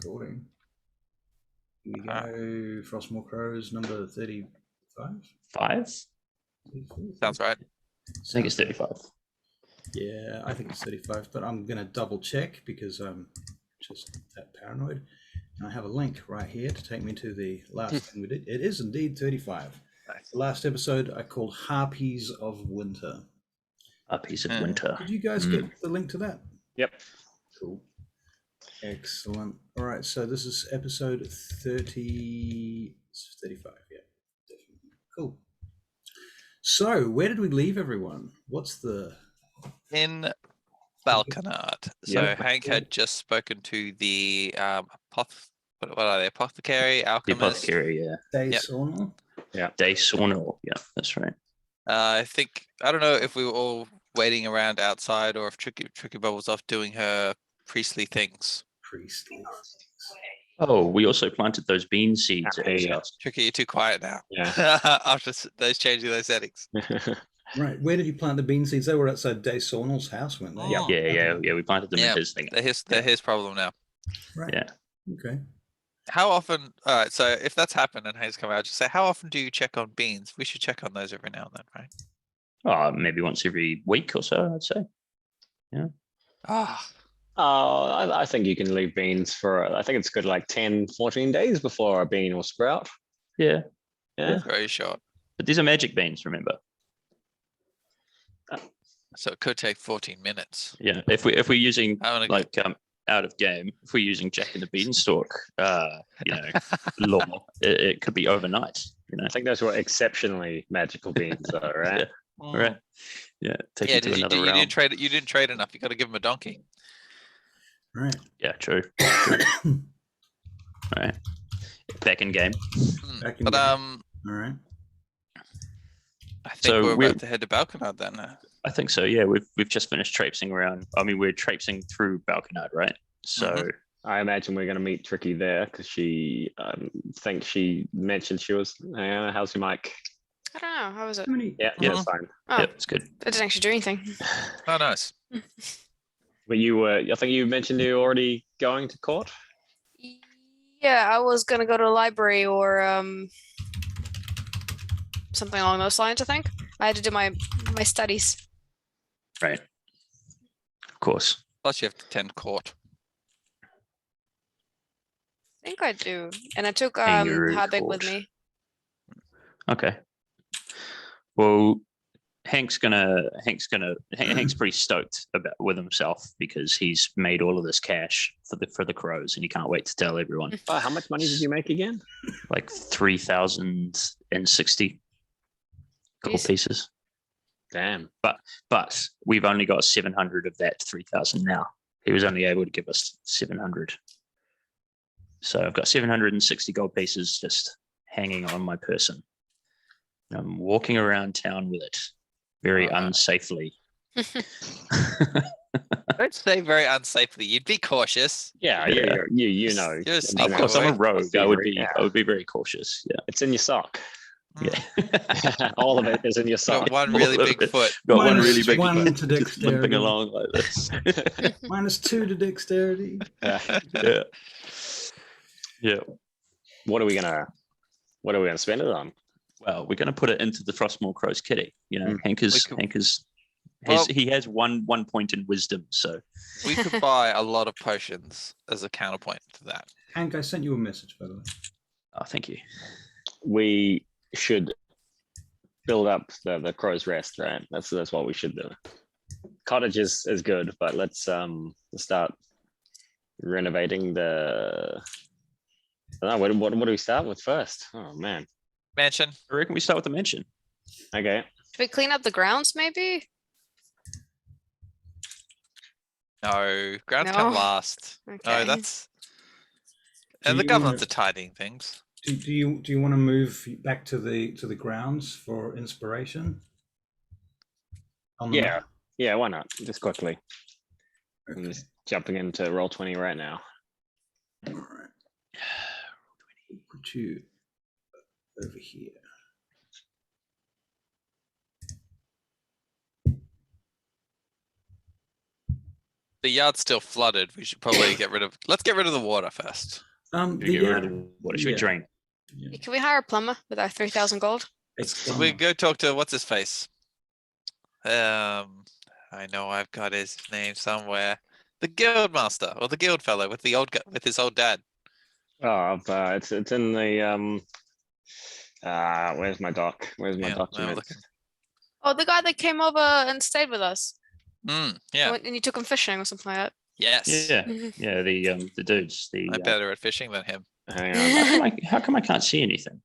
recording. Here we go. Frostmoor Crows, number 35? 5? Sounds right. I think it's 35. Yeah, I think it's 35, but I'm going to double check because I'm just that paranoid. And I have a link right here to take me to the last thing we did. It is indeed 35. Nice. The last episode I called Harpies of Winter. Harpies of Winter. Did you guys get the link to that? Yep. Cool. Excellent. All right, so this is episode 30, 35. Yeah, definitely. Cool. So, where did we leave everyone? What's the... In Belkinard. So Hank had just spoken to the what are they? Apothecary, The alchemist. apothecary, yeah. Day Yep. Sawnal? Yeah. Day Sawnal, yeah, that's right. I don't know if we were all waiting around outside or if Tricky Bubble's off doing her priestly things. Priestly. Oh, we also planted those bean seeds at his Yeah. house. Tricky, you're too quiet now. Yeah. After those changing those settings. Right, where did you plant the bean seeds? They were outside Day Sawnal's house, weren't they? Oh. Yeah, we planted them Yeah, in his thing. They're his problem now. Right. Yeah. Okay. How often? All right. So if that's happened and Hank's come out, just say, how often do you check on beans? We should check on those every now and then, right? Oh, maybe once every week or so, I'd say. Ah, I think you can leave beans for, I think it's good like 10, 14 days before a bean will sprout. Yeah. Yeah. very short. But these are magic beans, remember? So it could take 14 minutes. Yeah. If we're using I wanna like out of game, if we're using Jack and the Beanstalk law, it could be overnight, I think those were exceptionally magical beans though, right? Yeah. Right. Yeah. Take Yeah, it to you another realm. didn't trade enough. You got to give him a donkey. Right. Yeah, true. All right. Back in game. Back in But game. All right. I think So we're about to head to Belkinard then. I think so. Yeah, we've just finished traipsing around. I mean, we're traipsing through Belkinard, right? So I imagine we're going to meet Tricky there because she, think she mentioned she was, how's your mic? I don't know. How was it? How many? Yeah, Yeah. that's fine. Oh, yep, it's good. I didn't actually do anything. Oh, nice. But you were, I think you mentioned you were already going to court? Yeah, I was gonna go to the library or something along those lines. I think I had to do my studies. Right. Of course. Plus, you have to attend court. I think I do, and I took Kangaroo Habig with court. me. Okay. Well, Hank's pretty stoked with himself because he's made all of this cash for the crows, and he can't wait to tell everyone. Oh, how much money did you make again? Like 3,060 gold Jeez. pieces. Damn. But we've only got 700 of that 3,000 now. He was only able to give us 700. So I've got 760 gold pieces just hanging on my person. I'm walking around town with it very unsafely. Don't say very unsafely. You'd be cautious. Yeah, Yeah. you know. You're a it's sneaky Of course, I'm a boy. rogue. I would be Yeah. very cautious. Yeah. It's in your sock. Yeah. All of it is in your sock. Got one really All of big it. foot. Got one Minus really big one foot, to just limping dexterity. along like this. -2 to dexterity. Yeah. Yeah. Yeah. What are we gonna spend it on? Well, we're going to put it into the Frostmoor Crows kitty. Hank Well- he has one point in wisdom, so We could buy a lot of potions as a counterpoint to that. Hank, I sent you a message, by the way. oh, thank you. We should build up the crow's rest, right? That's what we should do. Cottage is good, but let's start renovating the. I don't know, what do we start with first? Oh man. Mansion. I reckon we start with the mansion. Okay. Should we clean up the grounds, maybe? No, grounds come No. last. Okay. No, that's. Do And the you governments wanna- are tidying things. Do you want to move back to the grounds for inspiration? On the Yeah. map? Yeah. Why not? Just quickly. I'm Okay. just jumping into Roll20 right now. All right. We'll put you over here. The yard's still flooded. We should probably get rid of. Let's get rid of the water first. We get rid of the water. Should we drain? Yeah. Can we hire a plumber with our 3,000 gold? We go talk to what's his face. I know I've got his name somewhere. The guild master or the guild fellow with the with his old dad. Oh, it's in the where's my doc? Where's my Yeah, I'm document? looking. Oh, the guy that came over and stayed with us. Yeah. And you took him fishing or something like Yes. Yeah, yeah. The dudes. I'm better at fishing than him. Hang on. that. How come I can't see anything?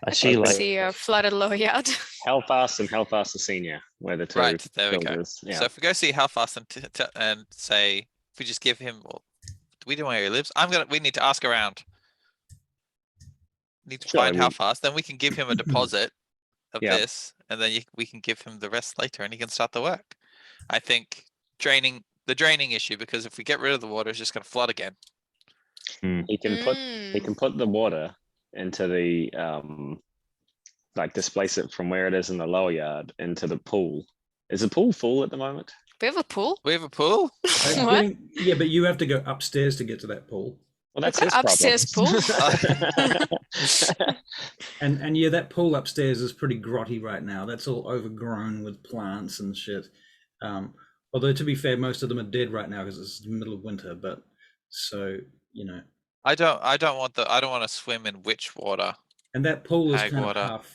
I see I like see a flooded lower yard. Hellfast and Hellfast the Senior, where the two Right, there we go. builders. Yeah. So if we go see how fast and say if we just give him, well, do we know where he lives? We need to ask around. Need to Sure, find I how mean- fast, then we can give him a deposit of Yeah. this, and then we can give him the rest later, and he can start the work. I think the draining issue, because if we get rid of the water, it's just going to flood again. He can put the water into the like displace it from where it is in the lower yard into the pool. Is the pool full at the moment? We have a pool? We have a pool. What? Yeah, but you have to go upstairs to get to that pool. Well, that's We've his got upstairs problem. And yeah, that pool upstairs is pretty grotty right now. That's all overgrown with plants and shit. Although to be fair, most of them are dead right now because it's the middle of winter. But so I don't want to swim in witch water. and that pool is Hag kind water. of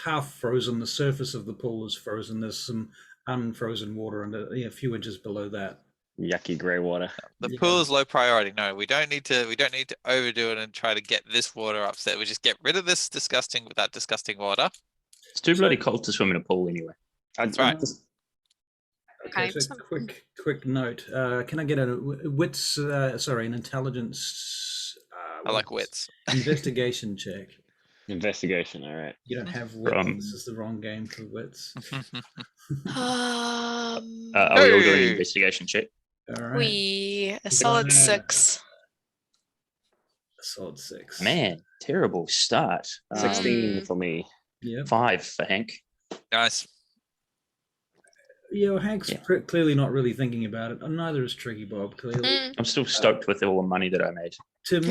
half frozen. The surface of the pool is frozen. There's some unfrozen water under a few inches below that. Yucky grey water. The Yeah. pool is low priority. No, we don't need to overdo it and try to get this water upset. We just get rid of that disgusting water. it's too bloody cold to swim in a pool anyway. That's right. Okay, so quick note. Can I get an intelligence? I like wits. Investigation check. Investigation. All right. You don't have wits. This is the wrong game for wits. Are we all doing Hey! an investigation check? All right. A solid Yeah. 6. A solid 6. Man, terrible start. 16 for me. Yeah. 5 for Hank. Nice. Yeah, well, Hank's Yeah. clearly not really thinking about it. And neither is Tricky Bob. Clearly. I'm still stoked with all the money that I made. Tim,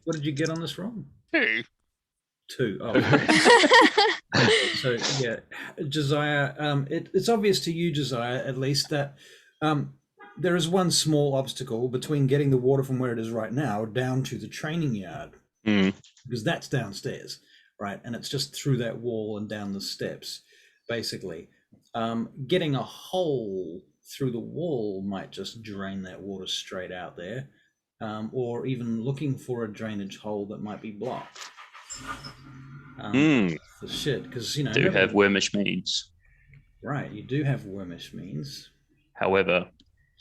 what did you get on this roll? 2. 2. Oh. So yeah, Josiah. It's obvious to you, Josiah, at least that there is one small obstacle between getting the water from where it is right now down to the training yard, because that's downstairs, right? And it's just through that wall and down the steps, basically. Getting a hole through the wall might just drain that water straight out there, or even looking for a drainage hole that might be blocked. For shit, because Do have wormish means. right, you do have wormish means. However,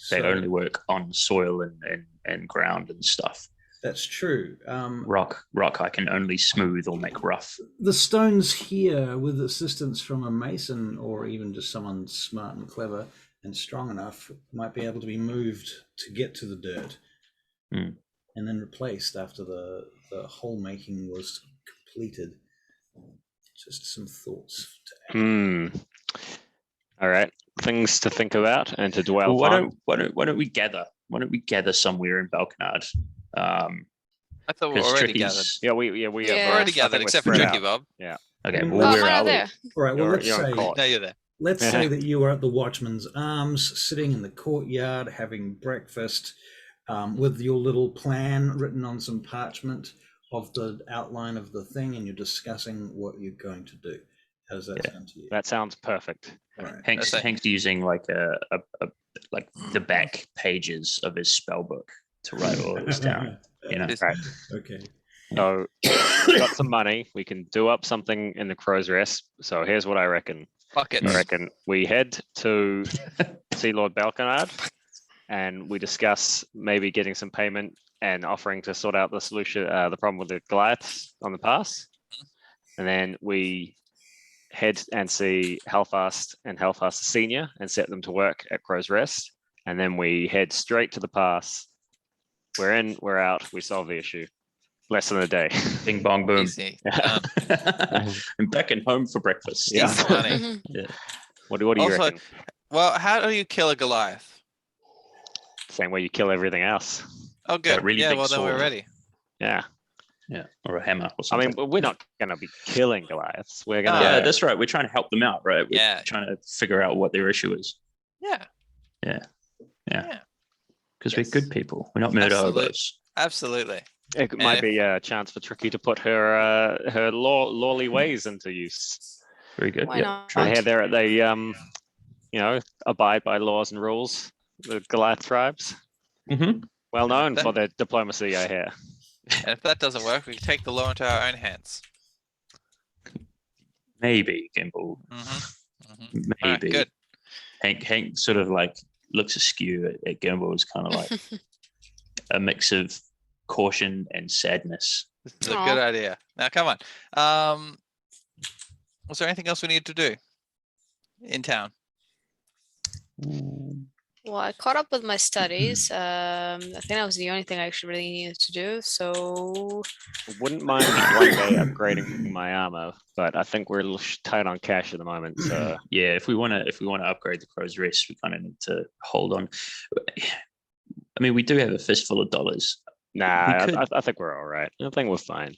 they So only work on soil and ground and stuff. that's true. Rock I can only smooth or make rough. The stones here, with assistance from a mason or even just someone smart and clever and strong enough, might be able to be moved to get to the dirt, and then replaced after the hole making was completed. Just some thoughts to add. All right. Things to think about and to dwell Well, on. why don't we gather? Why don't we gather somewhere in Belkinard? I thought we were 'Cause already Tricky's- gathered. Yeah, we Yeah. We're already gathered, except for Tricky Bob. Okay, Well, well, Oh, where mine are are we? there. All right, well, let's You're say caught. No, you're there. let's say that you are at the Watchman's Arms, sitting in the courtyard, having breakfast, with your little plan written on some parchment of the outline of the thing, and you're discussing what you're going to do. How does that sound to you? That sounds perfect. All right. Hank's using like like the back pages of his spell book to write all this down. You know, This- Right. Okay. So we've got some money. We can do up something in the Crow's Rest. So here's what I reckon. Buckets. I reckon we head to see Lord Belkinard and we discuss maybe getting some payment and offering to sort out the solution, the problem with the Goliaths on the pass. And then we head and see Hellfast and Hellfast Senior and set them to work at Crow's Rest. And then we head straight to the pass. We're in, we're out, we solve the issue. Less than a day. bing bong boom. Easy. Done. I'm back and home for breakfast. Yeah. Easy money. Mhm. What do you Also, reckon? Well, how do you kill a Goliath? Same way you kill everything else. Oh, good. really yeah, big well, then we're sword. ready. Yeah. Yeah, or a hammer or I something. mean, we're not going to be killing Goliaths. We're going to. yeah, that's right. We're trying to help them out, right? We're Yeah. trying to figure out what their issue is. Yeah. Yeah. Yeah. Because Yes. we're good people. We're not murder Absolute- hobos. Absolutely. It And might if- be a chance for Tricky to put her lawly ways into use. Very good. Why Yep, not? true. I hear they abide by laws and rules. The Goliath tribes, Mhm. well known for That- their diplomacy, I hear. And if that doesn't work, we can take the law into our own hands. Maybe, Gimbal. Mm-hmm. All right, Maybe. good. Hank sort of like looks askew at Gimbal. It's kind of like a mix of caution and sadness. This is a Aw. good idea. Now, come on. Was there anything else we need to do in town? Well, I caught up with my studies. I think that was the only thing I actually really needed to do. So Wouldn't mind one day upgrading my armor, but I think we're a little tight on cash at the moment. So Yeah, if we want to upgrade the Crow's Rest, we kind of need to hold on. I mean, we do have a fistful of dollars. nah, could- I think we're all right. I think we're fine.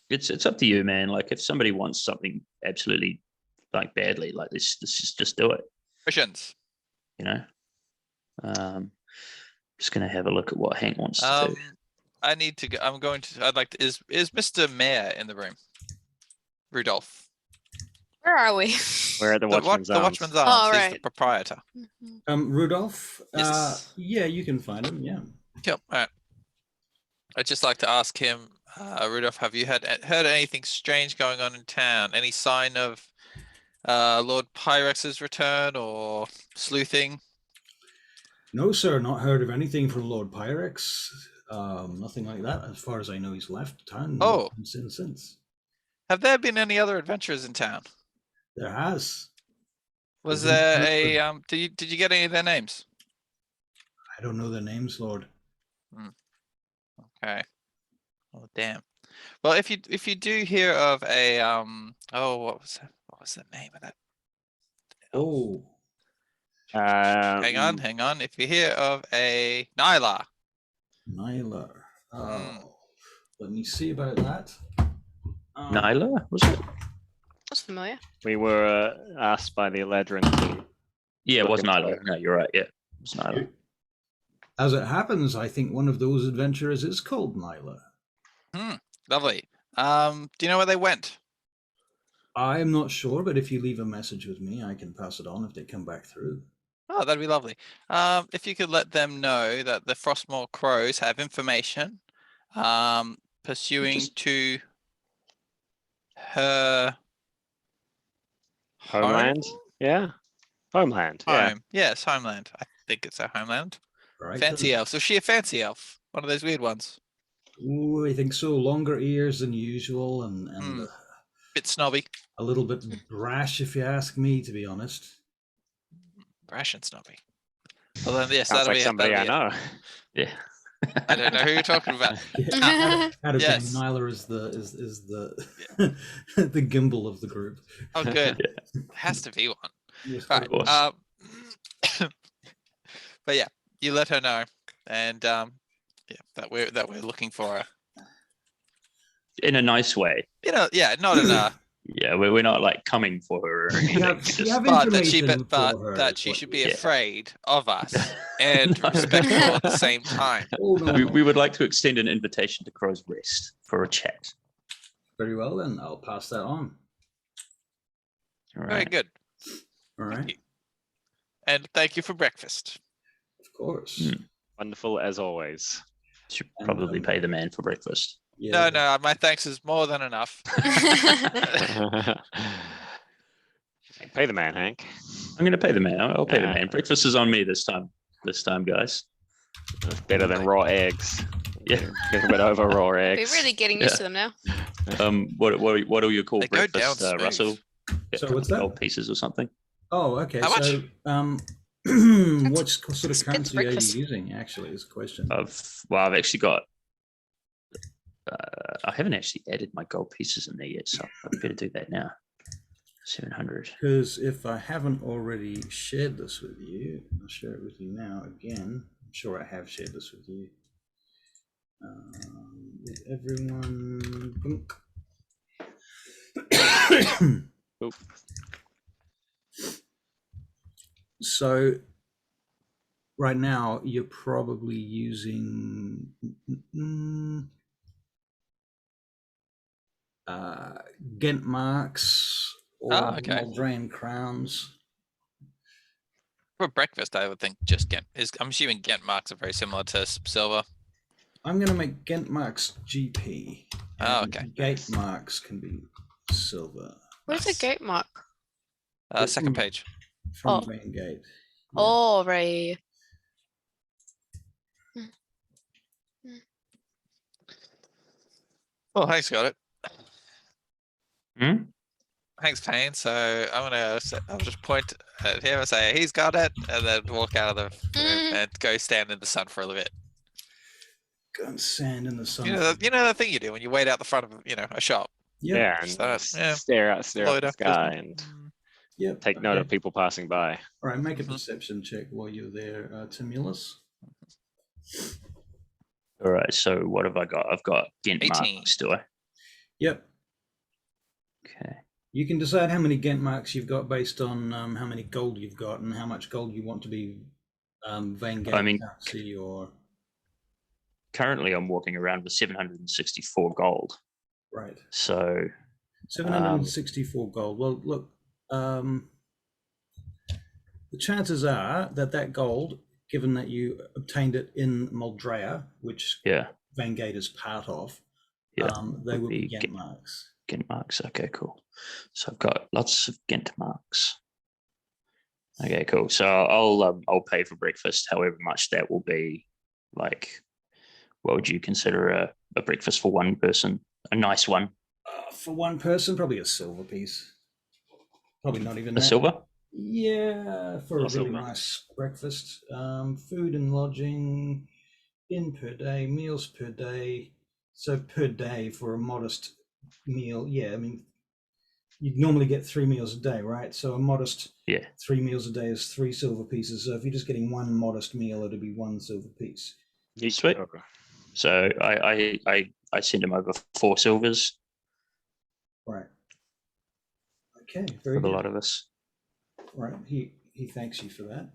It's up to you, man. Like if somebody wants something absolutely like badly, like let's just do it. Missions. You know. Just gonna have a look at what Hank wants to do. I need to go. I'm going to. I'd like to. Is Mr. Mayor in the room? Rudolph. where are we? We're at the Watchman's The Arms. Watchman's Arms. Oh, He's right. the proprietor. Rudolph. Yes. Yeah, you can find him. Yeah. Yep. All right. I'd just like to ask him, Rudolph, have you heard anything strange going on in town? Any sign of Lord Pyrex's return or sleuthing? No, sir, not heard of anything from Lord Pyrex. Nothing like that. As far as I know, he's left town. Oh. Since Have there been any other adventurers in town? there has. Was There's there been a did you get any of their names? I don't know their names, Lord. Okay. Oh damn. Well, if you do hear of a what was the name of that? Oh, Hang on. If you hear of a Nyla. Nyla. Mm. Let me see about that. Nyla, was it? That's familiar. We were asked by the Eladrin to. Yeah, it was Look into Nyla. it. No, you're right. Yeah, it was Nyla. As it happens, I think one of those adventurers is called Nyla. Lovely. Do you know where they went? I'm not sure, but if you leave a message with me, I can pass it on if they come back through. Oh, that'd be lovely. If you could let them know that the Frostmoor Crows have information pursuing Just- to her Homeland? home? Yeah. Homeland. Yeah. Home. Yes, homeland. I think it's her homeland. Right? Fancy elf. So is she a fancy elf? One of those weird ones. Ooh, I think so. Longer ears than usual, and Hmm. Bit snobby. a little bit brash, if you ask me. To be honest. Brash and snobby. Well then, yes, Sounds that'll like be it. somebody I That'll know. Yeah. be it. I don't know who you're talking about. Out of Yes. Nyla is the the gimbal of the group. Oh, good. Has to be one. Yes, Right. course. But yeah, you let her know, and yeah, that we're looking for her. In a nice way. You know, yeah, not in a Yeah, we're not like coming for her or anything. have- just- you have but that she information but for her that is she what- should be yeah. afraid of us and No. respectful at the same time. Oh, no, we, no. we would like to extend an invitation to Crow's Rest for a chat. Very well, then I'll pass that on. All Very right. good. All Thank right, you. And thank you for breakfast. of course. Hmm. Wonderful as always. Should And, probably pay the man for breakfast. Yeah, No, my thanks is more than enough. Pay the man, Hank. I'm going to pay the man. I'll pay the Yeah. man. Breakfast is on me this time. This time, guys. That's better than raw eggs. Yeah. Get a bit over raw We're eggs. really getting used to them now. What do you call They go breakfast, down smooth. Russell? So what's that? Gold pieces or something? Oh, okay. How much? So, what sort of it's good currency are you breakfast. using? Actually, is the question. I've actually got. I haven't actually added my gold pieces in there yet, so I better do that now. 700. Because if I haven't already shared this with you, I'll share it with you now again. sure I have shared this with you. Is everyone blink? Oop. So right now you're probably using Ghent marks or okay. Muldraean crowns. For breakfast, I would think just Ghent is. I'm assuming Ghent marks are very similar to silver. I'm going to make Ghent marks GP. Oh, and okay. Gate marks can be silver. Where's the Nice. gate mark? Second page. From Oh. Main Gate. Yeah. Oh, right. Oh, Hank's got it. Hmm? Hank's paying, so I'll just point at him and say he's got it, and then walk out of the room and go stand in the sun for a little bit. Go and stand in the sun. You know the thing you do when you wait out the front of a shop. Yep. Yeah, and So, yeah. stare at the Loiter, sky just- and Yep. take note okay. of people passing by. All right, make a Mhm. perception check while you're there, Timulus. All right. So what have I got? I've got Ghent 18. marks, do I? Yep. Okay. You can decide how many Ghent marks you've got based on how many gold you've got and how much gold you want to be Vein Gate I mean, currency or Currently, I'm walking around with 764 gold. right. So 764 gold. Well, look, the chances are that gold, given that you obtained it in Muldraea, which yeah, Vein Gate is part of, Yeah, they would would be be Ghent marks. Ghent marks. Okay, cool. So I've got lots of Ghent marks. Okay, cool. So I'll pay for breakfast, however much that will be. Like, what would you consider a breakfast for one person? A nice one. For one person, probably a silver piece. Probably not even A that. silver? Yeah, for a Not really silver. nice breakfast. Food and lodging, in per day, meals per day. So per day for a modest meal. Yeah, I mean, you'd normally get 3 meals a day, right? So a modest Yeah. 3 meals a day is 3 silver pieces. So if you're just getting one modest meal, it'd be 1 silver piece. Sweet. Okay. So I send him over 4 silvers Right. Okay, very for the good. lot of us. Right, he thanks you for that.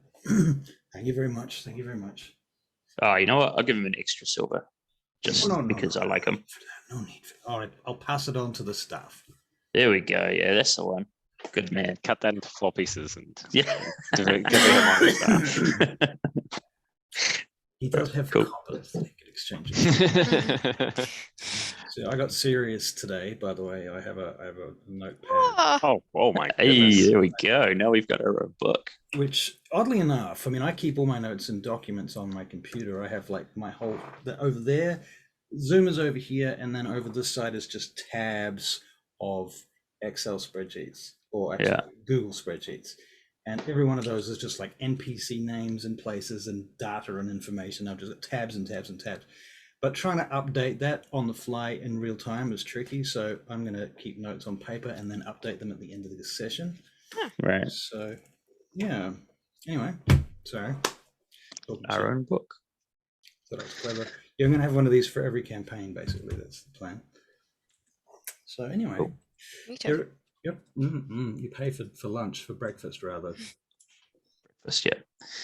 Thank you very much. Thank you very much. Oh, you know what? I'll give him an extra silver, just because I like him. No need for that. All right, I'll pass it on to the staff. There we go. Yeah, that's the one. Good man. Cut that into 4 pieces and Yeah. give it among the He does have Cool. competence they could exchange. staff. So I got serious today, by the way. I have a notepad, Ah, oh my Hey, goodness. there we go. Now we've got our own book. which oddly enough, I mean, I keep all my notes and documents on my computer. I have like my whole over there, Zoom is over here, and then over this side is just tabs of Excel spreadsheets or actually Yeah. Google spreadsheets. And every one of those is just like NPC names and places and data and information. I've just got tabs and tabs and tabs. But trying to update that on the fly in real time is tricky. So I'm going to keep notes on paper and then update them at the end of this session. Right. So, yeah. Anyway, sorry. Talking to Our you. own book. Thought I was clever. Yeah, I'm going to have one of these for every campaign, basically. That's the plan. So, anyway. Cool. me too. Here- Yep. You pay for lunch, for breakfast, rather. Breakfast, yeah.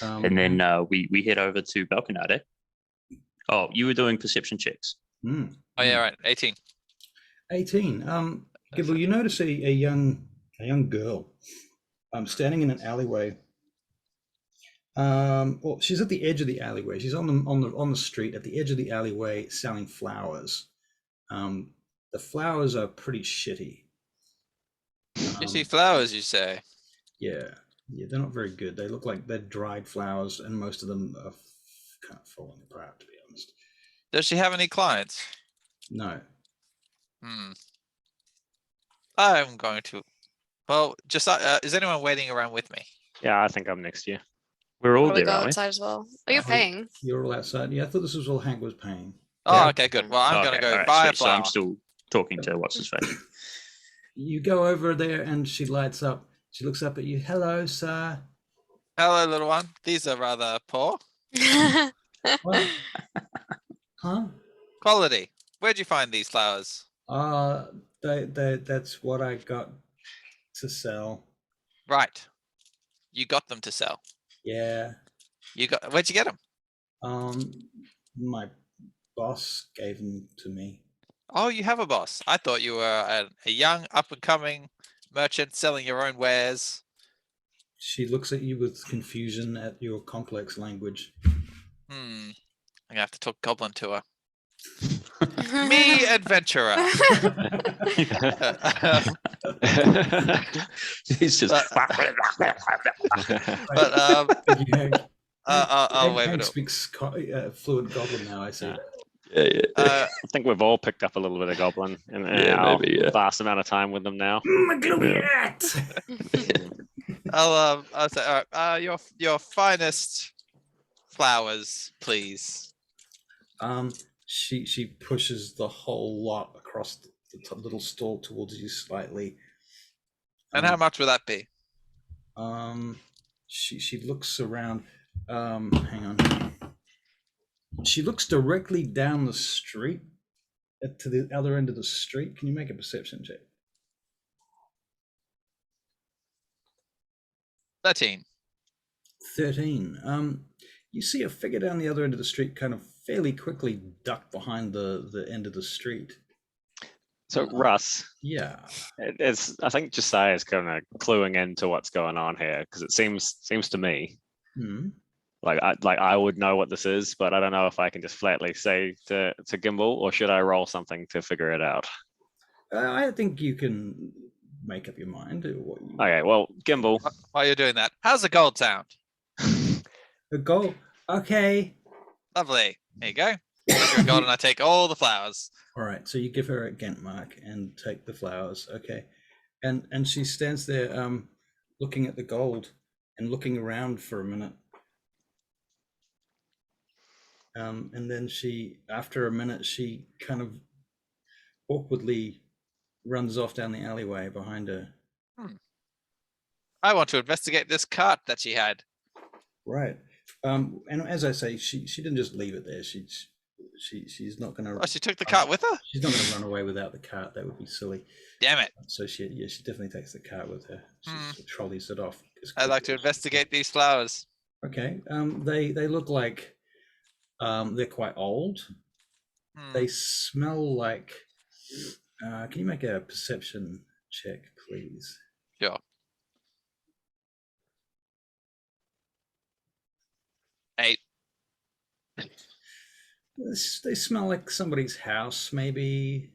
Um, And then we head over to Belkinard, eh? Oh, you were doing perception checks. Oh yeah, right. 18. 18. Gibble, you notice a young girl standing in an alleyway. Well, she's at the edge of the alleyway. She's on the street at the edge of the alleyway selling flowers. The flowers are pretty shitty. You see flowers, you say? Yeah, they're not very good. They look like they're dried flowers, and most of them are kind of falling apart, to be honest. Does she have any clients? No. I'm going to. Well, just is anyone waiting around with me? Yeah, I think I'm next year. We're all Probably there, go aren't we? outside as well. Are you Oh, paying? You're all outside. Yeah, I thought this was all Hank was paying. Oh, Yeah. okay, good. Well, I'm Okay, gonna go alright, buy a sweet. So flower. I'm still talking to what's his face. You go over there, and she lights up. She looks up at you. Hello, sir. Hello, little one. These are rather poor. What? Huh? Quality. Where'd you find these flowers? That's what I got to sell. Right. You got them to sell. Yeah. Where'd you get them? My boss gave them to me. Oh, you have a boss. I thought you were a young, up and coming merchant selling your own wares. She looks at you with confusion at your complex language. I'm gonna have to talk goblin to her. Me, adventurer. He's just. But I'll Hank, wave Hank it up. speaks fluent goblin now. I see. Yeah. I think we've all picked up a little bit of goblin in our maybe, yeah. vast amount of time with them now. Goliath! I'll say, all right, your finest flowers, please. She pushes the whole lot across the little stall towards you slightly. And how much would that be? She looks around. Hang on. She looks directly down the street to the other end of the street. Can you make a perception check? 13. 13. You see a figure down the other end of the street kind of fairly quickly duck behind the end of the street. So Russ, Yeah. I think Josiah is kind of cluing into what's going on here because it seems to me like I would know what this is, but I don't know if I can just flatly say to Gimbal, or should I roll something to figure it out? I think you can make up your mind. Okay, well, Gimbal. While you're doing that, how's the gold sound? The gold. Okay. Lovely. There you go. Take your gold and I take all the flowers. All right. So you give her a Gantt mark and take the flowers. Okay. And she stands there looking at the gold and looking around for a minute. And then after a minute, she kind of awkwardly runs off down the alleyway behind her. I want to investigate this cart that she had. Right. And as I say, she didn't just leave it there. She's not going to. Oh, she took the cart with her? She's not going to run away without the cart. That would be silly. Damn it. So she definitely takes the cart with her. She trolleys it off. I'd like to investigate these flowers. Okay. They look like they're quite old. They smell like. Can you make a perception check, please? Sure. 8. They smell like somebody's house, maybe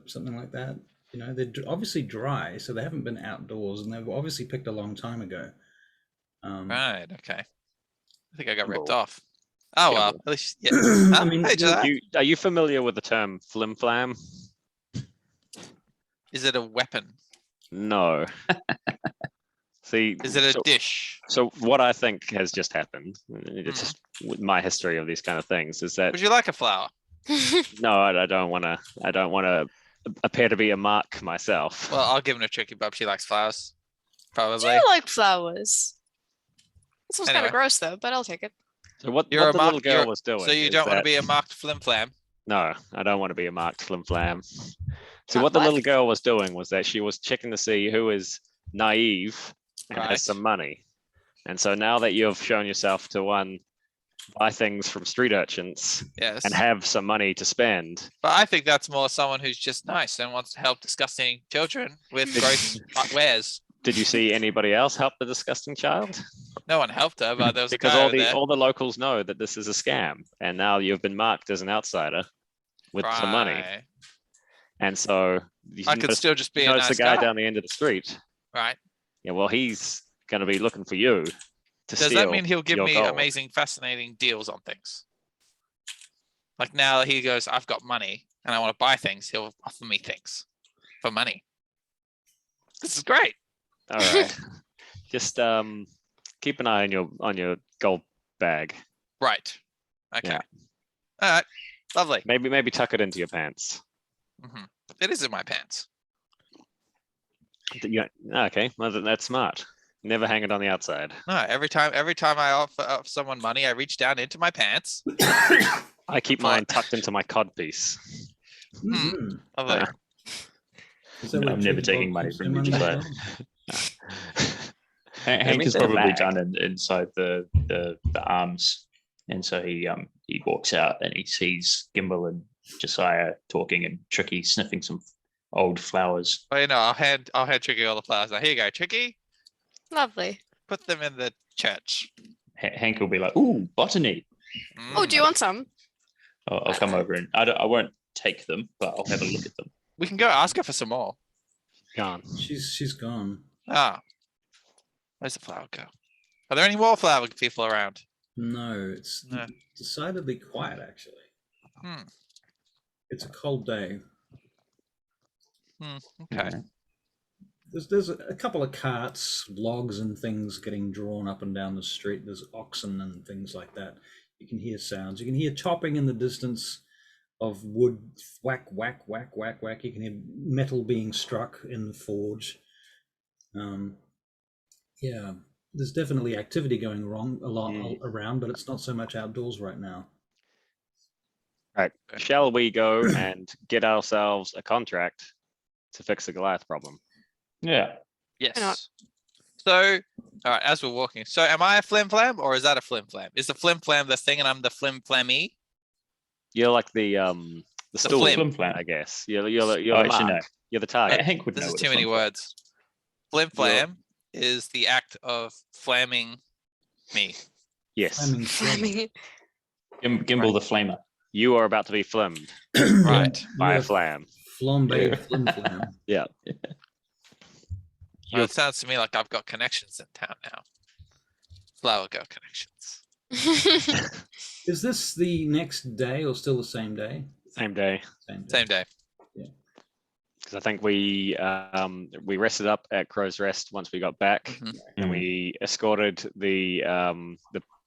something like that. You know, they're obviously dry, so they haven't been outdoors, and they were obviously picked a long time ago. Right. Okay. I think I got ripped Gimbal. off. Oh well. Gimbal. At least, yeah. I mean, Hey, Josiah. Are you familiar with the term flim flam? Is it a weapon? No. See, Is it a dish? So what I think has just happened, it's just with my history of these kind of things, is that Would you like a flower? no, I don't want to appear to be a mark myself. Well, I'll give her a tricky bub. She likes flowers. Do Probably. you like flowers? This one's kind Anyway. of gross though, but I'll take it. So what You're the a little mark- girl you're- was doing. So you is don't want to that- be a marked flim flam. No, I don't want to be a marked flim flam. So Marked what the what? little girl was doing was that she was checking to see who is naive and Right. has some money. And so now that you've shown yourself to buy things from street urchins Yes. and have some money to spend, But I think that's more someone who's just nice and wants to help disgusting children with gross wares. did you see anybody else help the disgusting child? No one helped her, but there was Because a guy all over there. the locals know that this is a scam, and now you've been marked as an outsider with some money. Right. And so you I could notice, still just be you a notice nice the guy guy. down the end of the street. Right. Yeah, well, he's going to be looking for you to Does steal that mean he'll give your me gold. amazing, fascinating deals on things? Like now he goes, I've got money and I want to buy things. He'll offer me things for money. This is great. All right. Just keep an eye on your gold bag. Right. Okay. Yeah. All right. Lovely. Maybe tuck it into your pants. It is in my pants. Yeah. Okay. Well, that's smart. Never hang it on the outside. No, every time I offer someone money, I reach down into my pants. I keep mine tucked into my cod piece. Mhm. I'm like, Is that where I'm never Chicken taking Bob money keeps from their you, money Josiah. from? Hank means is in a probably bag. done inside the arms, and so he walks out and he sees Gimbal and Josiah talking and Tricky sniffing some old flowers. well, I'll hand Tricky all the flowers. Now here you go, Tricky. Lovely. Put them in the church. Hank will be like, "Ooh, botany." Oh, do you want some? I'll come over and I won't take them, but I'll have a look at them. We can go ask her for some more. Gone. She's gone. Ah, where's the flower girl? Are there any more flower people around? No, it's No. decidedly quiet actually. Hmm. It's a cold day. Okay. There's a couple of carts, logs, and things getting drawn up and down the street. There's oxen and things like that. You can hear sounds. You can hear chopping in the distance of wood, whack, whack, whack, whack, whack. You can hear metal being struck in the forge. Yeah, there's definitely activity going wrong a lot around, but it's not so much outdoors right now. Right. Shall we go and get ourselves a contract to fix the Goliath problem? Yeah. Yes. So, all right, as we're walking. So am I a flim flam or is that a flim flam? Is the flim flam the thing and I'm the flim flammy? You're like the stool, flim flam. I guess. You're the Oh, actually, mark. no. You're the target. Hank would know. This is what too a many flim flam- words. Flim flam is the act of flamming me. Yes. Flaming. Gimbal the flamer. You are about to be flimmed Right. by a You're flam. Flambe Yeah. flim flam. Yeah. Well, it sounds to me like I've got connections in town now. Flower girl connections. Is this the next day or still the same day? Same day. Same day. Because I think we rested up at Crow's Rest once we got back, Mhm. and we escorted the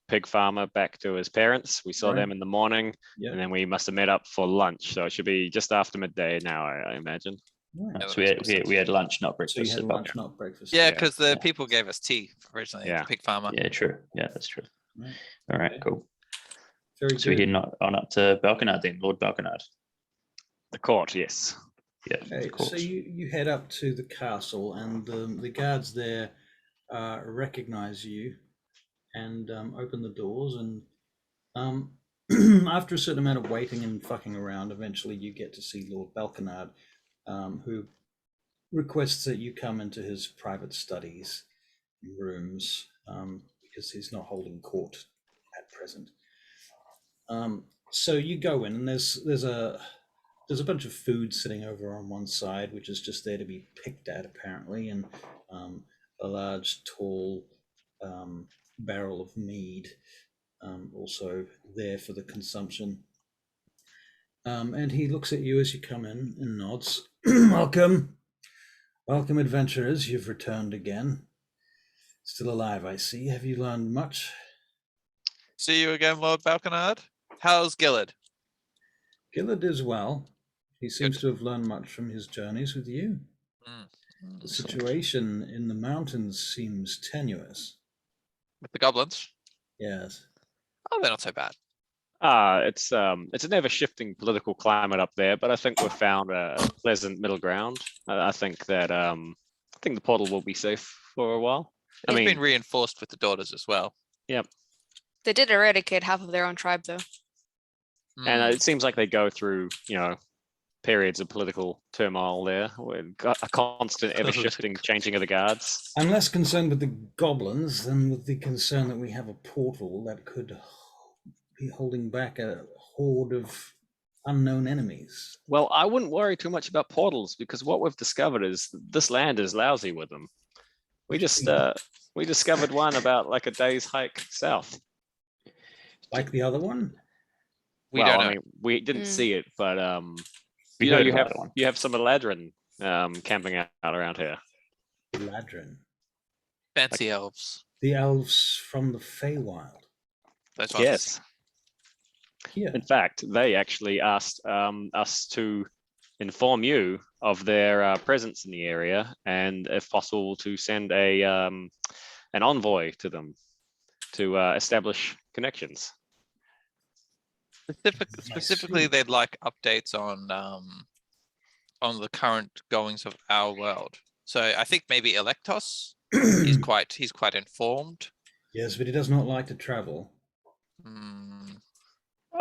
pig farmer back to his parents. We saw Right. them in the morning, Yeah. and then we must have met up for lunch. So it should be just after midday now, I imagine. Right. Yeah, So that we had lunch, not So you breakfast. had at lunch, Belkinard. not breakfast. Yeah, Yeah. because the Yeah. people gave us tea originally. Yeah. The pig farmer. Yeah, true. Yeah, that's true. Right. All right, Okay. cool. Very So we're good. heading on up to Belkinard then, Lord Belkinard. The court, yes. Yeah, Okay, of course. so you head up to the castle, and the guards there recognize you and open the doors. And after a certain amount of waiting and fucking around, eventually you get to see Lord Belkinard, who requests that you come into his private studies and rooms because he's not holding court at present. So you go in, and there's a bunch of food sitting over on one side, which is just there to be picked at, apparently, and a large, tall barrel of mead also there for the consumption. And he looks at you as you come in and nods. Welcome. Welcome, adventurers. You've returned again. Still alive, I see. Have you learned much? See you again, Lord Belkinard. How's Gillard? Gillard is well. He seems to have learned much from his journeys with you. The situation in the mountains seems tenuous. With the goblins? Yes. Oh, they're not so bad. It's a never shifting political climate up there, but I think we've found a pleasant middle ground. I think that I think the portal will be safe for a while. It's been reinforced with the daughters as well. They did eradicate half of their own tribe, though. And it seems like they go through, periods of political turmoil there, with a constant, ever shifting changing of the guards. I'm less concerned with the goblins than with the concern that we have a portal that could be holding back a horde of unknown enemies. Well, I wouldn't worry too much about portals because what we've discovered is this land is lousy with them. We just we discovered one about like a day's hike south. Like the other one? We don't know. I mean, we didn't see it, but We you heard you about have that one. you have some Eladrin camping out around here. Ladrin. Fancy elves. The elves from the Feywild. Those ones. Yes. Here. In fact, they actually asked us to inform you of their presence in the area, and if possible, to send an envoy to them to establish connections. Specifically, they'd like updates on the current goings of our world. So I think maybe Electos. he's quite informed. Yes, but he does not like to travel. Hmm.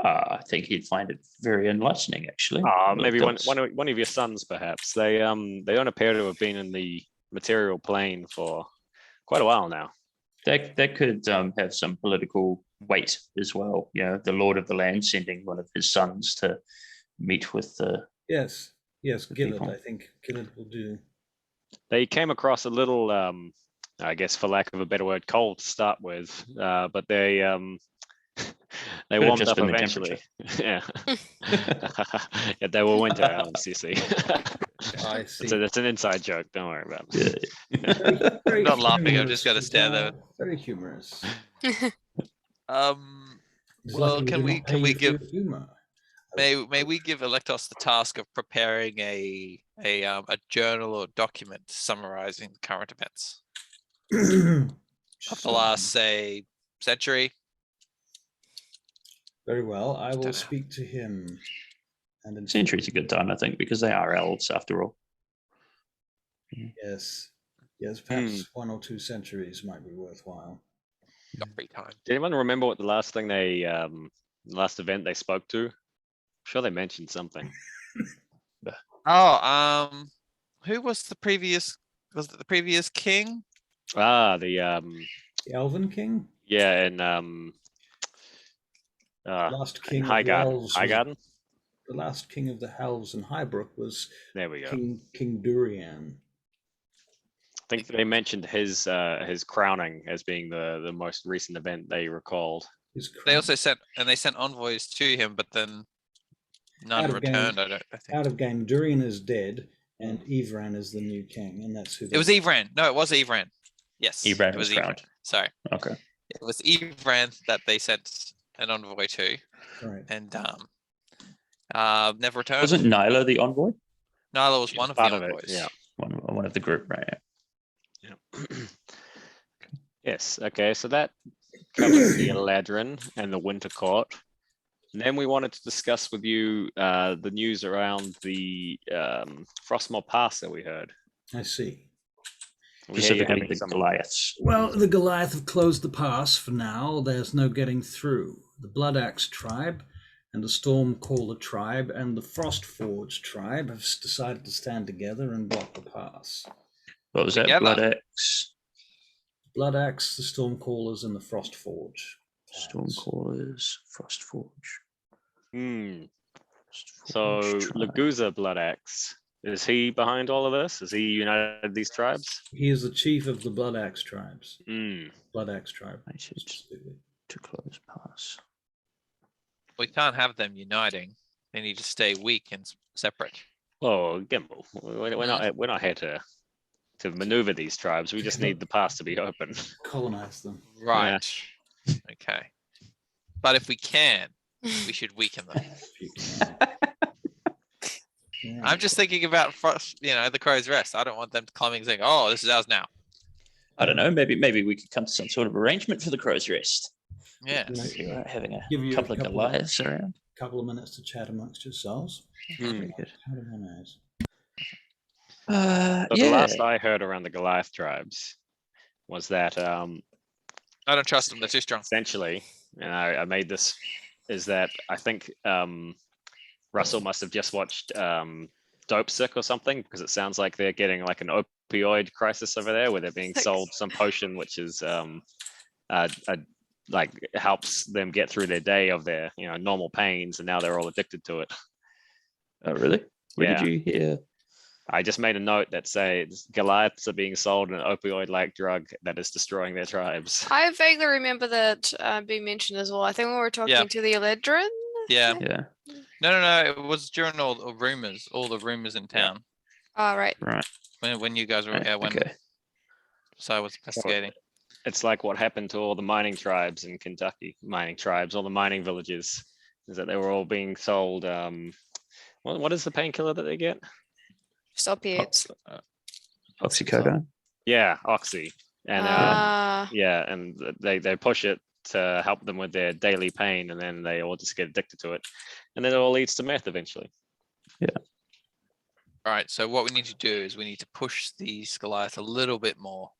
I think he'd find it very enlightening, actually. Maybe Thoughts? one of your sons, perhaps. They don't appear to have been in the material plane for quite a while now. That could have some political weight as well. You know, the Lord of the Land sending one of his sons to meet with the. Yes, Gillett. people. I think Gillett will do. They came across a little, I guess, for lack of a better word, cold to start with, but they they Could have warmed just up been the eventually. Yeah. Yeah, they were winter elves, you see. I see. So that's an inside joke. Don't worry about it. Yeah. Very Not laughing, I've humorous, just gotta stand there. Very humorous. It's Well, lucky can do we- not can pay we you for give- your humor? May we give Electos the task of preparing a journal or document summarizing the current events of the last, say, century? Very well. I will Dunno. speak to him. And inform Century's a good time, I think, because they are elves after all. Yes. Yes, perhaps 1 or 2 centuries might be worthwhile. Got free time. Did anyone remember what the last thing last event they spoke to? I'm sure they mentioned something. Oh, who was the previous? Was it the previous king? The Elven King? yeah, and Last king of High the Garden. elves. High was- Garden? The last king of the Helves in Highbrook was There we go. King Durian. I think they mentioned his crowning as being the most recent event they recalled. His They crown. also sent envoys to him, but then none Out of game. returned. I think Out of game, Durian is dead, and Evran is the new king, and that's who. it was Evran. No, it was Evran. Yes, Evran it was was crowned. Sorry, Okay. it was Evran that they sent an envoy to, Right. and never returned. Wasn't Nyla the envoy? Nyla was She one was of the part of it, envoys. yeah. One of the group, right? Yes. Okay. So that covers the Eladrin and the Winter Court. And then we wanted to discuss with you the news around the Frostmoor Pass that we heard. I see. We hear you Specifically having the some- Goliaths. Well, the Goliath have closed the pass for now. There's no getting through. The Bloodaxe tribe and the Stormcaller tribe and the Frostforge tribe have decided to stand together and block the pass. What was that? Together. Bloodaxe, Bloodaxe, the Stormcallers, and the Frostforge. Stormcallers, Frostforge. Hmm. Frostforge So tribe. Laguza Bloodaxe, is he behind all of this? Has he united these tribes? He is the chief of the Bloodaxe tribes. Hmm. Bloodaxe tribe. United Specifically. to close pass. We can't have them uniting. They need to stay weak and separate. Oh, Gimbal. We're not here to maneuver these tribes. We just need the pass to be open. Colonize them. Right. Okay. But if we can, we should weaken them. If you can. Yeah. I'm just thinking about the Crow's Rest. I don't want them coming and saying, "Oh, this is ours now." I don't know. Maybe we could come to some sort of arrangement for the Crow's Rest. Yes. Yeah. Right, having Give you a couple of couple Goliaths around. Couple of minutes to chat amongst yourselves. Hmm. Very good. How do I know? So Yeah. the last I heard around the Goliath tribes was that I don't trust them. They're too strong. essentially, and I made this, is that I think Russell must have just watched Dope Sick or something, because it sounds like they're getting like an opioid crisis over there, where they're being sold some potion which is like helps them get through their day of their normal pains, and now they're all addicted to it. Oh, really? Where Yeah. did you hear? I just made a note that says Goliaths are being sold an opioid-like drug that is destroying their tribes. I vaguely remember that being mentioned as well. I think when we were talking to the Eladrin. Yeah. Yeah. No. It was during all the rumors in town. Oh, right. Right. When you guys were Right, when okay. I was investigating. It's like what happened to all the mining tribes in Kentucky, all the mining villages, is that they were all being sold What is the painkiller that they get? Just opiates. Oxycodone. Yeah, oxy. And Ah, and they push it to help them with their daily pain, and then they all just get addicted to it, and then it all leads to meth eventually. All right. So what we need to do is we need to push these Goliath a little bit more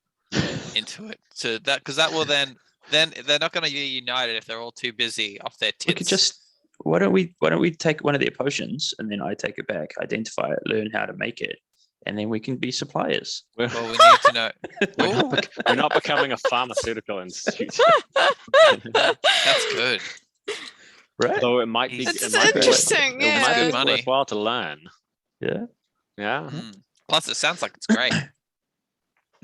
into it. So that because that will then they're not going to be united if they're all too busy off their tits. We could just why don't we take one of their potions and then I take it back, identify it, learn how to make it, and then we can be suppliers. Well, we need to know. We're not becoming a pharmaceutical institute. That's good. Right? Though it might be. This is It might be interesting. It might Yeah. be Money. worthwhile to learn. Yeah. Yeah. Mm. Plus, it sounds like it's great.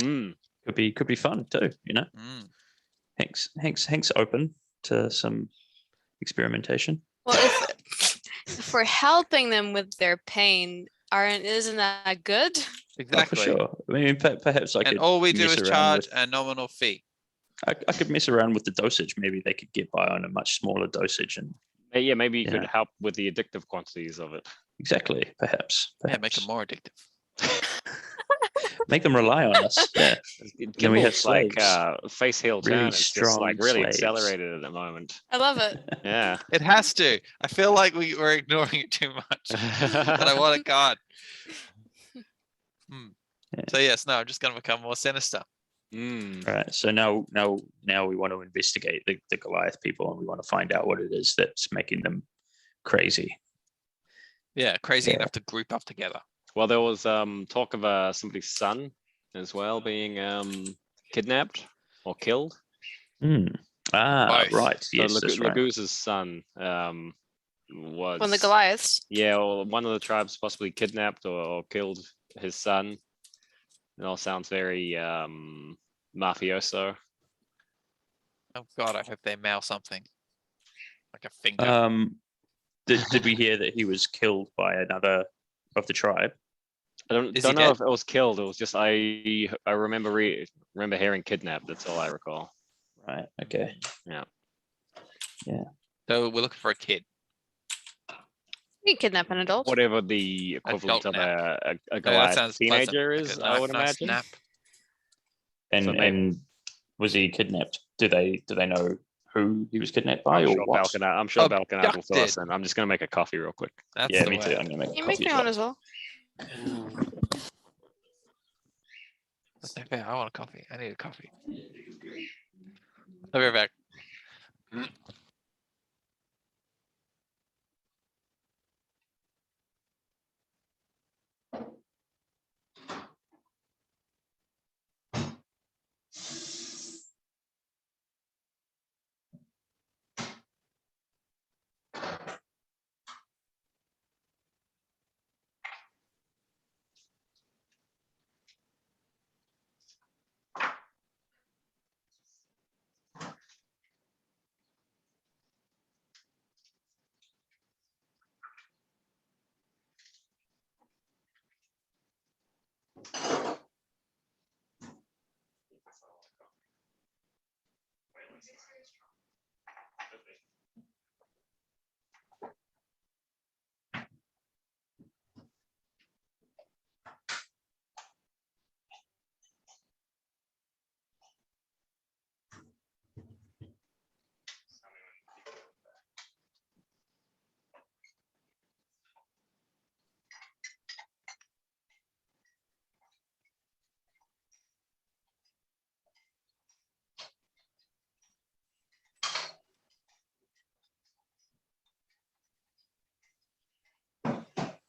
Mm. Could be fun too, you know. Mm. Hank's open to some experimentation. Well, if we're helping them with their pain, isn't that good? Oh, for Exactly. sure. I mean, perhaps I could. And all we do mess is around charge with- a nominal fee. I could mess around with the dosage. Maybe they could get by on a much smaller dosage, and Yeah, maybe you could Yeah. help with the addictive quantities of it. exactly, perhaps. Yeah, make it more addictive. Make them rely on us. Yeah. Then we have Kimbal's like slaves. face heel Really turn is just like strong really slaves. accelerated at the moment. I love it. Yeah. It has to. I feel like we're ignoring it too much. But I want it gone. Yeah. So yes, no, I'm just gonna become more sinister. Mm. All right. So now we want to investigate the Goliath people, and we want to find out what it is that's making them crazy. Yeah, crazy Yeah. enough to group up together. Well, there was talk of somebody's son as well being kidnapped or killed. Ah, Both. right. So Yes, that's right. Laguz's son was When the Goliaths. yeah, or one of the tribes possibly kidnapped or killed his son. It all sounds very mafioso. Oh god, I hope they mail something. Like a finger. Did we hear that he was killed by another of the tribe? I don't Is he know dead? if it was killed. It was just I remember remember hearing kidnapped. That's all I recall. Right. Okay. So we're looking for a kid. You can kidnap an adult. Whatever the equivalent Adult of nap. a that Goliath sounds pleasant, teenager like is, a I would nice imagine. nap. And So maybe- and was he kidnapped? Do they know who he was kidnapped by I'm or sure what? Belkinard will fill us Abducted. in. I'm just gonna make a coffee real quick. That's Yeah, the me too. word. I'm gonna make You a make coffee me as one well. as well. That's not fair. I want a coffee. I need a coffee. I'll be right back.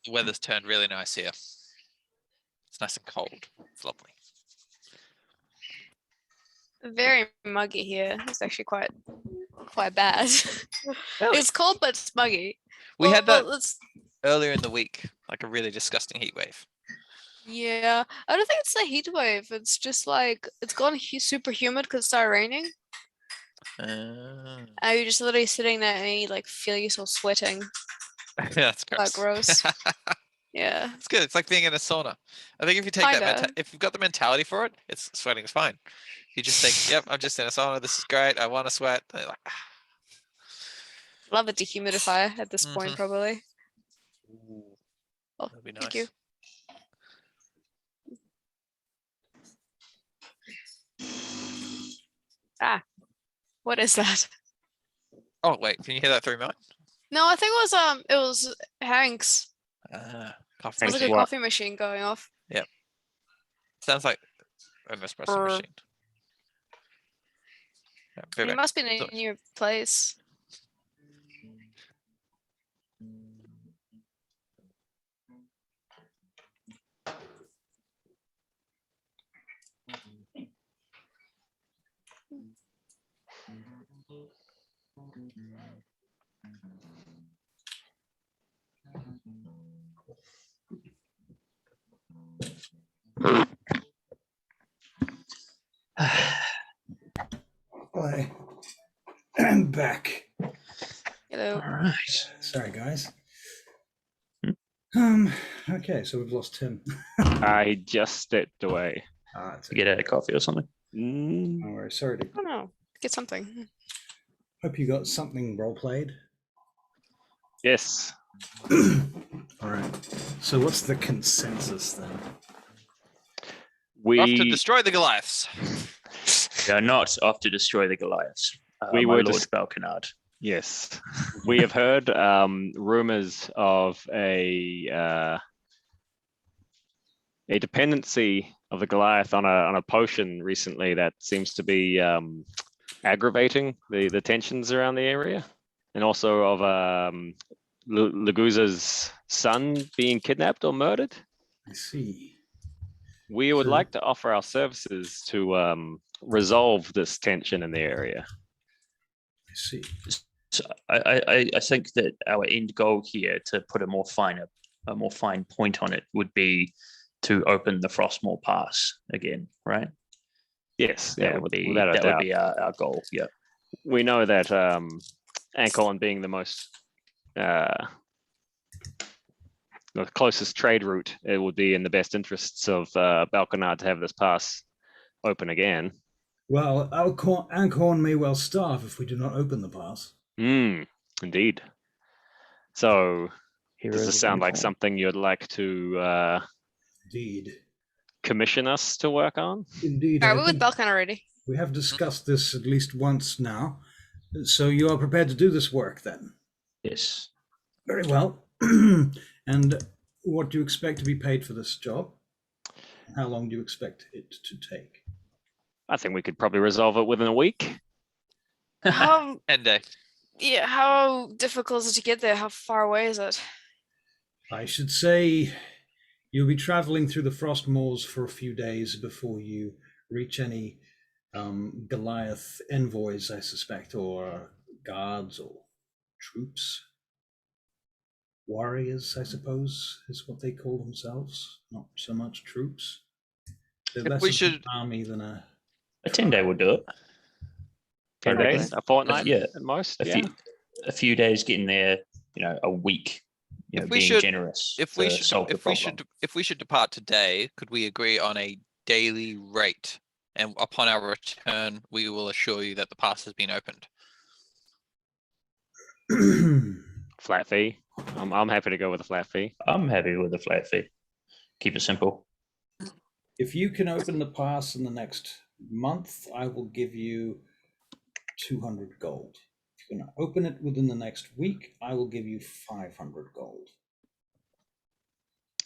The weather's turned really nice here. It's nice and cold. It's lovely. Very muggy here. It's actually quite bad. Really? It's cold, but it's muggy. We had that Let's. earlier in the week, like a really disgusting heat wave. Yeah, I don't think it's a heat wave. It's just like it's gone super humid because it started raining. And you're just literally sitting there and you like feel yourself sweating. That's gross. Quite gross. Yeah. It's good. It's like being in a sauna. I think if you take that, Kinda. if you've got the mentality for it, it's sweating is fine. You just think, yep, I'm just in a sauna. This is great. I want to sweat. And you're like, Love a dehumidifier at this point, Mhm. probably. Oh, That'd be thank nice. you. Ah, what is that? Oh wait, can you hear that through mine? No, I think it was Hank's. Coffee Sounds like Hank's a machine. what? coffee machine going off. Sounds like an espresso Brr. machine. Yeah, be He back. must be in So- a new place. Hi. I'm back. Hello. All right. Sorry, guys. Hmm. Okay, so we've lost Tim. I just stepped away. It's To get okay. a coffee or something. Mm, Don't worry. Sorry to I don't know. Get something. hope you got something role played. yes. All right. So what's the consensus then? Off to We destroy the Goliaths. We are not off to destroy the Goliaths. We my were Lord dis- Belkinard. yes. We have heard rumors of a dependency of the Goliath on a potion recently that seems to be aggravating the tensions around the area, and also of Laguza's son being kidnapped or murdered. I see. We would So- like to offer our services to resolve this tension in the area. I see. So I think that our end goal here, to put a more fine point on it, would be to open the Frostmoor Pass again, right? Yes, That yeah, would be without a that doubt. would be our goal. Yeah. We know that Ankhorn being the most the closest trade route, it would be in the best interests of Belkinard to have this pass open again. Well, Ankhorn may well starve if we do not open the pass. Indeed. So, does Heroes this of sound like Ankhorn. something you'd like to Indeed. commission us to work on? Indeed. Are I we with think Belkan already? we have discussed this at least once now. So you are prepared to do this work then? Yes. Very well. And what do you expect to be paid for this job? How long do you expect it to take? I think we could probably resolve it within a week. How End day. yeah, how difficult is it to get there? How far away is it? I should say you'll be traveling through the Frostmoors for a few days before you reach any Goliath envoys, I suspect, or guards or troops. Warriors, I suppose, is what they call themselves. Not so much troops. They're If less we of should- an army than a 10-day would do it. 10 I reckon. days, a fortnight Yeah, at most. A Yeah. few days getting there. A week. If we being should- generous. If we to should, solve the if we should depart today, could we agree on a daily rate? And upon our return, we will assure you that the pass has been opened. Flat fee. I'm happy to go with a flat fee. I'm happy with a flat fee. Keep it simple. If you can open the pass in the next month, I will give you 200 gold. If you can open it within the next week, I will give you 500 gold.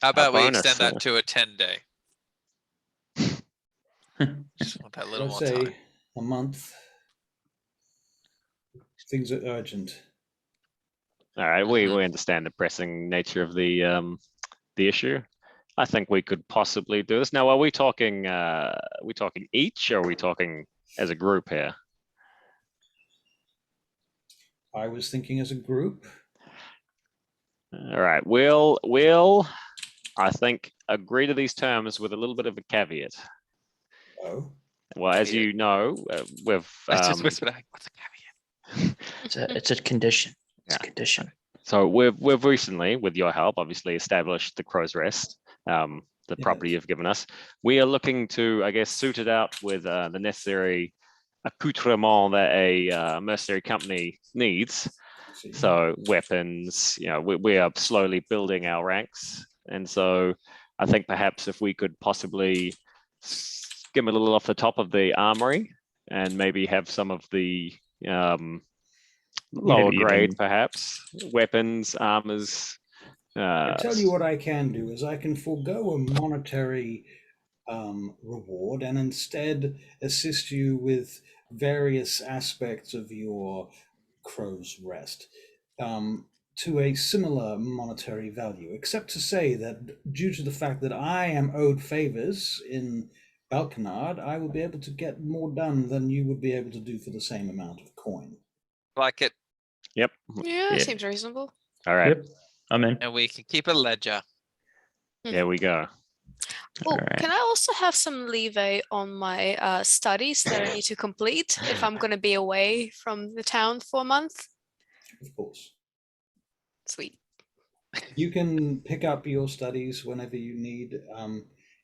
How about we bonus, extend that to a 10-day? Just want that little Let's more say time. a month. Things are urgent. All right, we Mhm. understand the pressing nature of the issue. I think we could possibly do this. Now, are we talking each, or are we talking as a group here? I was thinking as a group. All right, we'll I think agree to these terms with a little bit of a caveat. Oh, Well, as Caveat. you know, we've I just whispered, out, what's a caveat? It's a condition. It's Yeah. a condition. so we've recently, with your help, obviously established the Crow's Rest, the property Yes. you've given us. We are looking to, I guess, suit it out with the necessary accoutrement that a mercenary company needs. I see. So weapons, we are slowly building our ranks. And so I think perhaps if we could possibly skim a little off the top of the armory and maybe have some of the lower grade, even- perhaps, weapons, armors. I tell you what I can do is I can forego a monetary reward and instead assist you with various aspects of your crow's rest to a similar monetary value, except to say that due to the fact that I am owed favors in Belkinard, I will be able to get more done than you would be able to do for the same amount of coin. Like it, Yep. Yeah, Yeah. seems reasonable. All right. Yep, I'm in. and we can keep a ledger. There we go. Oh, Alright. can I also have some leeway on my studies that I need to complete if I'm going to be away from the town for a month? Of course. Sweet. You can pick up your studies whenever you need.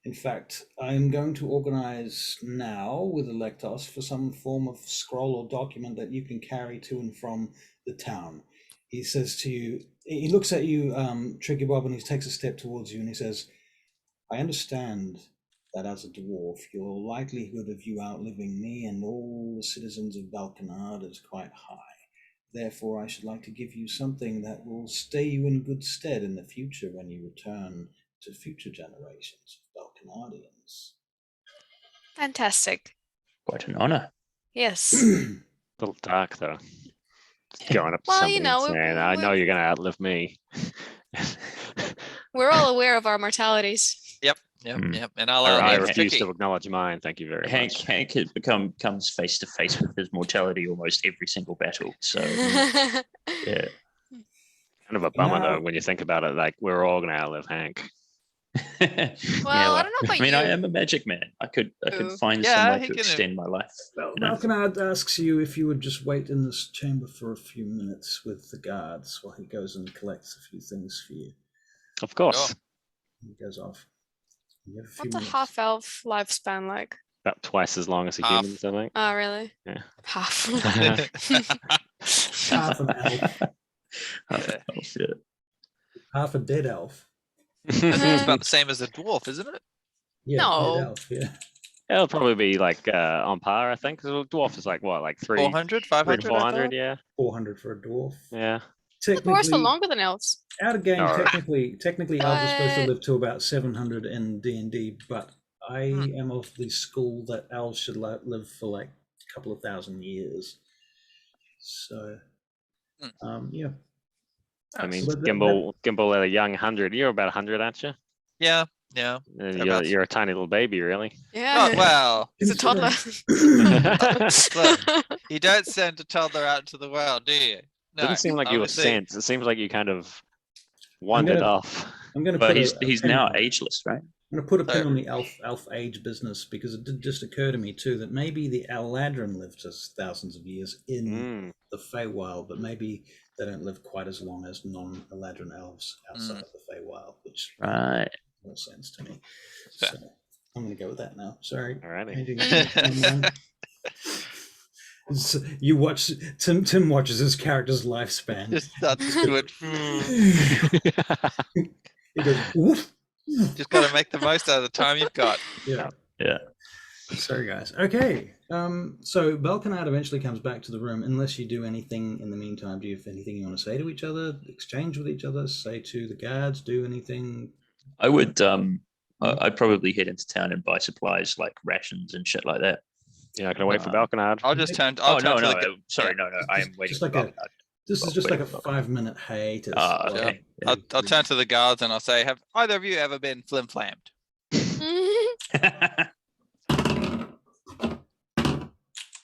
In fact, I'm going to organize now with Electos for some form of scroll or document that you can carry to and from the town. He says to you, he looks at you, Tricky Bob, and he takes a step towards you and he says, I understand that as a dwarf, your likelihood of you outliving me and all the citizens of Belkinard is quite high. Therefore, I should like to give you something that will stay you in good stead in the future when you return to future generations of Belkinardians. Fantastic. Quite an honor. Yes. A little dark though. Going up to Well, somebody you know, and saying, I know you're going to outlive me. We're all aware of our mortalities. Yep, Mm. yep. And I'll I leave refuse Tricky. to acknowledge mine. Thank you very Hank much. Hank has comes face to face with his mortality almost every single battle. So Well, yeah. Kind of a bummer Now- though when you think about it. Like we're all going to outlive Hank. Yeah, I don't know about I mean, you. I am a magic man. I could True. find Yeah, some way he to can- extend my life. Well, you know? Belkinard asks you if you would just wait in this chamber for a few minutes with the guards while he goes and collects a few things for you. Of course. Sure. He goes off. You have a few What's a minutes. half-elf lifespan like? About twice as long as a Half. human, I think. Oh, really? Yeah. Half. Half an elf. Oh, shit. Half a dead elf. It's about the same as a dwarf, isn't it? Yeah, No. dead elf, yeah. It'll probably be like on par, I think. 'Cause a dwarf is like what, like 400, 300 500, to 400, yeah. 400 for a dwarf. Yeah. The dwarves are Technically, longer than elves. out of game, Alright. technically elves are supposed to But- live to about 700 in D&D, but I Hmm. am of the school that elves should live for like a couple of thousand years. So, yeah. I mean, But Gimbal at a young 100. You're about 100, aren't you? Yeah, yeah. Thereabouts. You're a tiny little baby, really. Yeah. Oh, well, He's a toddler. look, you don't send a toddler out into the world, do you? No. Doesn't seem like you were obviously- sent. It seems like you kind of wandered gonna- off. I'm going to But put he's pin now on it. ageless, right? I'm going to put a pin So- on the elf age business because it did just occur to me too that maybe the Eladrin lived just thousands of years in Mm. the Feywild, but maybe they don't live quite as long as non-Eladrin elves outside of the Feywild, which Right. makes more sense to me. So Fair. I'm going to go with that now. Sorry. Alrighty. Changing my mind. So you watch Tim watches his character's lifespan. Just starts to do it. He goes, "What?" Just got to make the most out of the time you've got. Yeah. Yeah. Sorry, guys. Okay. So Belkinard eventually comes back to the room. Unless you do anything in the meantime, do you have anything you want to say to each other? Exchange with each other? Say to the guards? Do anything? I would I'd probably head into town and buy supplies like rations and shit like that. You're not going to wait for Belkinard. I'll just turn. Oh I'll turn no, to no, the gu- sorry, yeah. no, I am waiting Just for like a- Belkinard. This is just like a 5-minute hiatus. Ah, okay. I'll turn to the guards and I'll say, "Have either of you ever been flim-flammed?"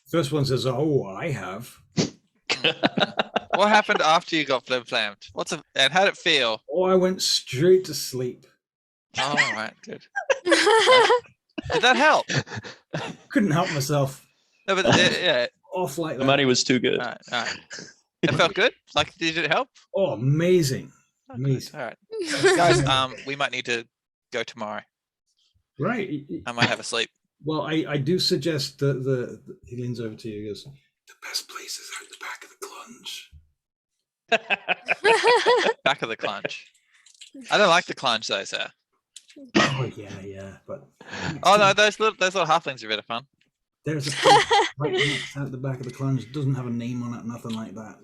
First one says, "Oh, I have." What happened after you got flim-flammed? And how'd it feel? Oh, I went straight to sleep. Oh, all right, good. Did that help? Couldn't help myself. No, but yeah. Off like The that. money was too good. All right. It felt good. Like, did it help? Oh, amazing. Oh, good. Amazing. All right, guys. We might need to go tomorrow. Right. I might have a sleep. Well, I do suggest that he leans over to you and goes, the best place is out the back of the clunge. Back of the clunch. I don't like the clunge though, sir. Oh yeah, but Oh no, those little halflings are a bit of fun. there's a thing right next out the back of the clunge. It doesn't have a name on it, nothing like that.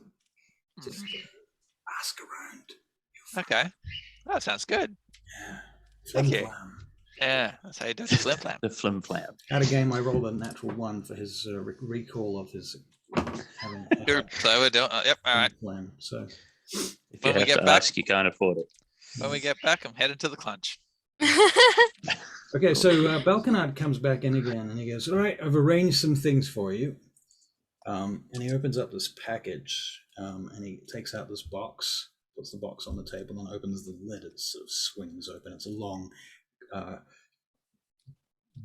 Just ask around. Okay, that sounds good. Yeah. Thank Flim you. flam. Yeah, that's how you do the flim flam. The flim flam. At a game, I rolled a natural 1 for his recall of his having a Good. So we're doing. Yep. All right. flim flam. So If you When we have get to back- ask, you can't afford it. When we get back, I'm headed to the clunch. okay, so Belkinard comes back in again, and he goes, "All right, I've arranged some things for you." And he opens up this package, and he takes out this box, puts the box on the table, and opens the lid. It sort of swings open. It's a long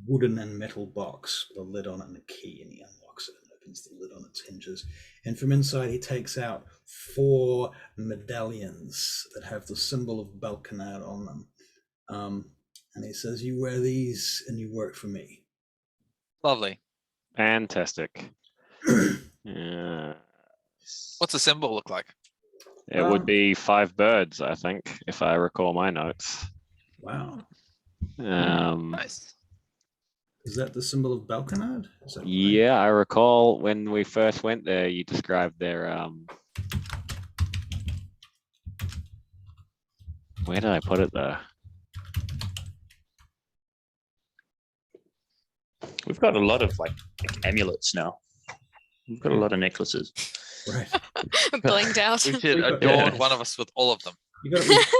wooden and metal box with a lid on it and a key, and he unlocks it and opens the lid on its hinges. And from inside, he takes out 4 medallions that have the symbol of Belkinard on them. And he says, "You wear these and you work for me." Lovely. Fantastic. Yeah. What's the symbol look like? It would be 5 birds, I think, if I recall my notes. Wow. Nice. Is that the symbol of Belkinard? Is that right? Yeah, I recall when we first went there, you described their where did I put it there? We've got a lot of like amulets now. We've got a lot of necklaces. Right. Blinged out. We should Yeah. adorn one of us with all of them. You got at least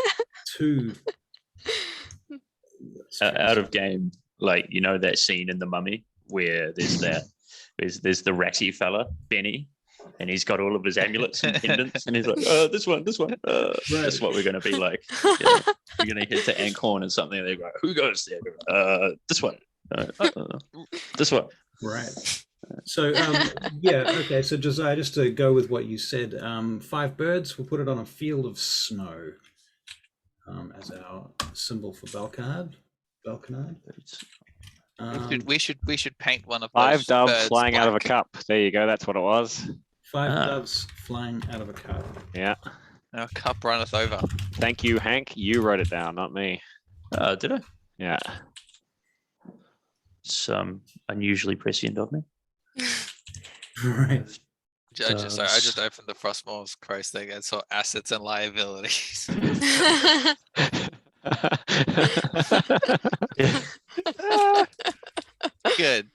2. Out of game, like you know that scene in The Mummy where there's there's the ratty fella Benny, and he's got all of his amulets and pendants, and he's like, this one, That's what we're going to be like. Yeah. We're going to head to Ankhorn and something. And they go, "Who goes there?" This one. This one. Right. So yeah, okay. So Josiah, just to go with what you said, 5 birds. We'll put it on a field of snow as our symbol for Belkinard. We should paint one of 5 those doves birds flying out of a black. cup. There you go. That's what it was. 5 doves flying out of a cup. Yeah. Our cup runneth over. Thank you, Hank. You wrote it down, not me. Did I? Yeah. It's unusually prescient of me. Right. I just opened the Frostmoor Sierras thing and saw assets and liabilities. Good.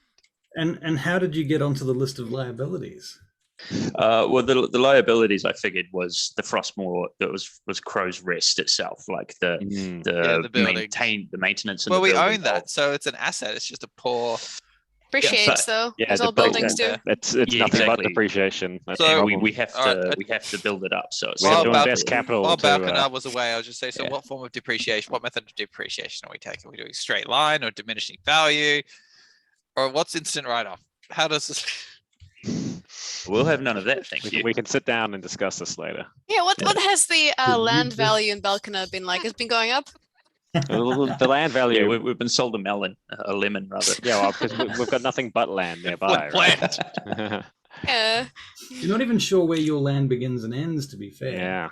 And how did you get onto the list of liabilities? Well, the liabilities I figured was the Frostmoor that was Crow's Rest itself, like the buildings. the maintenance. And Well, the we building own that, so it's an asset. It's just a poor. Appreciates though. Yeah, As the all buildings building. do. It's Yeah, nothing but exactly. depreciation. That's So the And problem. we have to Alright, we have to build it up. So it's We have to Well, invest capital While to, Belkinard was away, I'll just say, so yeah. what form of depreciation, what method of depreciation are we taking? Are we doing straight line or diminishing value? Or what's instant write-off? How does this? We'll have none of that. Thank you. we can sit down and discuss this later. Yeah, what has the you land just- value in Belkinard been like? It's been going up? The land Yeah, value. we've been sold a lemon rather. Yeah, well, because we've got nothing but land nearby. Land. Right? Yeah. You're not even sure where your land begins and ends, to be fair. Yeah.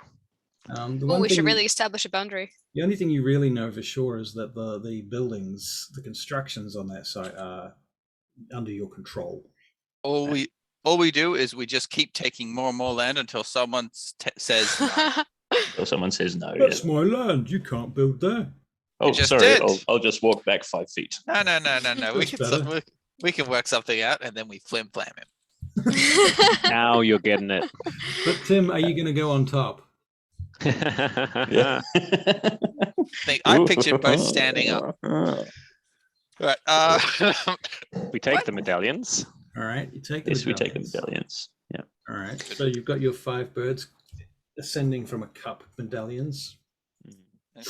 The Well, one we should thing- really establish a boundary. The only thing you really know for sure is that the buildings, the constructions on that site are under your control. All we do is we just keep taking more and more land until someone says no. Or someone says no. Yeah. That's my land. You can't build there. Oh, just sorry. did. I'll just walk back 5 feet. No. We That's can better. we can work something out and then we flim flam him. Now you're getting it. But Tim, are you going to go on top? Yeah. I picture both standing up. Right. We take the medallions. All right, you take the Yes, we take the medallions. medallions. Yeah. All right, so you've got your 5 birds ascending from a cup medallions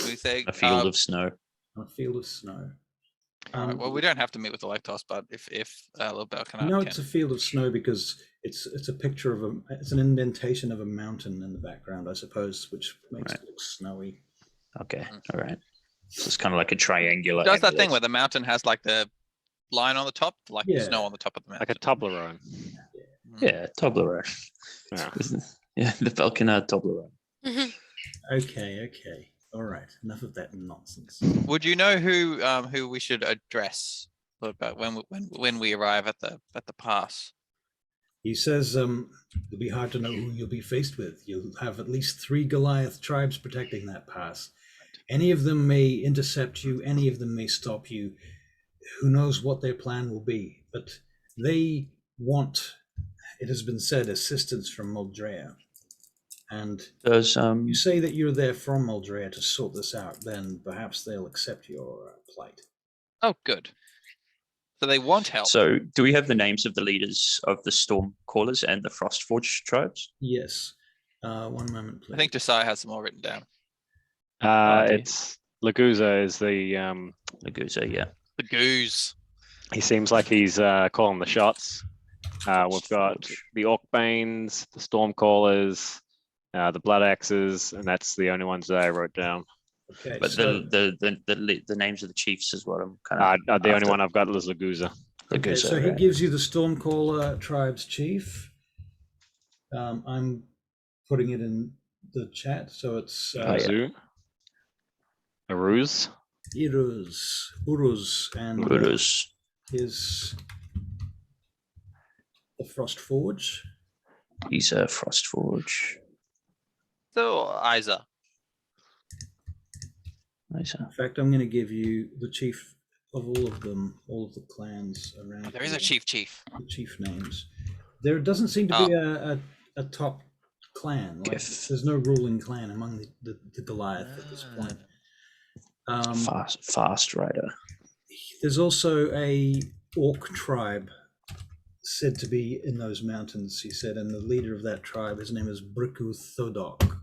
we say A field of snow. on a field of snow. alright, well, we don't have to meet with the Lactos, but if little Belkinard No, can. it's a field of snow because it's a picture of it's an indentation of a mountain in the background, I suppose, which makes Right. it look snowy. Okay. All right. So it's kind of like a triangular. It does that thing amulet. where the mountain has like the line on the top, like the Yeah. snow on the top of the mountain. Like a Toblerone. Yeah, Toblerone. Yeah. Yeah, the Belkinard Toblerone. Okay. All right, enough of that nonsense. Would you know who we should address Lord when we arrive at the pass? He says it'll be hard to know who you'll be faced with. You'll have at least 3 Goliath tribes protecting that pass. Any of them may intercept you, any of them may stop you. Who knows what their plan will be, but they want, it has been said, assistance from Muldraea. And Does you say that you're there from Muldraea to sort this out, then perhaps they'll accept your plight. Oh, good. So they want help. so do we have the names of the leaders of the Storm Callers and the Frostforged tribes? Yes. 1 moment, please. I think Josiah has them all written down. Okay. It's Laguza is the Laguza, yeah. The goose. he seems like he's calling the shots. We've got the Orcbanes, the Stormcallers, the Bloodaxes, and that's the only ones that I wrote down. Okay, But so, the names of the chiefs is what I'm kind of. The only one I've got is Laguza. okay, so he gives you the Stormcaller tribe's chief. I'm putting it in the chat, so it's Oh, yeah. Azu, Aruz, Uruz, and Uruz. his the Frostforge. He's a Frostforge. So Isa. Nice. In fact, I'm going to give you the chief of all of them, all of the clans around. There is a here, chief. the chief names. There doesn't seem to be a top clan. Like, Gif. there's no ruling clan among the Goliath at this point. Fast rider. There's also a orc tribe said to be in those mountains, he said, and the leader of that tribe, his name is Briku Thodok.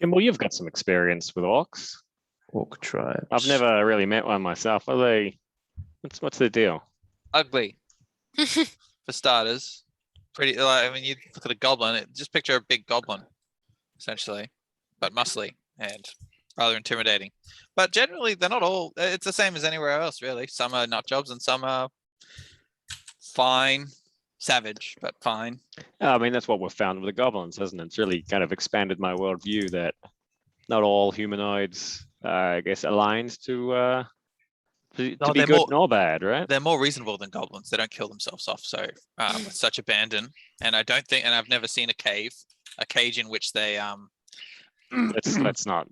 Kimball, you've got some experience with orcs. Orc tribes. I've never really met one myself. Are they? What's the deal? Ugly. For starters. Pretty like, I mean, you look at a goblin, just picture a big goblin, essentially, but muscly and rather intimidating. But generally they're not all, it's the same as anywhere else, really. Some are nut jobs and some are fine. Savage, but fine. I mean, that's what we've found with the goblins, hasn't it? It's really kind of expanded my worldview that not all humanoids, I guess, aligned to be they're good more- nor bad, right? They're more reasonable than goblins. They don't kill themselves off so with such abandon. And I don't think, and I've never seen a cage in which they Let's not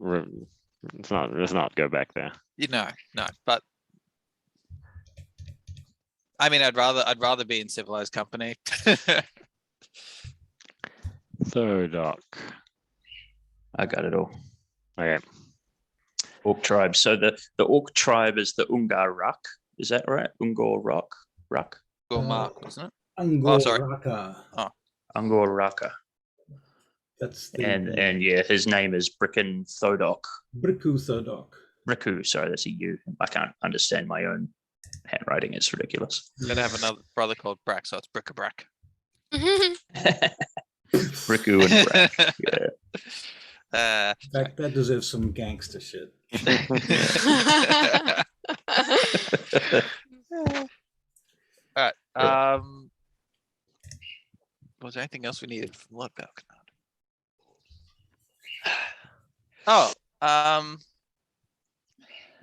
go back there. no. But I mean, I'd rather be in civilized company. Thodok. I got it all. Okay. Orc tribe. So the orc tribe is the Ungarak. Is that right? Ungorak. Rak. Go Mark, wasn't it? Angoraka. Angoraka. That's the And yeah, his name is Bricken Thodok. Briku Thodok. Briku, sorry, that's a U. I can't understand my own handwriting. It's ridiculous. I'm gonna have another brother called Brack, so it's Brick-a-Brack. Briku and Brack. Yeah. In fact, that deserves some gangster shit. All right. Was there anything else we needed from Lord Belkinard?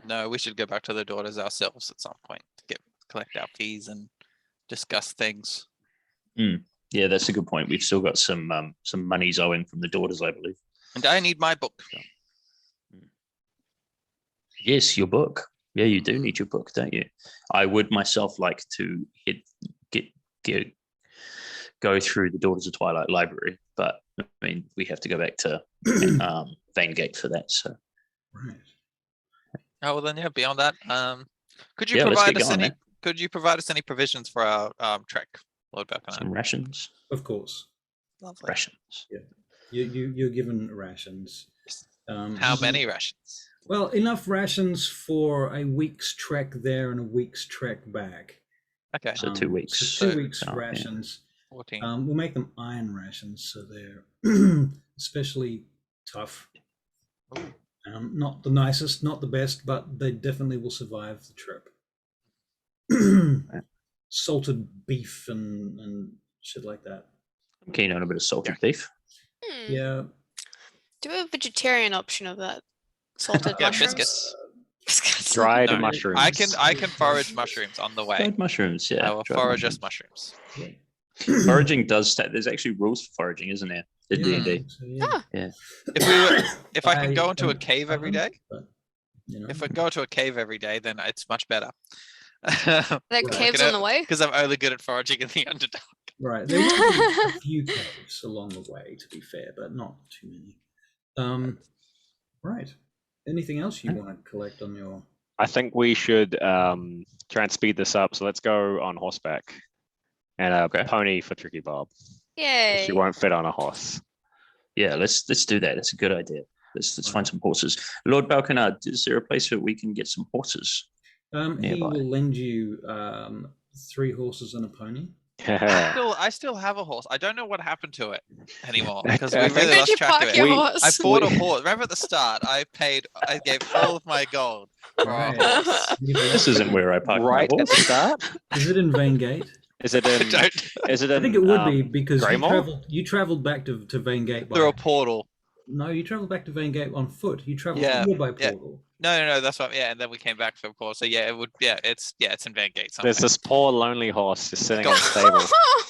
No, we should go back to the daughters ourselves at some point to collect our fees and discuss things. Yeah, that's a good point. We've still got some monies owing from the daughters, I believe. And I need my book. Yes, your book. Yeah, you do need your book, don't you? I would myself like to go through the Daughters of Twilight library, but I mean, we have to go back to Vangate for that. So, Right. Oh well, then yeah. Beyond that, could you Yeah, let's provide get us going, any? man. Could you provide us any provisions for our trek, Lord Belkinard? some rations. Of course. Lovely. Rations. You're given rations. How many rations? Well, enough rations for a week's trek there and a week's trek back. Okay, So 2 weeks. So 2 weeks Oh, yeah. rations. 14. We'll make them iron rations, so they're especially tough. Not the nicest, not the best, but they definitely will survive the trip. Salted beef and shit like that. I'm keen on a bit of salted beef. Yeah. Do a vegetarian option of that salted Yeah, mushrooms? biscuits. Biscuits. Dried No, mushrooms. I can forage mushrooms on the way. Dried mushrooms, yeah. I will dried forage us mushrooms. mushrooms. Yeah. Foraging does. There's actually rules for foraging, isn't there? In Yeah, D&D. so, yeah. Ah. If I can go into a don't cave have every them, day, but, you know. if I go to a cave every day, then it's much better. That Right. cave's on the way. Because I'm only good at foraging in the Underdark. Right, there will be a few caves along the way, to be fair, but not too many. Right. Anything else you want to collect on your? I think we should try and speed this up. So let's go on horseback and a Okay. pony for Tricky Bob. Yay. She won't fit on a horse. Yeah, let's do that. That's a good idea. Let's find some horses. Lord Belkinard, is there a place where we can get some horses? He Nearby. will lend you 3 horses and a pony. I still have a horse. I don't know what happened to it anymore because we I really think- Where'd lost you track of park it. your We- horse? I bought a horse. Remember at the start, I gave all of my gold for a Right. horse. This isn't where I park Right my at the horse. start. Is it in Vaingate? Is it I in? don't Is it I in? think it would be because Greymore? you traveled back to Vaingate by. through a portal. No, you traveled back to Vaingate on foot. You traveled Yeah, here by yeah. portal. No, that's what. Yeah, and then we came back for a portal. So yeah, it would. Yeah, it's in Vaingate somewhere. There's this poor lonely horse just sitting in Got- the stable.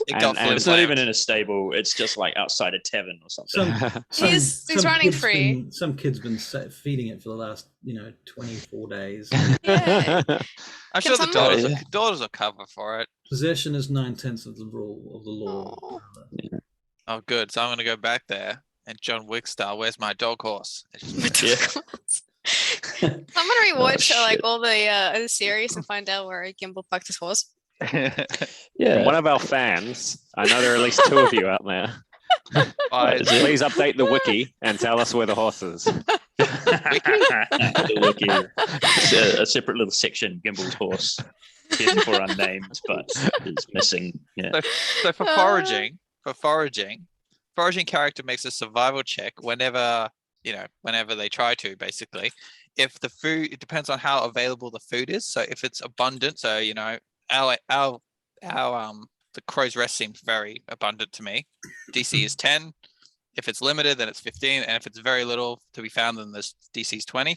It got and It's not even flim-flammed. in a stable. It's just like outside a tavern or something. He's running kid's free. Some kid's been feeding it for the last 24 days. Yay. I'm Can sure the someone- daughters will cover for it. Possession is 9/10 of the rule of the law. Aw. Oh, good. So I'm gonna go back there and John Wick style. Where's my dog horse? It's just- Yeah. I'm gonna rewatch Oh, like shit. all the series and find out where Gimbal parked his horse. Yeah. One of our fans, I know there are at least 2 of you out there. Why is it- Please update the wiki and tell us where the horse is. The wiki. It's a separate little section, Gimble's horse. Heretofore unnamed, but is missing. Yeah. So for foraging character makes a survival check whenever they try to, basically. If the food, it depends on how available the food is. So if it's abundant, so our the Crow's Rest seems very abundant to me. DC is 10. If it's limited, then it's 15, and if it's very little to be found, then this DC is 20.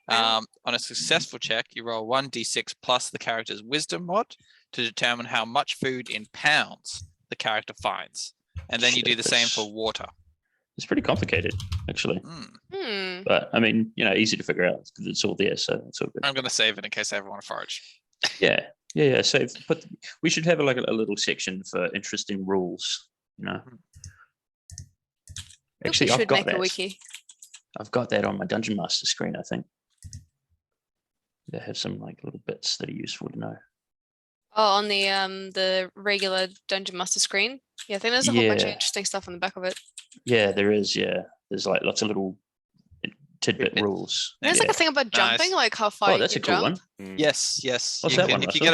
On a successful check, you roll 1d6 plus the character's wisdom mod to determine how much food in pounds the character finds, and then you do the same for water. It's pretty complicated, actually. Hmm. But I mean, easy to figure out because it's all there, so it's all good. I'm going to save it in case I ever want to forage. Yeah. So, but we should have like a little section for interesting rules. Actually, we I've should got make that. a wiki. I've got that on my Dungeon Master screen. I think they have some like little bits that are useful to know. Oh, on the regular Dungeon Master screen. Yeah, I think there's a whole bunch of Yeah. interesting stuff on the back of it. Yeah, there is. Yeah, there's like lots of little tidbit Tidbits. rules. There's like a thing about jumping, Nice. like how far Oh, you that's a can cool jump. one. Yes. What's that one, If you Russell?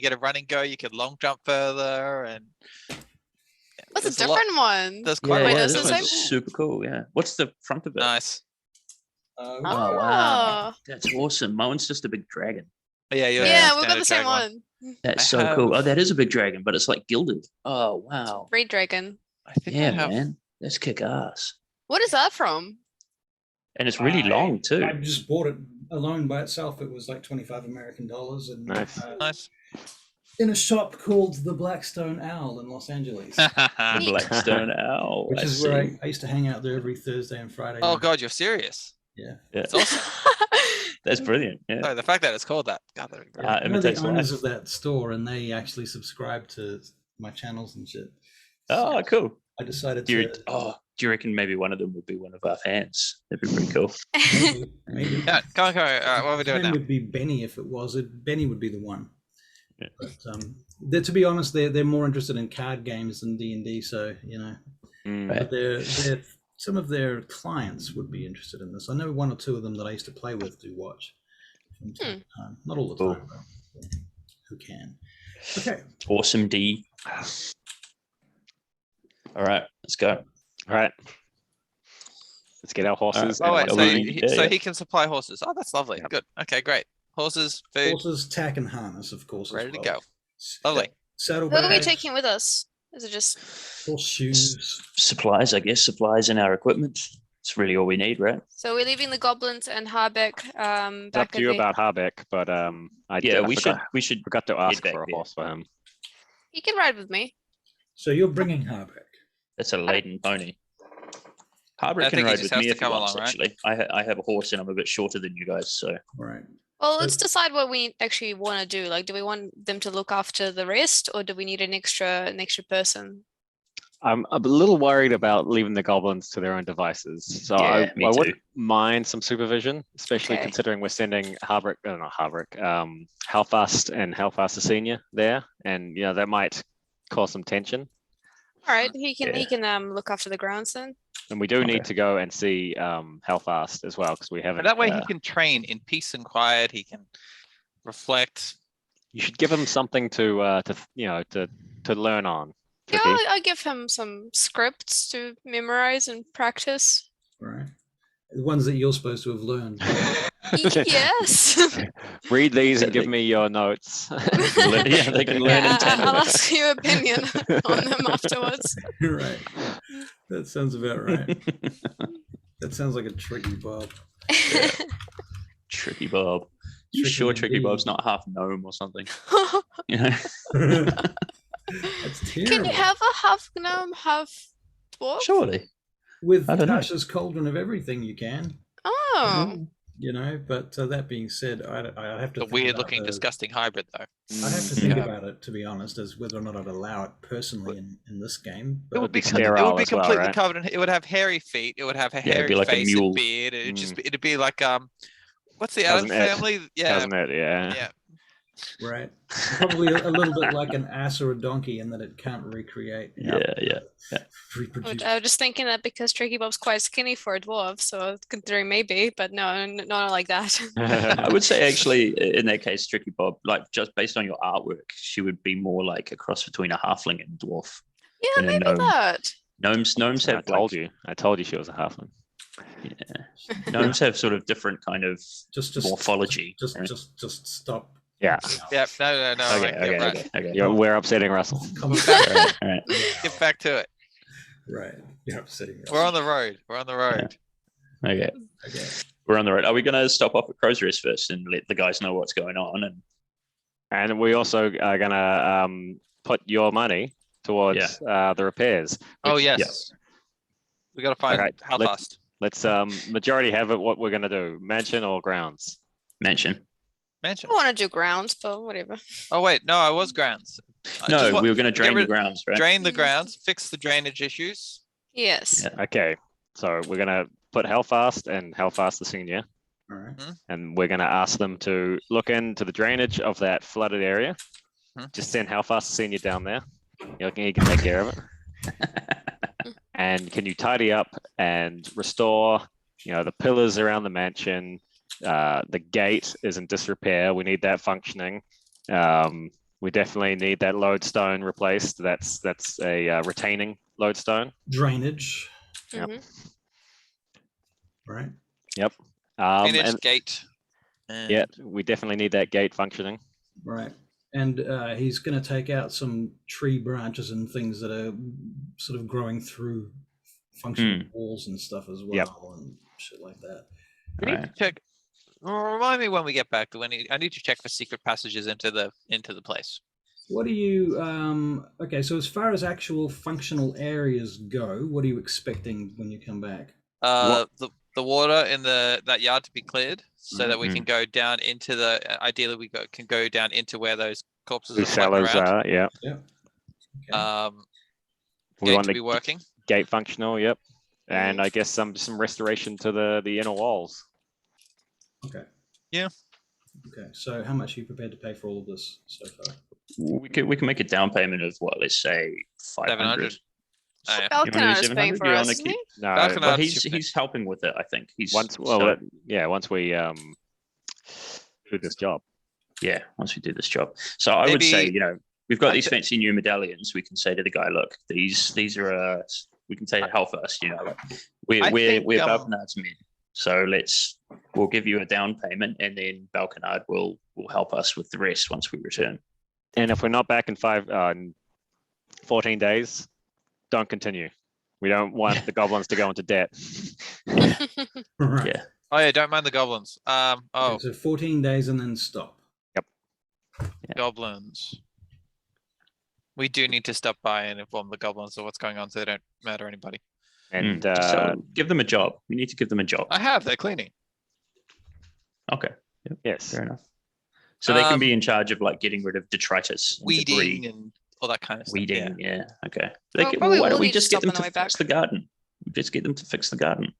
get a running go, you can long jump further, and What's a there's lot- different one? There's quite Yeah, a Wait, lot. that's this the one's same? super cool. Yeah, what's the front of it? Nice. Oh wow, Oh. that's awesome. My one's just a big dragon. Yeah, Yeah, we've got the same standard one. That's I so cool. Oh, have- that is a big dragon, but it's like gilded. Oh wow. Red Dragon. I think I Yeah, have. man, that's kick ass. What is that from? And it's really long too. I just bought it alone by itself. It was like $25 American, and Nice. Nice. in a shop called the Blackstone Owl in Los Angeles, The Blackstone Owl. which I is where see. I used to hang out there every Thursday and Friday. Oh night. god, you're serious? Yeah. Yeah, It's awesome. that's brilliant. Yeah. No, the fact that it's called that. God, that'd be brilliant. I know the imitates owners life. of that store, and they actually subscribe to my channels and shit. Oh, cool. I decided Do you, to. do you reckon maybe one of them would be one of our fans? That'd be pretty cool. Maybe. Yeah, go on. All right, what are we His doing name now? would be Benny if it was. Benny would be the one. Yeah. But to be honest, they're more interested in card games than D&D. So Mm. Right. but some of their clients would be interested in this. I know 1 or 2 of them that I used to play with do watch from time to time. Not all the Cool. time, but who can. Okay. Awesome D. All right, let's go. All right. Let's get our horses. Oh and wait, our so, pony. Yeah. he can supply horses. Oh, that's lovely. Yep. Good. Okay, great. Horses, food, Horses, tack, and harness, of course. as ready to well. go. Lovely. Who are we Saddlebags, taking with us? Is it just horseshoes. Supplies, I guess. Supplies and our equipment. It's really all we need, right? So we're leaving the goblins and Harbeck It's up back to at you the. about Harbeck, but Yeah, I we should. forgot to ask back for a there. horse for him. He can ride with me. So you're bringing Harbeck. That's a laden pony. Harbeck I can think he ride just with has me to if he come wants. along, right? Actually, I have a horse and I'm a bit shorter than you guys, so Right. Well, let's So- decide what we actually want to do. Like, do we want them to look after the rest, or do we need an extra person? I'm a little worried about leaving the goblins to their own devices. So Yeah, me I too. wouldn't mind some supervision, especially Okay. considering we're sending Halfast and Halfast the Senior there, and that might cause some tension. All right, he can Yeah. look after the grounds then. And we do Okay. need to go and see Halfast as well, because we haven't. And that way he can train in peace and quiet. He can reflect. You should give him something to learn on. Yeah, Tricky. I give him some scripts to memorize and practice. Right. The ones that you're supposed to have learned. Yes. Read these and They- give me your notes. Yeah, they can learn in Yeah, 10 I'll minutes. ask your opinion on them afterwards. Right. That sounds about right. That sounds like a tricky Bob. Tricky Bob. You sure Tricky indeed. Bob's not half gnome or something? You know? That's terrible. Can you have a half gnome, half dwarf? Surely. With I don't know. Tasha's Cauldron of everything you can, Oh, but that being said, I have to The think weird about looking, the- disgusting hybrid, though. I have to think Yeah. about it, to be honest, as whether or not I'd allow it personally in this game. It would be be sterile it would be as well, completely right? covered in. It would have hairy feet. It would have a it'd be hairy like a face mule. and beard. It'd be like what's the Adams Cousin Ed. family? Yeah, Doesn't it? Yeah. yeah. Right. Probably a little bit like an ass or a donkey in that it can't recreate. Yeah. Reproduce. I was just thinking that because Tricky Bob's quite skinny for a dwarf, so considering maybe, but no, not like that. I would say actually in that case, Tricky Bob, like just based on your artwork, she would be more like a cross between a halfling and a dwarf. Yeah, And a maybe gnome. that. Gnomes I have told you she was a halfling. Yeah. Gnomes have sort of different kind of Just morphology. Just right? just stop. Yeah. Yeah, no. Okay. We're upsetting Russell. Come All back. right, all right. Get back to it. Right. You're upsetting us. We're on the road. We're on the road. Okay. Okay. We're on the road. Are we going to stop off at Crow's Rest first and let the guys know what's going on? And we also are gonna put your money towards the repairs. Oh which- yes. We gotta find Okay, how let's- fast. Let's majority have it. What we're gonna do? Mansion or grounds? Mansion. Mansion. I want to do grounds, but whatever. Oh wait, no, I was grounds. I No, just we were going to get drain the rid- grounds, right? drain the grounds, fix the drainage issues. Yes. Yeah. Okay, so we're gonna put Hellfast and Hellfast the Senior, All right. and we're gonna ask them to look into the drainage of that flooded area. Hmm. Just send Hellfast the Senior down there. He can take care of it. And can you tidy up and restore, the pillars around the mansion? The gate is in disrepair. We need that functioning. We definitely need that lodestone replaced. That's a retaining lodestone. Drainage. Yep. Mhm. Right. Drainage, And gate. And yeah, we definitely need that gate functioning. Right. And he's going to take out some tree branches and things that are sort of growing through functional walls and stuff as well, Yep. and shit like that. we need Right. to check. Remind me when we get back. I need to check for secret passages into the place. What do you? Okay, so as far as actual functional areas go, what are you expecting when you come back? The water in that yard to be cleared so that we Mm-hmm. can go down into ideally we can go down into where those corpses The are floating cellars around. are, yeah. Yeah. Okay. We Gate want to the be working. gate functional, yep. And I guess some restoration to the inner walls. Okay. Yeah. Okay. So how much are you prepared to pay for all of this so far? We can make a down payment of what? Let's say 500. 700. Oh, yeah. You wanna do Belkinard is paying 700? for You us, wanna isn't he? No, Belkinard- Well, That's he's helping with it. I think he's once we do this job. once we do this job. So I would say, Maybe- we've got I these thi- fancy new medallions. We can say to the guy, look, these are we can say hell first. Like I we're think, Belkinard's men. So we'll give you a down payment, and then Belkinard will help us with the rest once we return. And if we're not back in 14 days, don't continue. We don't want the goblins to go into debt. Right. Yeah. Oh yeah, don't mind the goblins. Okay, Oh, so 14 days and then stop. goblins. We do need to stop by and inform the goblins of what's going on so they don't murder anybody. And Just give them a job. We need to give them a job. I have, they're cleaning. Okay. yes, Fair enough. So they can be Um, in charge of like getting rid of detritus, and Weeding debris, and all that kind of stuff. weeding. Yeah. Yeah. Okay. Well, Why probably don't will we need to just get stop them on the to way fix back. the garden? Just get them to fix the garden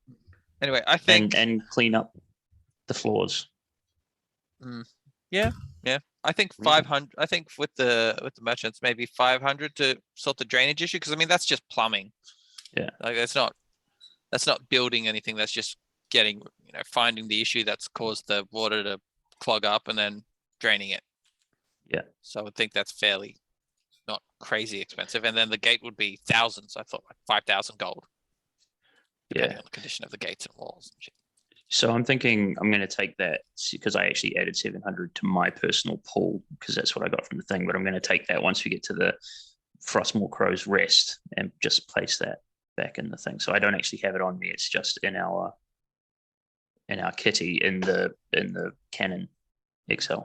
Anyway, I think and clean up the floors. I think Mm. 500. I think with the merchants, maybe 500 to sort the drainage issue. Because I mean, that's just plumbing. Yeah. Like that's not building anything. That's just getting finding the issue that's caused the water to clog up and then draining it. Yeah. So I would think that's fairly not crazy expensive. And then the gate would be thousands. I thought like 5,000 gold, depending Yeah. on the condition of the gates and walls and shit. So I'm thinking I'm going to take that because I actually added 700 to my personal pool because that's what I got from the thing. But I'm going to take that once we get to the Frostmoor Crow's Rest and just place that back in the thing. So I don't actually have it on me. It's just in our kitty in the Canon XL.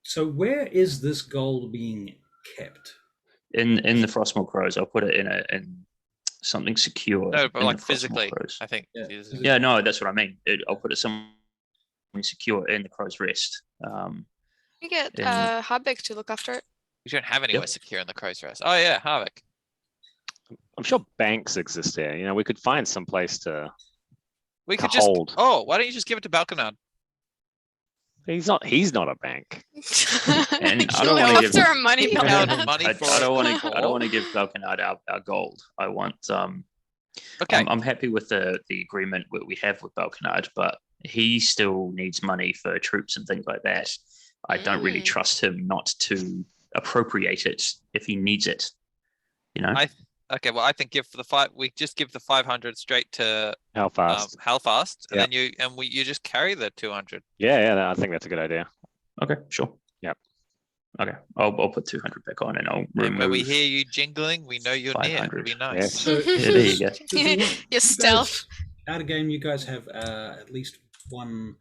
So where is this gold being kept? In the Frostmoor Crows, I'll put it in something secure. No, but in like the Frostmoor physically, Crows. I think. Yeah. is- Yeah, no, that's what I mean. I'll put it somewhere secure in the Crow's Rest. You get in- Habik to look after it. We don't have anywhere secure in the Crow's Rest. Oh yeah, Harvick. I'm sure banks exist here. You know, we could find some place to We To could just. hold. Oh, why don't you just give it to Belkinard? He's not a bank. And I Actually, don't wanna give- after our money, Give Belkinard. out money I for don't want it. to. I don't want to give Belkinard our gold. I want. Okay. I'm happy with the agreement that we have with Belkinard, but he still needs money for troops and things like that. I don't really Mm. trust him not to appropriate it if he needs it. You know. Okay. Well, I think we just give the 500 straight to How fast? Halfast, and Yeah. then you just carry the 200. Yeah, I think that's a good idea. Okay, sure. Yep. Okay, I'll put 200 back on, and I'll And remove. when we hear you jingling, we know you're near. It'd 500. be nice. Yes. So Yeah, there you go. does the one- Your stealth. Out of game, you guys have at least one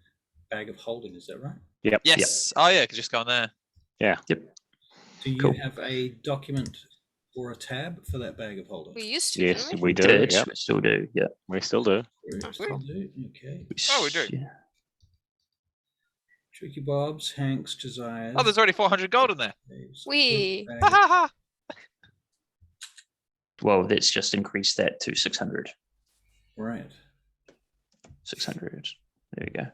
bag of holding. Is that right? Yes. Oh yeah, could just go on there. Do you Cool. have a document or a tab for that bag of holding? We used to, Yes, didn't we do. Did, Yep, we still do. Yeah. we still do. We still do? Okay. Oh, we do. Yeah. Tricky Bob's, Hank's, Josiah. Oh, there's already 400 gold in there. We- Ha ha ha. Well, let's just increase that to 600. Right. 600. There we go.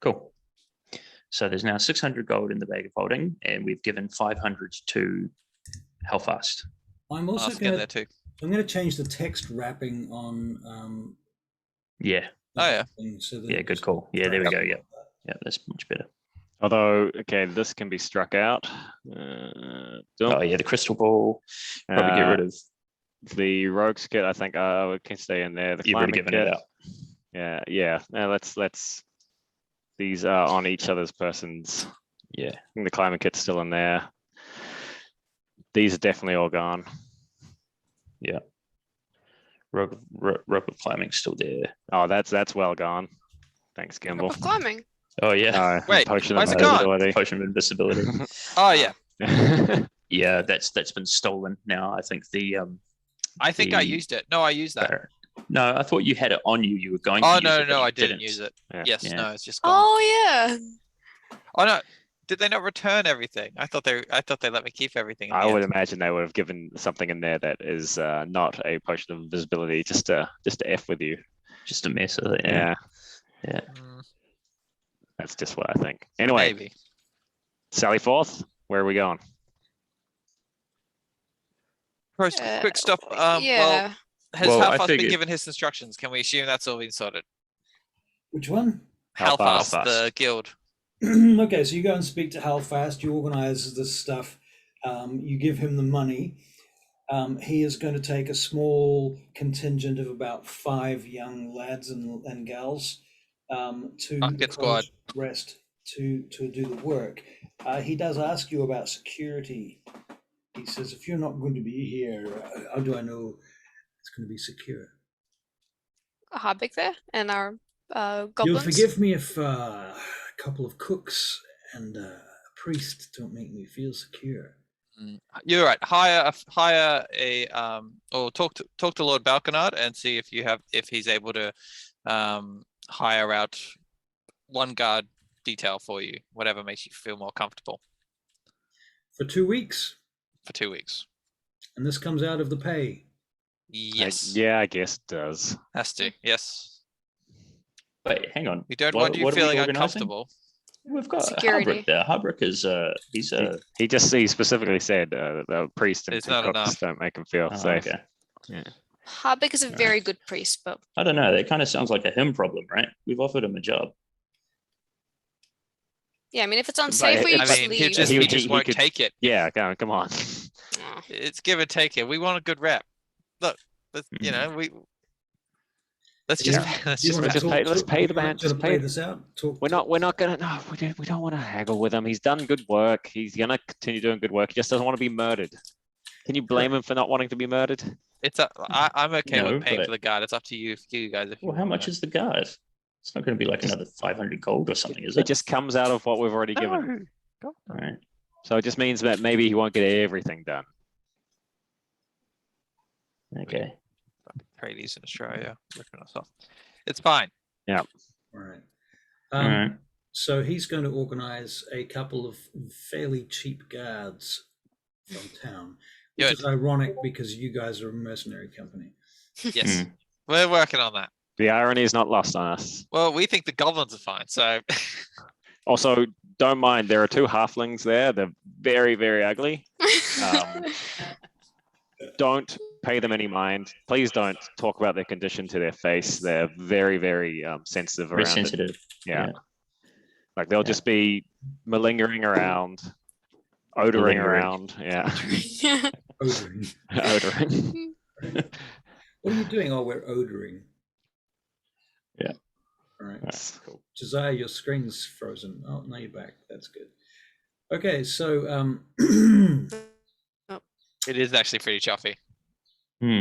Cool. So there's now 600 gold in the bag of holding, and we've given 500 to Hellfast. I'm also Ask in going there to. too. I'm going to change the text wrapping on. Yeah. Oh, yeah. thing so that Yeah, good call. Yeah, there we go. Yeah. Yeah, that's much better. Although, okay, this can be struck out. Oh, yeah, the crystal ball. Probably get rid of. the rogue's kit. I think it can stay in there. The You've already climbing given it kit. out. Yeah. Now let's. These are on each other's persons. Yeah. I think the climbing kit's still in there. These are definitely all gone. Rope of climbing still there. Oh, that's well gone. Thanks, Rope Gimbal. of climbing. Oh, yeah. Wait, potion why's of it gone? invisibility. Potion of invisibility. Oh yeah. Yeah, that's been stolen now. I think I think I The- used it. No, I used that. No, I thought you had it on you. You were going to Oh use no, it, no, but no, you I didn't use it. Yeah. Yes, Yeah. no, it's just gone. Oh yeah. Oh no, did they not return everything? I thought they let me keep everything. In the I would end. imagine they would have given something in there that is not a potion of invisibility, just to F with you. just a mess of it. Yeah, Mm, that's just what I think. Anyway, maybe. Sally forth. Where are we going? First, quick stop. Yeah. Has Well, I Halfast been figured- given his instructions? Can we assume that's all been sorted? Which one? Halfast, Halfast. the guild. Okay, so you go and speak to Halfast. You organize this stuff. You give him the money. He is going to take a small contingent of about 5 young lads and gals to Bucket the squad. Crow's Rest to do the work. He does ask you about security. He says, if you're not going to be here, how do I know it's going to be secure? Harbik there and our You'll goblins. forgive me if a couple of cooks and a priest don't make me feel secure. You're right. Hire a or talk to Lord Belkinard and see if he's able to hire out one guard detail for you, whatever makes you feel more comfortable. For 2 weeks, For 2 weeks. and this comes out of the pay. Yes. Yeah, I guess it does. Has to. Yes. Wait, hang on. We don't What- want you what are we feeling organising? uncomfortable. We've got Security. Harbrook there. Harbrook is he's a He specifically said the priest and It's two not cooks enough. don't make him feel oh, safe. okay. Harbik is a very good priest, but I don't know. That kind of sounds like a him problem, right? We've offered him a job. yeah, I mean, if it's unsafe for you, I just mean, leave. he just He won't could- take it. Yeah, come on. Oh. It's give and take it. We want a good rep. Look, you know, let's just Yeah. let's Do you just wanna Just talk pay- let's to- pay the do you wanna- man, do you just wanna play pay- this out. We're not gonna. No, we don't want to haggle with him. He's done good work. He's gonna continue doing good work. He just doesn't want to be murdered. Can you blame him for not wanting to be murdered? I'm okay No, with paying but- for the guard. It's up to you guys. If you Well, how wanna- much is the guard? It's not going to be like another 500 gold or something, is It it? just comes out of what we've already given. No. All right. So it just means that maybe he won't get everything done. Okay. Tradies in Australia. Ripping us off. It's fine. All right. All right. So he's going to organize a couple of fairly cheap guards from town, which Good. is ironic because you guys are a mercenary company. Yes, Hmm. we're working on that. The irony is not lost on us. Well, we think the goblins are fine. So Also, don't mind, there are two halflings there. They're very, very ugly. Don't pay them any mind. Please don't talk about their condition to their face. They're very, very sensitive Very around it. sensitive. Yeah. Yeah. Like they'll just be malingering around, odoring Malingering. around. Yeah. Odoring. Odoring. What are you doing? Oh, we're odoring. Yeah. All right. That's cool. Josiah, your screen's frozen. Oh, now you're back. That's good. Okay, so it is actually pretty chuffy. Hmm.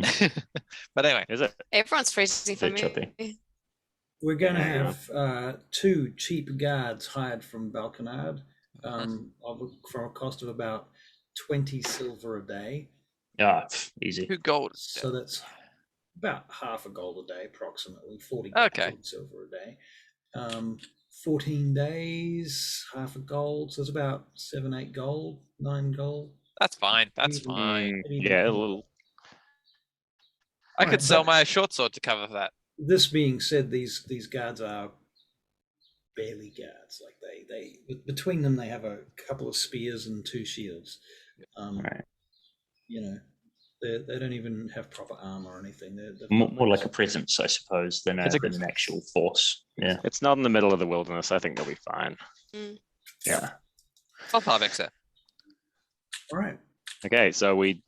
But anyway, Is it? Everyone's freezing for Bit me. choppy. we're going to Yeah. have 2 cheap guards hired from Belkinard for a cost of about 20 silver a day. Easy. 2 gold. So that's about half a gold a day, approximately 40 Okay. silver a day. 14 days, half a gold. So it's about 7, 8 gold, 9 gold. That's fine. That's Mm. fine. Yeah, a little. I Alright, could sell but- my short sword to cover that. This being said, these guards are barely guards. Like they between them they have a couple of spears and 2 shields. Right. You know, they don't even have proper armor or anything. They've More, got more like a those- presence, I suppose, than It's a- an actual force. Yeah. It's not in the middle of the wilderness. I think they'll be fine. Yeah. I'll Harbex it. All right. Okay, so we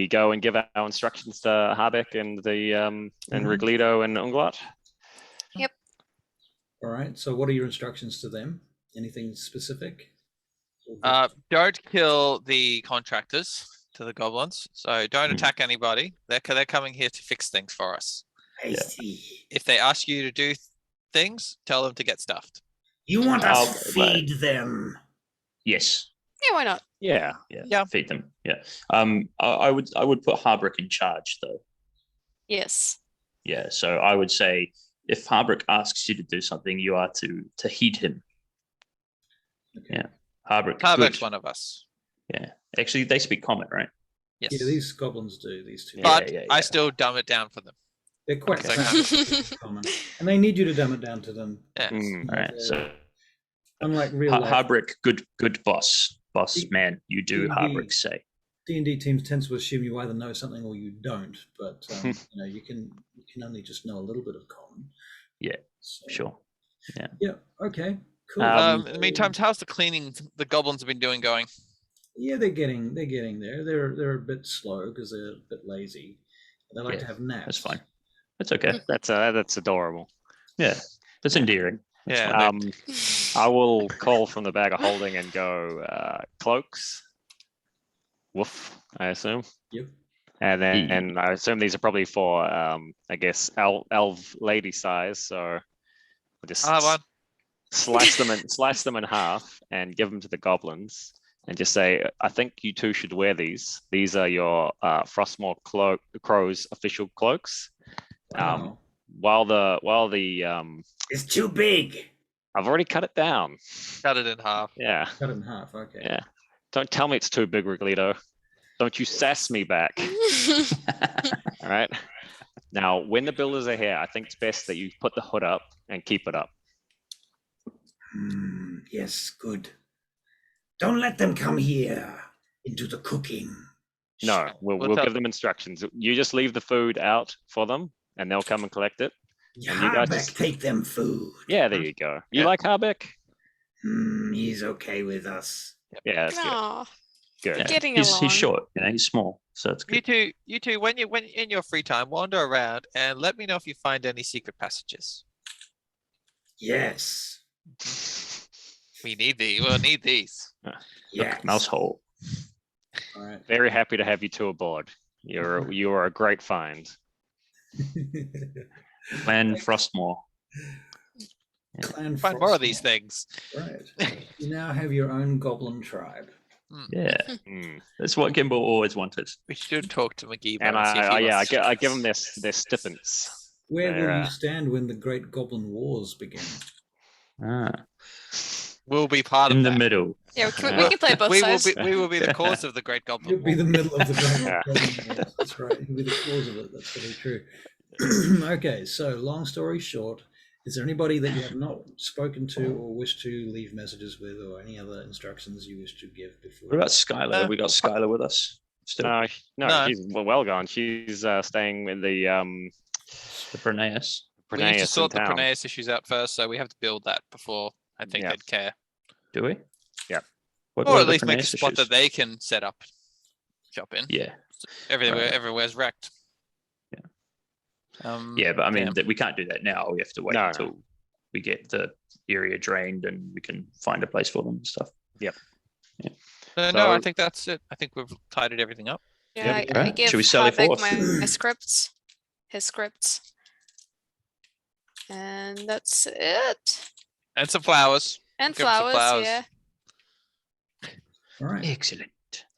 go and give our instructions to Harbeck and the and Mhm. Riglito and Unglat. All right. So what are your instructions to them? Anything specific? Or Don't kill the contractors to the goblins. So don't Mhm. attack anybody. They're coming here to fix things for us. I see. If they ask you to do things, tell them to get stuffed. You want us to Oh, feed them? Yes. Yeah, why not? Yeah. Yeah. Feed them. Yeah. I would put Harbrick in charge though. Yes. Yeah. So I would say if Harbrick asks you to do something, you are to heed him. Okay. Yeah. Harbrick. Harbeck's good. one of us. Yeah. Actually, they speak common, right? Yes. Yeah, these goblins do. These 2. Yeah, but yeah, I yeah. still dumb it down for them. They're quite Okay. fast, common, and they need you to dumb it down to them. Yeah. Mm. All right. So Unlike real life, Harbrick, good boss man. You do D&D. Harbrick say. D&D teams tend to assume you either know something or you don't, but you know you can only just know a little bit of common. Yeah, So, Sure. Yeah. Okay. Cool. In the meantime, how's the cleaning the goblins have been doing going? Yeah, they're getting there. They're a bit slow because they're a bit lazy. They like Yeah, to have naps. That's fine. That's okay. That's adorable. Yeah. That's endearing. That's Yeah. fine. I will call from the bag of holding and go cloaks. Woof, I assume. Yep. And then I assume these are probably for, I guess, elf lady size. So we'll just I have one. slice them in half and give them to the goblins and just say, I think you two should wear these. These are your Frostmoor Crow's official cloaks. Wow. While the It's too big. I've already cut it down. Cut it in half. Yeah. Cut it in half. Okay. Yeah. Don't tell me it's too big, Wriglito. Don't you sass me back. All right. Now, when the builders are here, I think it's best that you put the hood up and keep it up. Yes, good. Don't let them come here into the cooking. No, we'll give them instructions. You just leave the food out for them and they'll come and collect it. And you guys Harbeck, take them food. Yeah, there you go. You like Harbeck? He's okay with us. Yeah, that's good. Aw, Good. Yeah. getting He's along. short, he's small, so it's good. You two, when in your free time, wander around and let me know if you find any secret passages. Yes. We need these. We'll need these. Yes. Mouse hole. All right. Very happy to have you two aboard. You are a great find. Clan Frostmoor. Clan Find more of these Frostmoor. things. Right. You now have your own goblin tribe. Yeah, Mm. that's what Gimbal always wanted. We should talk to McGee. And I give them their stipends. Where will Yeah. you stand when the Great Goblin Wars begin? We'll be part In of the that. middle. Yeah, we can play both sides. We will be the cause of the Great Goblin You'll be War. the middle of the Great Yeah. Goblin Wars. That's right. You'll be the cause of it. That's very true. Okay, so long story short, is there anybody that you have not spoken to or wish to leave messages with, or any other instructions you wish to give before? What about Skylar? Have we got Skylar with us? Still, No, she's well gone. She's staying in the the Bruneius. We need to Bruneius sort the in town. Bruneius issues out first, so we have to build that before I think Yeah. they'd care. Do we? Yeah. What Or are at the least make a Bruneius spot issues? that they can set up shop in. Yeah, Everywhere's wrecked. Yeah. Yeah, but I mean, yeah. we can't do that now. We have to wait No, until we get the area drained and we can find a place for them and stuff. No, So- I think that's it. I think we've tidied everything up. Yeah, Yeah, I right. give Should we sally Harbeck forth? my scripts, his scripts, and that's it. And some flowers. And Give him some flowers, flowers. yeah. All right. Excellent.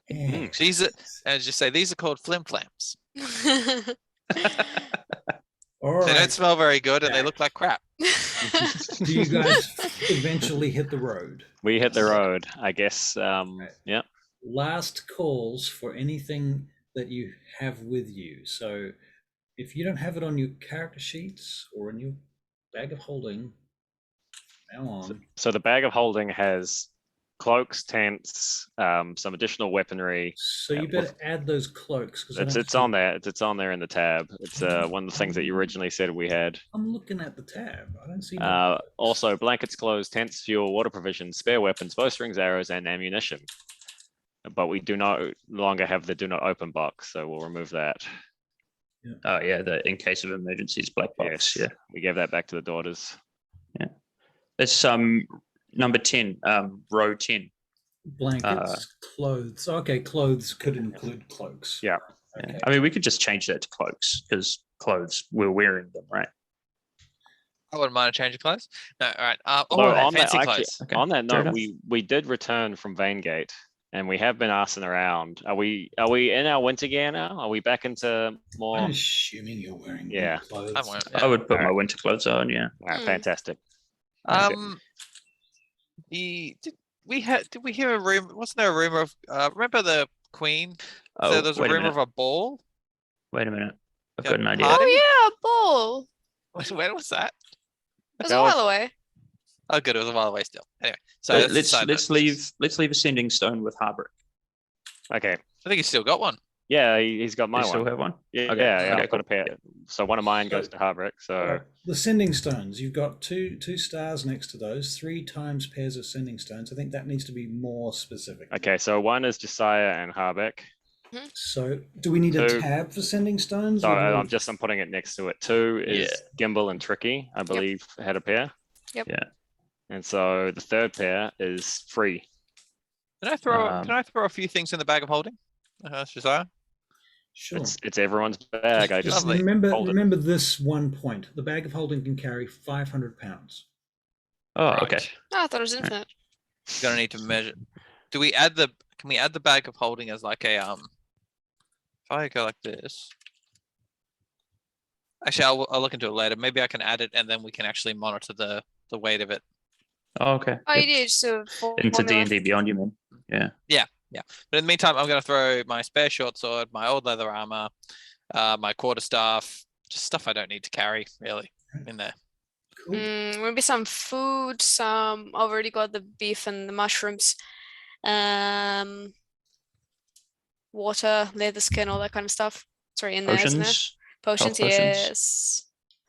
Yeah. These are, and just say these are called flim flams. All They don't right. smell very good and they look like crap. Do you guys eventually hit the road? We hit the road, I guess. Yeah. Last calls for anything that you have with you. So if you don't have it on your character sheets or in your bag of holding, now on. So the bag of holding has cloaks, tents, some additional weaponry. So you Yeah, better add those cloaks because It's on there. It's on there in the tab. It's one of the things that you originally said we had. I'm looking at the tab. I don't see. no Also, blankets, clothes, tents, fuel, water provisions, spare weapons, bowstrings, arrows, and ammunition. But we do not longer have the do not open box, so we'll remove that. Oh yeah, the in case of emergencies black box. Yeah, We gave that back to the daughters. it's number 10, row 10. blankets, clothes. Okay, clothes could include cloaks. Yeah. Yeah. Okay. I mean, we could just change that to cloaks because clothes we're wearing them, right? I wouldn't mind a change of clothes. No, all right. Although Oh, on that, fancy actually, clothes. Okay, on that fair note, enough. we did return from Vanegate, and we have been arsing around. Are we in our winter gear now? Are we back into more? I'm assuming you're wearing Yeah. clothes. I won't. I would put my Alright. winter clothes on. Yeah. All right, Hmm. fantastic. Did we hear a rumor? Wasn't there a rumor of? Remember the Queen? Oh, So there's a wait a rumor minute. of a ball. Wait a minute. I've Yeah, got an idea. party? Oh yeah, ball. When was that? It was That a was- while away. Oh, good. It was a while away still. Anyway, so But that's a let's side note. leave Ascending Stone with Harbrick. Okay. I think he's still got one. Yeah, he's got my You still one. have one? Yeah, Okay, yeah, okay, I've got a cool. pair. So one of mine goes to Harbrick. So The sending stones. You've got two stars next to those. 3 times pairs of sending stones. I think that needs to be more specific. okay, so one is Josiah and Harbeck. So do we need a Two. tab for sending stones? So or do we- I'm putting it next to it. 2 is Gimbal and Tricky, I believe, had a pair. Yep. Yeah. And so the third pair is free. Can I throw a few things in the bag of holding? Josiah? Sure. It's everyone's bag. I just Lovely. hold it. remember this one point. The bag of holding can carry 500 pounds. Oh, Right. okay. Oh, I thought it was infinite. You're gonna need to measure. Do we add the? Can we add the bag of holding as like a If I go like this. Actually, I'll look into it later. Maybe I can add it, and then we can actually monitor the weight of it. Oh, okay. Oh, Yep. you did. So Into formula. D&D Beyond, you mean? Yeah. But in the meantime, I'm gonna throw my spare short sword, my old leather armor, my quarterstaff, just stuff I don't need to carry really in there. Cool. Maybe some food. I've already got the beef and the mushrooms. Water, leather skin, all that kind of stuff. Sorry, in there, isn't there? Potions. Potions, potions. yes.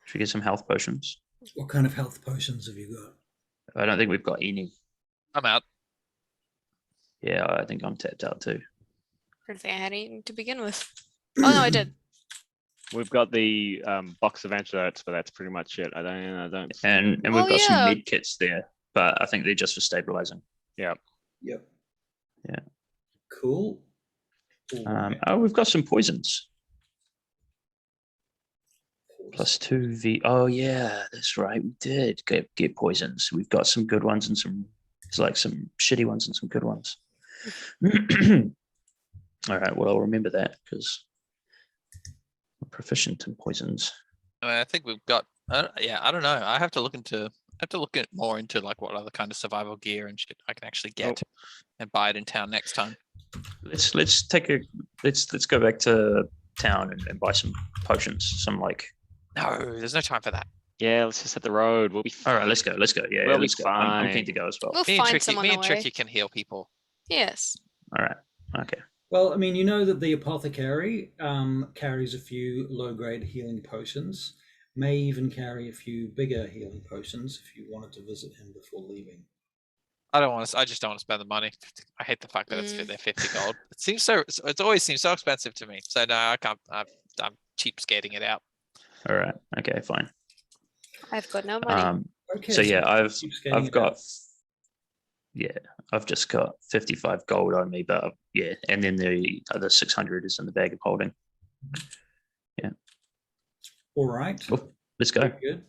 Should we get some health potions? What kind of health potions have you got? I don't think we've got any. I'm out. Yeah, I think I'm tapped out too. I don't think I had any to begin with. Oh no, I did. We've got the box of antidotes, but that's pretty much it. I don't. And we've Oh, got some yeah. med kits there, but I think they're just for stabilizing. Yep. Yeah. Cool. Alright. Oh, we've got some poisons. +2 V. Oh yeah, that's right. We did get poisons. We've got some good ones and some shitty ones and some good ones. All right. Well, I'll remember that because we're proficient in poisons. I think we've got. Yeah, I don't know. I have to look more into like what other kind of survival gear and shit I can actually get and buy it in town next time. Let's go back to town and buy some potions. Some like. No, there's no time for that. Yeah, let's just hit the road. We'll be All right, let's go. Yeah, We'll be let's go. I'm keen fine. to go as well. We'll Me and find Tricky, someone me on and the way. Tricky can heal people. Yes. All right. Okay. Well, I mean, you know that the apothecary carries a few low-grade healing potions, may even carry a few bigger healing potions if you wanted to visit him before leaving. I just don't want to spend the money. I hate the fact that they're 50 gold. It seems so. It's always seems so expensive to me. So no, I can't. I'm cheap skating it out. All right. Okay. Fine. I've got no money. Okay. So yeah, keep skating I've it got. out. Yeah, I've just got 55 gold on me, but yeah, and then the other 600 is in the bag of holding. All right. Cool. Let's go. Very good.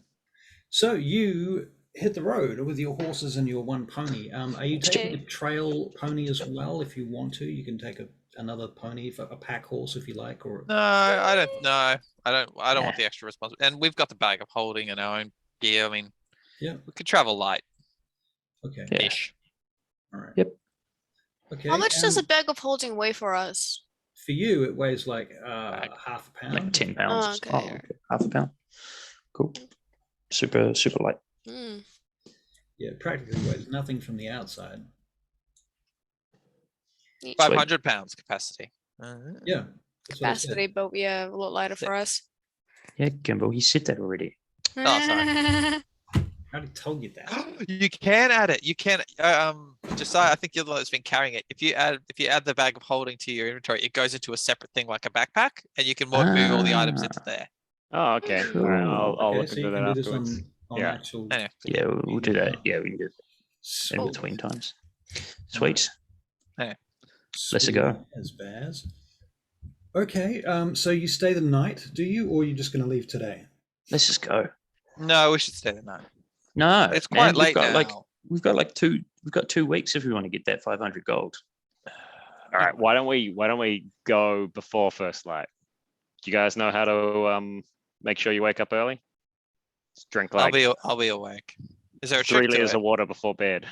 So you hit the road with your horses and your one pony. Are you taking a trail pony as well? If you want to, you can take another pony, for a pack horse if you like, or No, I don't. No, I don't want the extra responsibility. And we've got the bag of holding and our own gear. I mean, yeah. we could travel light Okay. Yeah. ish. All right. Yep. Okay. How much does a bag of holding weigh for us? For you, it weighs like half a pound. Like 10 pounds. Oh, okay. Half a pound. Cool. Super light. Mm. Yeah, it practically weighs nothing from the outside. 500 pounds capacity. Yeah. That's what I said. Capacity, but yeah, a lot lighter for us. Yeah, Gimbal, he said that already. Oh, sorry. I already told you that. You can add it. You can. Josiah, I think you're the one that's been carrying it. If you add the bag of holding to your inventory, it goes into a separate thing like a backpack, and you can move all the items into there. Oh, okay. All right, I'll Okay, look so into you that can do this afterwards. on Yeah. actual. Anyway. Yeah, we'll do that. Yeah, we can do it in Sweet. between times. Sweet. Sweet Let's go. as bears. Okay, so you stay the night, do you, or are you just going to leave today? Let's just go. No, we should stay the night. No, It's man, quite late now. We've got 2 weeks if we want to get that 500 gold. All right, why don't we go before first light? Do you guys know how to make sure you wake up early? Just drink like I'll be awake. Is there a 3 trick to liters it? of water before bed.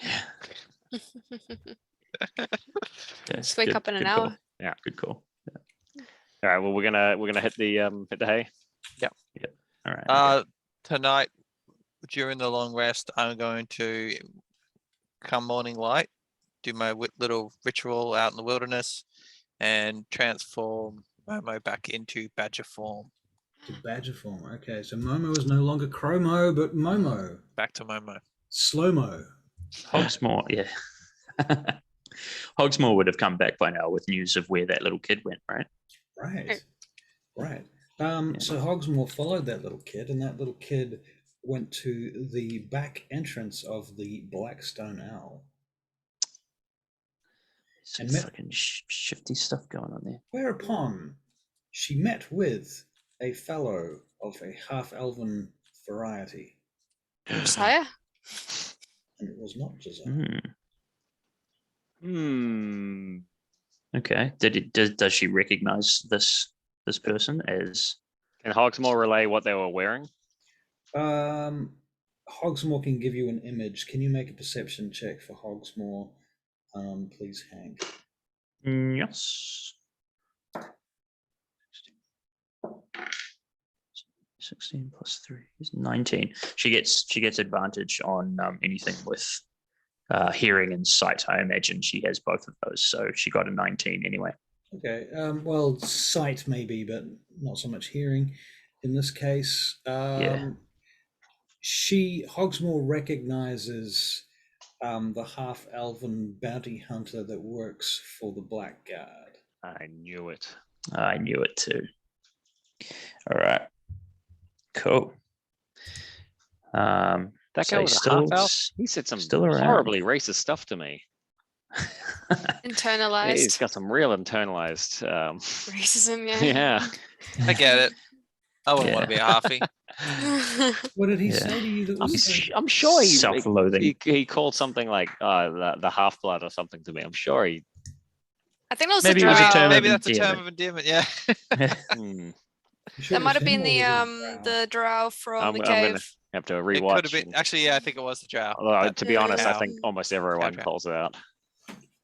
Yeah, Just wake up in an call. hour. Yeah. Good call. All right, well we're gonna hit the hay. All right. Tonight, during the long rest, I'm going to come morning light, do my little ritual out in the wilderness, and transform Momo back into badger form. To badger form. Okay, so Momo is no longer Chromo, but Momo. Back to Momo. Slow-mo. Hogsmoor, yeah. Hogsmoor would have come back by now with news of where that little kid went, right? Right. So Hogsmoor followed that little kid, and that little kid went to the back entrance of the Black Stone Owl. Some And fucking shifty stuff going on there. Whereupon she met with a fellow of a half-elven variety, Josiah? and it was not Josiah. Hmm. Okay. Does she recognize this person as? Can Hogsmore relay what they were wearing? Hogsmore can give you an image. Can you make a perception check for Hogsmore, please, Hank? Yes. 16 plus 3 is 19. She gets advantage on anything with hearing and sight. I imagine she has both of those, so she got a 19 anyway. Okay. Well, sight maybe, but not so much hearing. In this case, Hogsmore recognizes the half-elven bounty hunter that works for the Blackguard. I knew it. I knew it too. All right. Cool. That so guy was a half elf. He said some still around. horribly racist stuff to me. Internalized He's got some real internalized. racism, yeah. Yeah. I get it. I wouldn't want to be a halfie. What did he Yeah. say to you? That was I'm sure Self-loathing. he called something like the half blood or something to me. I'm sure he. I think that was Maybe the it was a drow. term of Maybe that's a term endearment. of endearment. Yeah. Hmm. Sure That it might was have been him or was it the drow from I'm the gonna cave. have to It rewatch. could have been. Actually, yeah, I think it was the drow. Although, to be honest, I Cow. think almost everyone Cow. calls it out.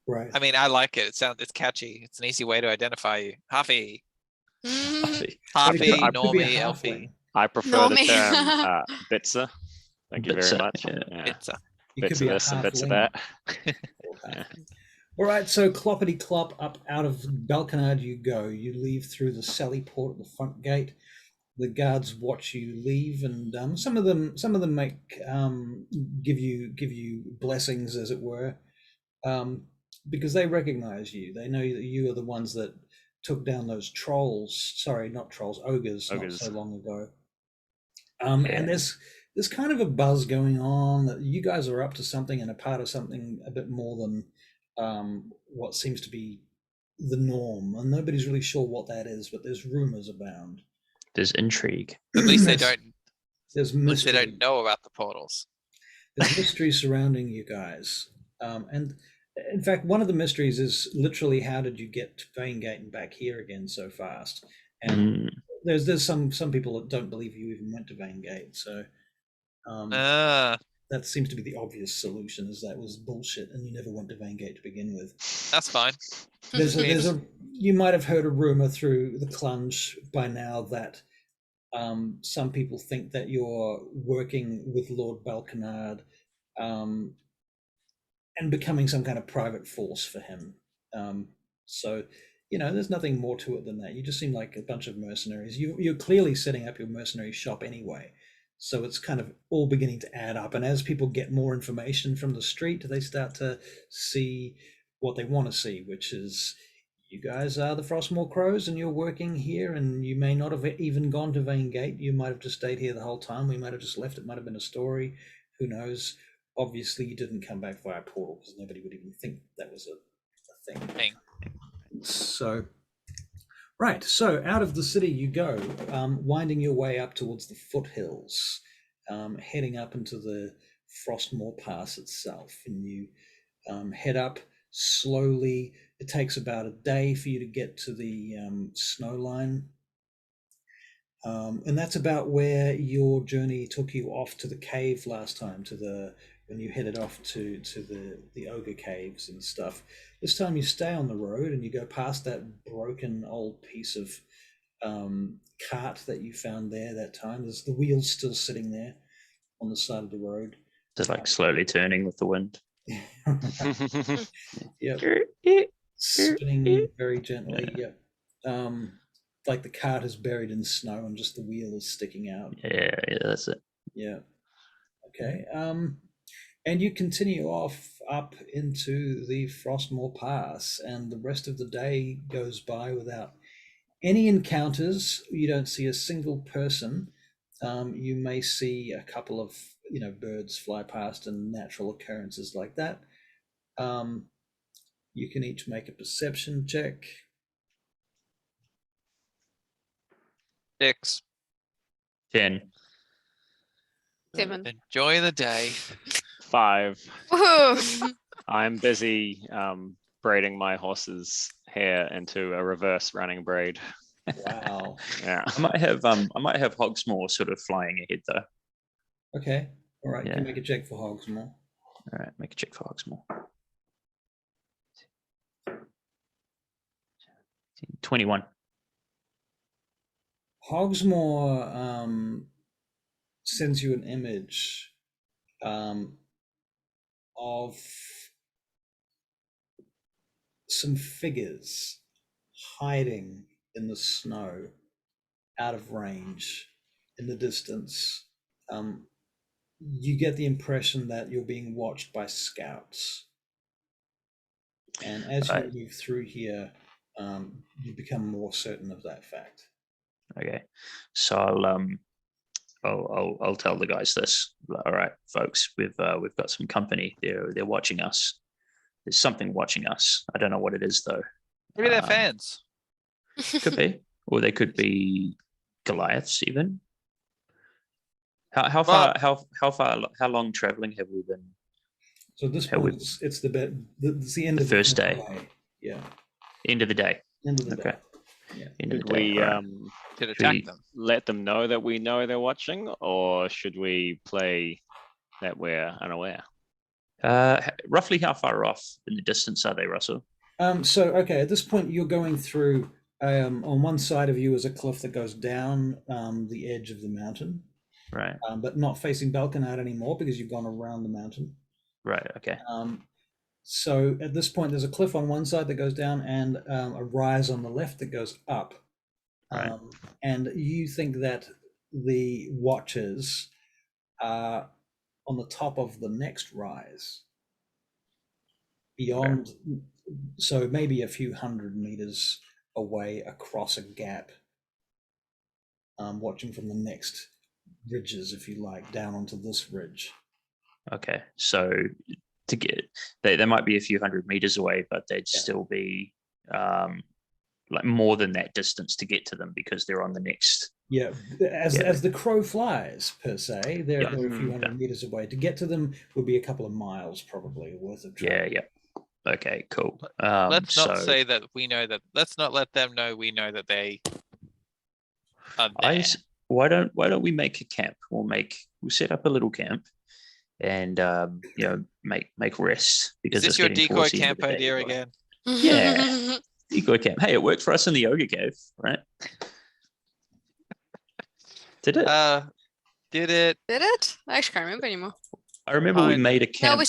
right? I mean, I like it. It's catchy. It's an easy way to identify you. Halfie, Mm, But it could- halfie, it could be a normie, halfling. elfie. I prefer the Normie. term bitzer. Thank you very Bitzer, much. yeah. Yeah. It's a You Bits could of be a this and bits of halfling that. or halfling. All right, so cloppity clop up out of Belkinard you go. You leave through the sally port at the front gate. The guards watch you leave, and some of them make give you blessings, as it were, because they recognize you. They know that you are the ones that took down those trolls. Sorry, not trolls, ogres, not so long ago. And there's kind of a buzz going on that you guys are up to something and a part of something a bit more than what seems to be the norm, and nobody's really sure what that is, but there's rumors abound. There's intrigue. At least they There's- don't. There's At least mystery. they don't know about the portals. There's mystery surrounding you guys, and in fact, one of the mysteries is literally how did you get to Vaingate and back here again so fast? And there's some people that don't believe you even went to Vaingate, so that seems to be the obvious solution. Is that was bullshit, and you never went to Vaingate to begin with. That's fine. You might have heard a rumor through the Clunge by now that some people think that you're working with Lord Belkinard and becoming some kind of private force for him. So, there's nothing more to it than that. You just seem like a bunch of mercenaries. You're clearly setting up your mercenary shop anyway. So it's kind of all beginning to add up. And as people get more information from the street, they start to see what they want to see, which is you guys are the Frostmoor Crows and you're working here, and you may not have even gone to Vaingate. You might have just stayed here the whole time. We might have just left. It might have been a story. Who knows? Obviously, you didn't come back via portal because nobody would even think that was a thing. So, right. So out of the city you go, winding your way up towards the foothills, heading up into the Frostmoor Pass itself, and you head up slowly. It takes about a day for you to get to the snow line. And that's about where your journey took you off to the cave last time, when you headed off to the ogre caves and stuff. This time you stay on the road and you go past that broken old piece of cart that you found there that time. There's the wheels still sitting there on the side of the road. Just like slowly turning with the wind. Yep. Spinning very gently. Yep. Like the cart is buried in snow and just the wheel is sticking out. Yeah, that's it. Yeah. Okay. And you continue off up into the Frostmoor Pass, and the rest of the day goes by without any encounters. You don't see a single person. You may see a couple of birds fly past and natural occurrences like that. You can each make a perception check. 6. 10. 7. Enjoy the day. 5. Woohoo! I'm busy braiding my horse's hair into a reverse running braid. Wow. Yeah. I might have Hogsmore sort of flying ahead though. Okay. All right. You can Yeah. make a check for Hogsmore. All right, make a check for Hogsmore. 21. Hogsmore sends you an image of some figures hiding in the snow, out of range, in the distance. You get the impression that you're being watched by scouts. And as you Right. move through here, you become more certain of that fact. Okay, so I'll tell the guys this. All right, folks, we've got some company. They're watching us. There's something watching us. I don't know what it is though. Maybe they're fans. Could be, or they could be Goliaths even. How far? How long traveling have we been? So at this How point, would- it's the end The of first the day. day. Yeah, End of the day. end of the Okay. day. Yeah. End of Should the day. we all right. To we- attack them. let them know that we know they're watching, or should we play that we're unaware? Roughly how far off in the distance are they, Russell? So okay, at this point, you're going through. On one side of you is a cliff that goes down the edge of the mountain, Right. but not facing Belkinard anymore because you've gone around the mountain. Right. Okay. So at this point, there's a cliff on one side that goes down and a rise on the left that goes up. Right. And you think that the watchers are on the top of the next rise. Beyond, so maybe a few hundred meters away across a gap, watching from the next ridges, if you like, down onto this ridge. Okay. So to get they might be a few hundred meters away, but they'd still be like more than that distance to get to them because they're on the next. Yeah, as the crow flies, per se, they're a few hundred meters away. To get to them would be a couple of miles, probably, worth of travel. Yeah. Okay. Cool. Let's not so say that we know that. Let's not let them know we know that they are there. why don't we make a camp? We'll set up a little camp, and make rest because Is this your it's getting decoy towards the end of camp the day idea anyway. again? Yeah. Decoy camp. Hey, it worked for us in the ogre cave, right? Did it? Did it? Did it? I actually can't remember anymore. I remember we Kinda. made a No, camp.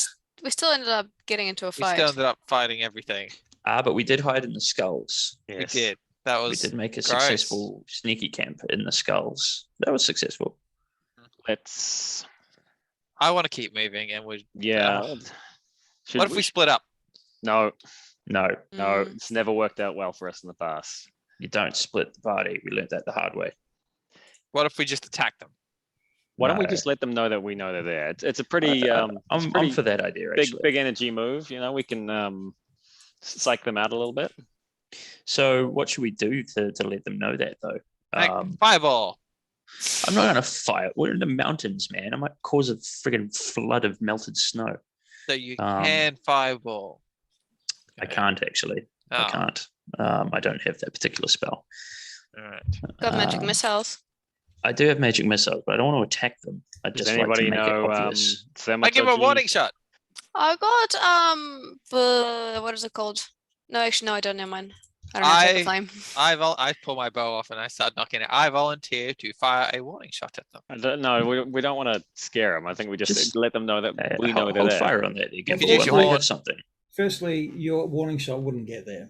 we still ended up getting into a We fight. still ended up fighting everything. But we did hide in the skulls. We did. That We was did make a gross. successful sneaky camp in the skulls. That was successful. Let's. I want to keep moving, and we. Yeah. Should What if we split up? No, No, Mm. it's never worked out well for us in the past. you don't split the party. We learned that the hard way. What if we just attack them? Why don't we No. just let them know that we know they're there? It's a pretty I'm for that idea actually. big energy move. We can psych them out a little bit. So what should we do to let them know that though? Fireball. I'm not gonna fire. We're in the mountains, man. I might cause a friggin' flood of melted snow. So you Um, can fireball. I can't actually. I Oh, can't. I don't have that particular spell. all right. Got magic Um, missiles. I do have magic missiles, but I don't want to attack them. I Does just like to anybody make it know obvious. I give him a warning shot. I got what is it called? No, actually, no, I don't know mine. I don't have a flame. I pull my bow off and I start knocking it. I volunteer to fire a warning shot at them. I don't know. We don't want to scare them. I think we just let them know that we know they're hold there. fire on that. Could use your I might horn. have something. Firstly, your warning shot wouldn't get there.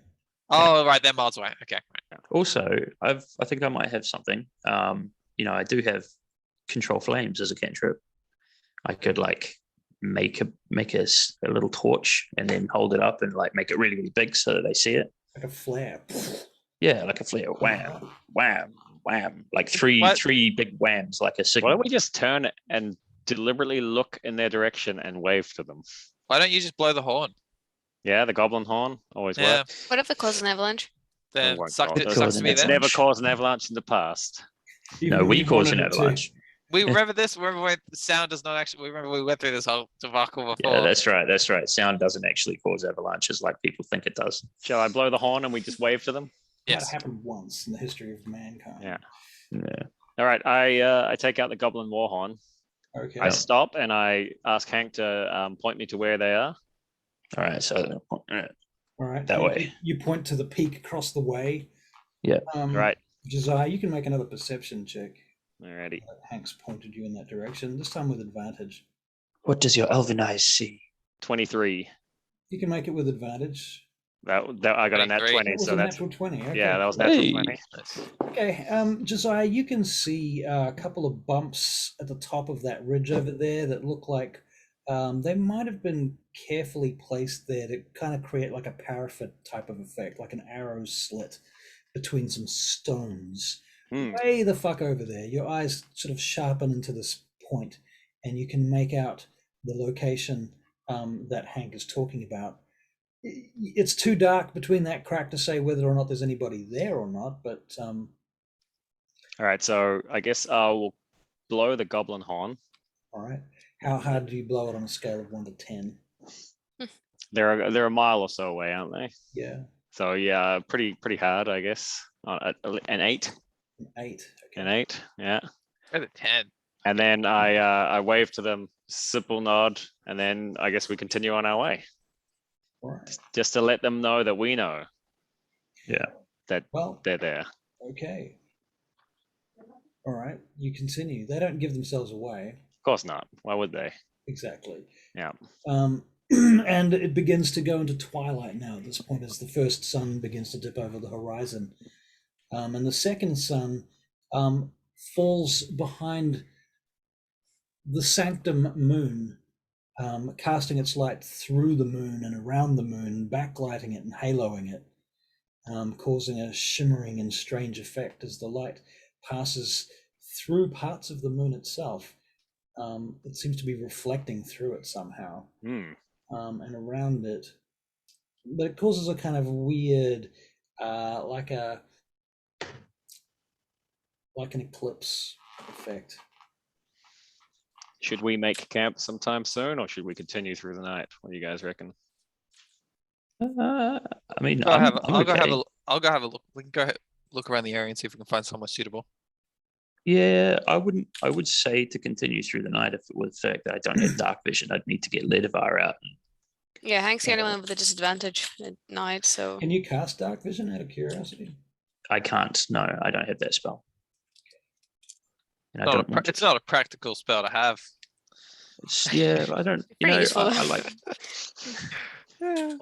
Oh, right, they're miles away. Okay. Right. Also, I think I might have something. I do have control flames as a cantrip. I could like make a little torch and then hold it up and like make it really, really big so that they see it. Like a flare. Yeah, like a flare. Wham, wham, wham. Like three big whams, like a Why signal. don't we just turn and deliberately look in their direction and wave to them? Why don't you just blow the horn? Yeah, the goblin horn always Yeah. works. What if it causes an avalanche? Then won't sucks cause it us sucks to be an It's there. avalanche. never caused an avalanche in the past. Even No, if we you cause an wanted it to. avalanche. We remember this. Remember when the sound does not actually. We remember we went through this whole debacle before. Yeah, that's right. That's right. Sound doesn't actually cause avalanches like people think it does. Shall I blow the horn and we just wave to them? Might Yes. have happened once in the history of mankind. Yeah. Yeah. All right. I take out the goblin war horn. Okay. I stop and I ask Hank to point me to where they are. All right. So All right. that Hank, way. You point to the peak across the way. Yeah. Right. Josiah, you can make another perception check. Alrighty. Hank's pointed you in that direction, this time with advantage. What does your elven eyes see? 23. You can make it with advantage. That I got a nat 23. 20, That was so a that's natural 20. Okay. yeah, that was natural Hey. 20. Okay, Josiah, you can see a couple of bumps at the top of that ridge over there that look like they might have been carefully placed there to kind of create like a parapet type of effect, like an arrow slit between some stones. Hmm. Way the fuck over there. Your eyes sort of sharpen into this point, and you can make out the location that Hank is talking about. It's too dark between that crack to say whether or not there's anybody there or not, but All right, so I guess we'll blow the goblin horn. all right. How hard do you blow it on a scale of 1 to 10? They're a mile or so away, aren't they? Yeah, So yeah, pretty hard, I guess. An 8. an 8. Okay. An 8. Yeah. At a 10. And then I wave to them, simple nod, and then I guess we continue on our way, All right. just to let them know that we know Yeah. that Well, they're there. okay. All right. You continue. They don't give themselves away. Of course not. Why would they? Exactly. Yeah. And it begins to go into twilight now at this point as the first sun begins to dip over the horizon. And the second sun falls behind the sanctum moon, casting its light through the moon and around the moon, backlighting it and haloing it, causing a shimmering and strange effect as the light passes through parts of the moon itself. It seems to be reflecting through it somehow, Hmm. and around it. But it causes a kind of weird, like an eclipse effect. Should we make camp sometime soon, or should we continue through the night? What do you guys reckon? I mean, I'll I'm go have okay. I'll go have a look. We can go look around the area and see if we can find somewhere suitable. Yeah, I would say to continue through the night if it was the fact that I don't have dark vision. I'd need to get Ledivar out. Yeah, Hank's the only one with a disadvantage at night, so Can you cast dark vision out of curiosity? I can't. No, I don't have that spell. And I Not a don't want it's not a practical spell to have. yeah, I don't. You Pretty know, useful. I like.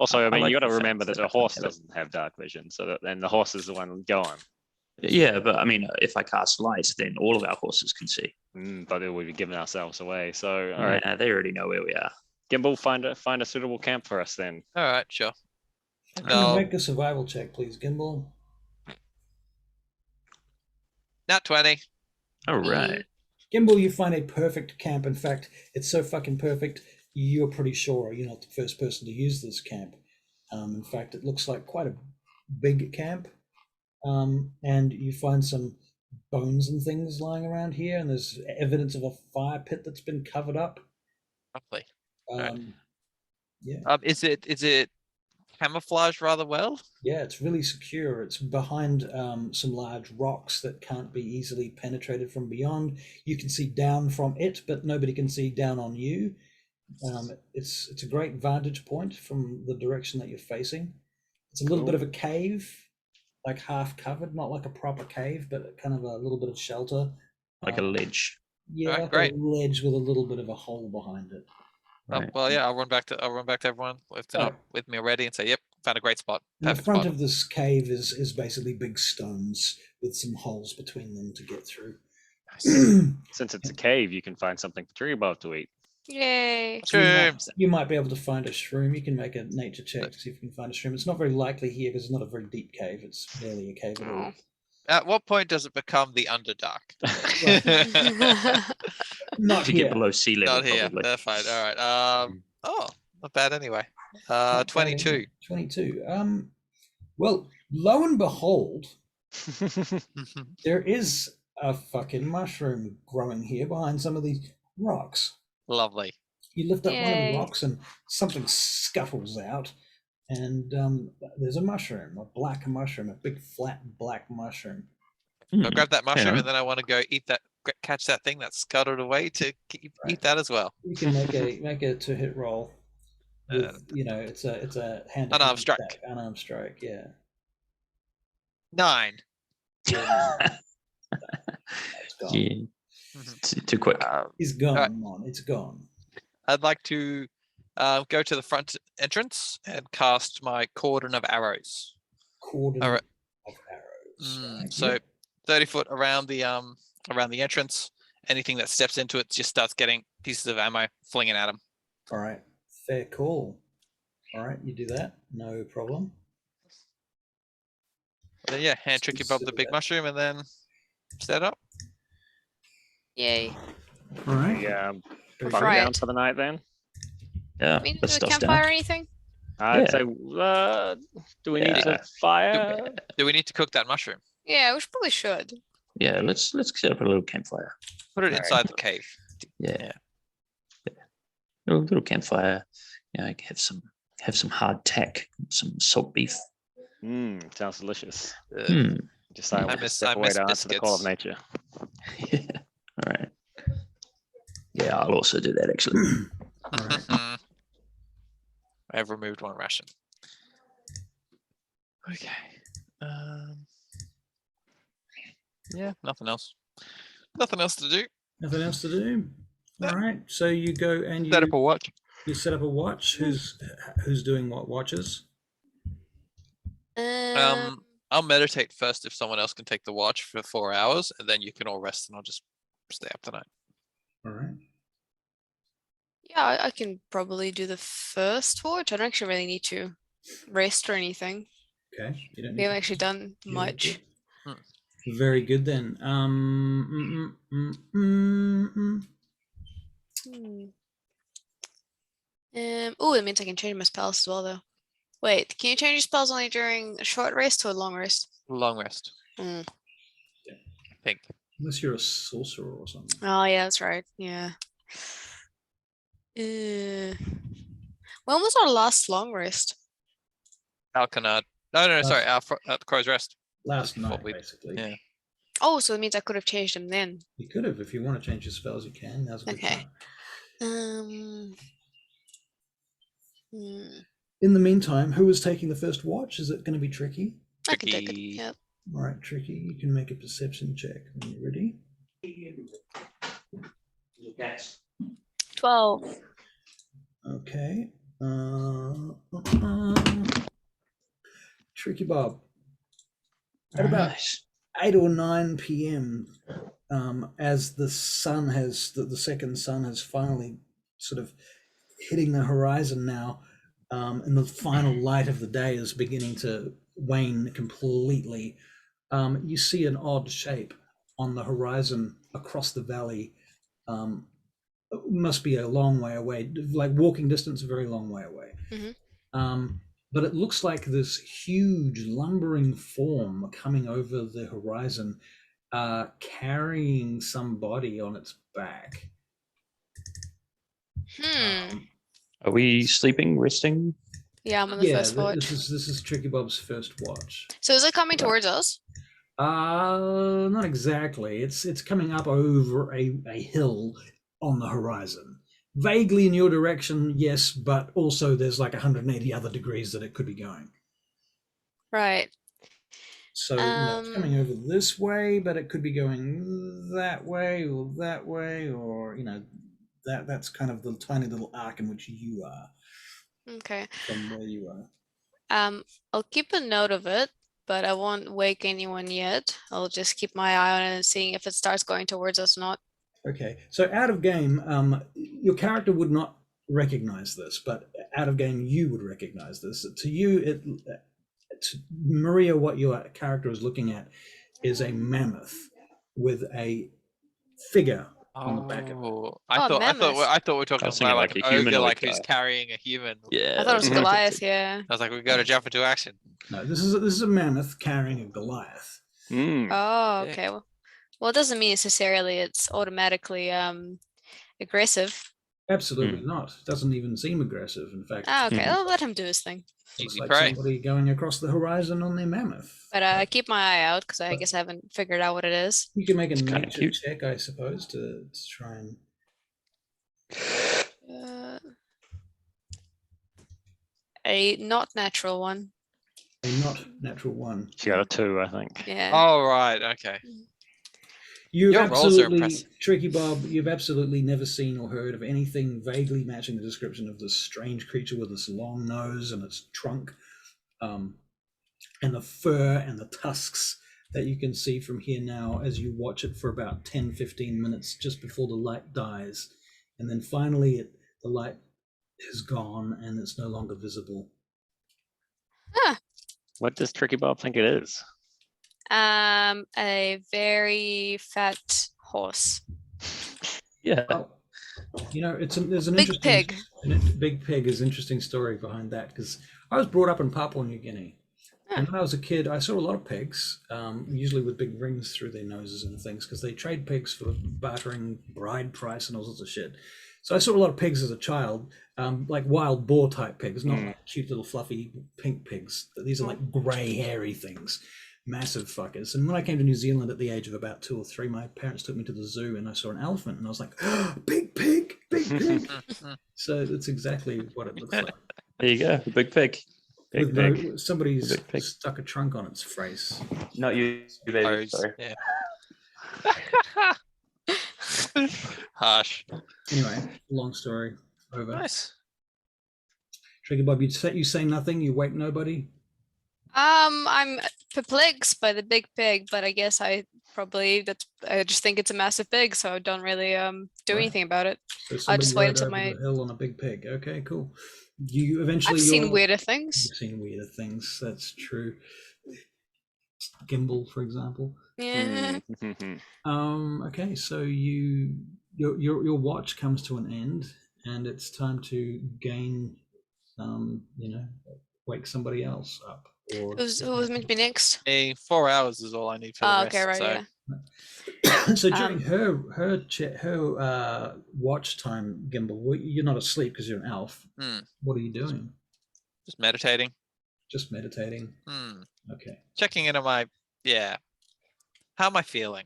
Also, I mean, like you got the to fact remember that that I the don't horse have it. doesn't have dark vision, so that then the horse is the one going. Yeah, but I mean, if I cast light, then all of our horses can see. But then we'd be giving ourselves away. So, all right, They already know where we are. Gimbal, find a suitable camp for us then. All right, sure. And Can you I'll make a survival check, please, Gimbal? nat 20. All right. Gimbal, you find a perfect camp. In fact, it's so fucking perfect, you're pretty sure you're not the first person to use this camp. In fact, it looks like quite a big camp. And you find some bones and things lying around here, and there's evidence of a fire pit that's been covered up. Roughly. Yeah, Is it camouflaged rather well? yeah, it's really secure. It's behind some large rocks that can't be easily penetrated from beyond. You can see down from it, but nobody can see down on you. It's a great vantage point from the direction that you're facing. It's a little bit of a cave, like half covered, not like a proper cave, but kind of a little bit of shelter. Like a ledge. Yeah, Alright, like great. a ledge with a little bit of a hole behind it. Right. Well, yeah, I'll run back to everyone if they're not with me already and say, "Yep, found a great spot." And the Perfect front spot. of this cave is basically big stones with some holes between them to get through. Since it's a cave, you can find something for tree above to eat. yay. You might be able to find a shroom. You can make a nature check to see if you can find a shroom. It's not very likely here because it's not a very deep cave. It's barely a cave at all. Oh. At what point does it become the Underdark? Not To get here. below sea level, Not here. probably. That's fine. All right. Oh, not bad anyway. Not bad 22. anyway. 22. Well, lo and behold, there is a fucking mushroom growing here behind some of these rocks. Lovely. You lift up one of the Yay. rocks and something scuffles out, and there's a mushroom, a black mushroom, a big flat black mushroom. I'll grab that mushroom yeah. and then I want to go eat that, catch that thing that's scuttled away to Right. eat that as well. You can make a 2-hit roll. With, it's a hand Unarmed strike. Unarmed strike, yeah. 9. It's gone. Yeah. Too quick. It's gone, Alright. man. It's gone. I'd like to go to the front entrance and cast my cordon of arrows. Cordon Alright. of arrows. Right, So yep. 30 foot around the entrance. Anything that steps into it just starts getting pieces of ammo flinging at them. All right, fair call. All right, you do that, no problem. Then yeah, hand tricky Bob the Consider big that. mushroom and then set up. Yay. All right. Yeah, Very bunk good. Right. down for the night then. Yeah. We need to let's do a toss campfire or down. anything? I'd Yeah. say, do we need Yeah. to fire? Do we need to cook that mushroom? Yeah, we probably should. Yeah, let's set up a little campfire. Put it Alright. inside the cave. Yeah. Little campfire. You know, have some hard tack, some salt beef. Sounds delicious. Hmm. Just like I I miss- step I away miss to answer the call of biscuits. nature. Yeah. All right. Yeah, I'll also do that actually. All right. I have removed one ration. Okay. Yeah, nothing else. Nothing else to do. Nothing else to do. No. All right. So you go and Set up a you watch. set up a watch. Who's doing what watches? I'll meditate first if someone else can take the watch for 4 hours, and then you can all rest, and I'll just stay up tonight. All right. Yeah, I can probably do the first watch. I don't actually really need to rest or anything. Okay. You don't We need haven't to- actually done Yeah, much. good. Very good then. Oh, that means I can change my spells as well, though. Wait, can you change your spells only during a short rest or a long rest? Long rest. Mm. I think. Unless you're a sorcerer or something. Oh, yeah, that's right. Yeah. When was our last long rest? Belkinard. No, sorry. The Crow's Rest. Last What night, we- basically. yeah. Oh, so it means I could have changed them then. You could have, if you want to change your spells, you can. Now's a good Okay. time. Hmm, In the meantime, who is taking the first watch? Is it going to be Tricky? I can take it. Tricky. Yep. All right, Tricky, you can make a perception check when you're ready. 12. Okay. Tricky Bob. At about Nice. 8 or 9 p.m., as the sun has, the second sun has finally sort of hitting the horizon now, and the final light of the day is beginning to wane completely, you see an odd shape on the horizon across the valley. Must be a long way away, like walking distance, a very long way away. But it looks like this huge lumbering form coming over the horizon, carrying somebody on its back. Are we sleeping, resting? Yeah, I'm on the first watch. this is Tricky Bob's first watch. So is it coming towards us? Not exactly. It's coming up over a hill on the horizon. Vaguely in your direction, yes, but also there's like 180 other degrees that it could be going. Right. So it's coming over this way, but it could be going that way, or that's kind of the tiny little arc in which you are Okay. from where you are. I'll keep a note of it, but I won't wake anyone yet. I'll just keep my eye on it and seeing if it starts going towards us or not. Okay, so out of game, your character would not recognize this, but out of game, you would recognize this. To you, to Maria, what your character is looking at is a mammoth with a figure on the back of it. I thought we were talking was thinking about like like a an ogre, humanoid like who's guy. carrying a human. Yeah. I thought it was that's what I Goliath, thought. yeah. I was like, we got to jump into action. No, this is a mammoth carrying a Goliath. Oh, okay. Well, Well, it doesn't mean necessarily it's automatically aggressive. Absolutely not. Doesn't even seem aggressive. In fact, Ah, okay. Mhm. I'll let him do his thing. looks Easy like prey. somebody going across the horizon on their mammoth. But keep my eye out because I guess I haven't figured out what it is. You can make a It's kinda nature cute. check, I suppose, to try and. A not natural one. A not natural one. She got a 2, I think. Yeah. Oh, right. Okay. You've Your rolls are absolutely, impressive. Tricky Bob, you've absolutely never seen or heard of anything vaguely matching the description of this strange creature with this long nose and its trunk, and the fur and the tusks that you can see from here now as you watch it for about 10-15 minutes just before the light dies. And then finally the light is gone and it's no longer visible. What does Tricky Bob think it is? A very fat horse. Yeah. Well, you know, there's an Big interesting pig. Big Pig is an interesting story behind that because I was brought up in Papua New Guinea. And when I was a kid, I saw a lot of pigs, usually with big rings through their noses and things, because they trade pigs for bartering bride price and all sorts of shit. So I saw a lot of pigs as a child, like wild boar type pigs, not like cute little fluffy pink pigs. These are like grey, hairy things, massive fuckers. And when I came to New Zealand at the age of about 2 or 3, my parents took me to the zoo and I saw an elephant and I was like, oh, big pig, big pig. So that's exactly what it looks like. There you go. The big pig. Big With pig. no, somebody's Big pig. stuck a trunk on its face. Not you, baby. Pose, Sorry. yeah. Harsh. Anyway, long story over. Nice. Tricky Bob, you say nothing, you wake nobody. I'm perplexed by the big pig, but I guess I just think it's a massive pig, so I don't really do Right. anything about it. So I'll just wait rode until over my. the hill on a big pig. Okay, cool. You eventually. I've seen you're- weirder things. You've seen weirder things. That's true. Gimbal, for example. Yeah. Okay, so your watch comes to an end, and it's time to gain, wake somebody else up. Or Who was meant to be next? 4 hours is all I need for the Oh, rest. okay, right, so yeah. so during her watch time, Gimbal, you're not asleep because you're an elf. What are you doing? just meditating. Just meditating. Okay. Checking in on my how am I feeling?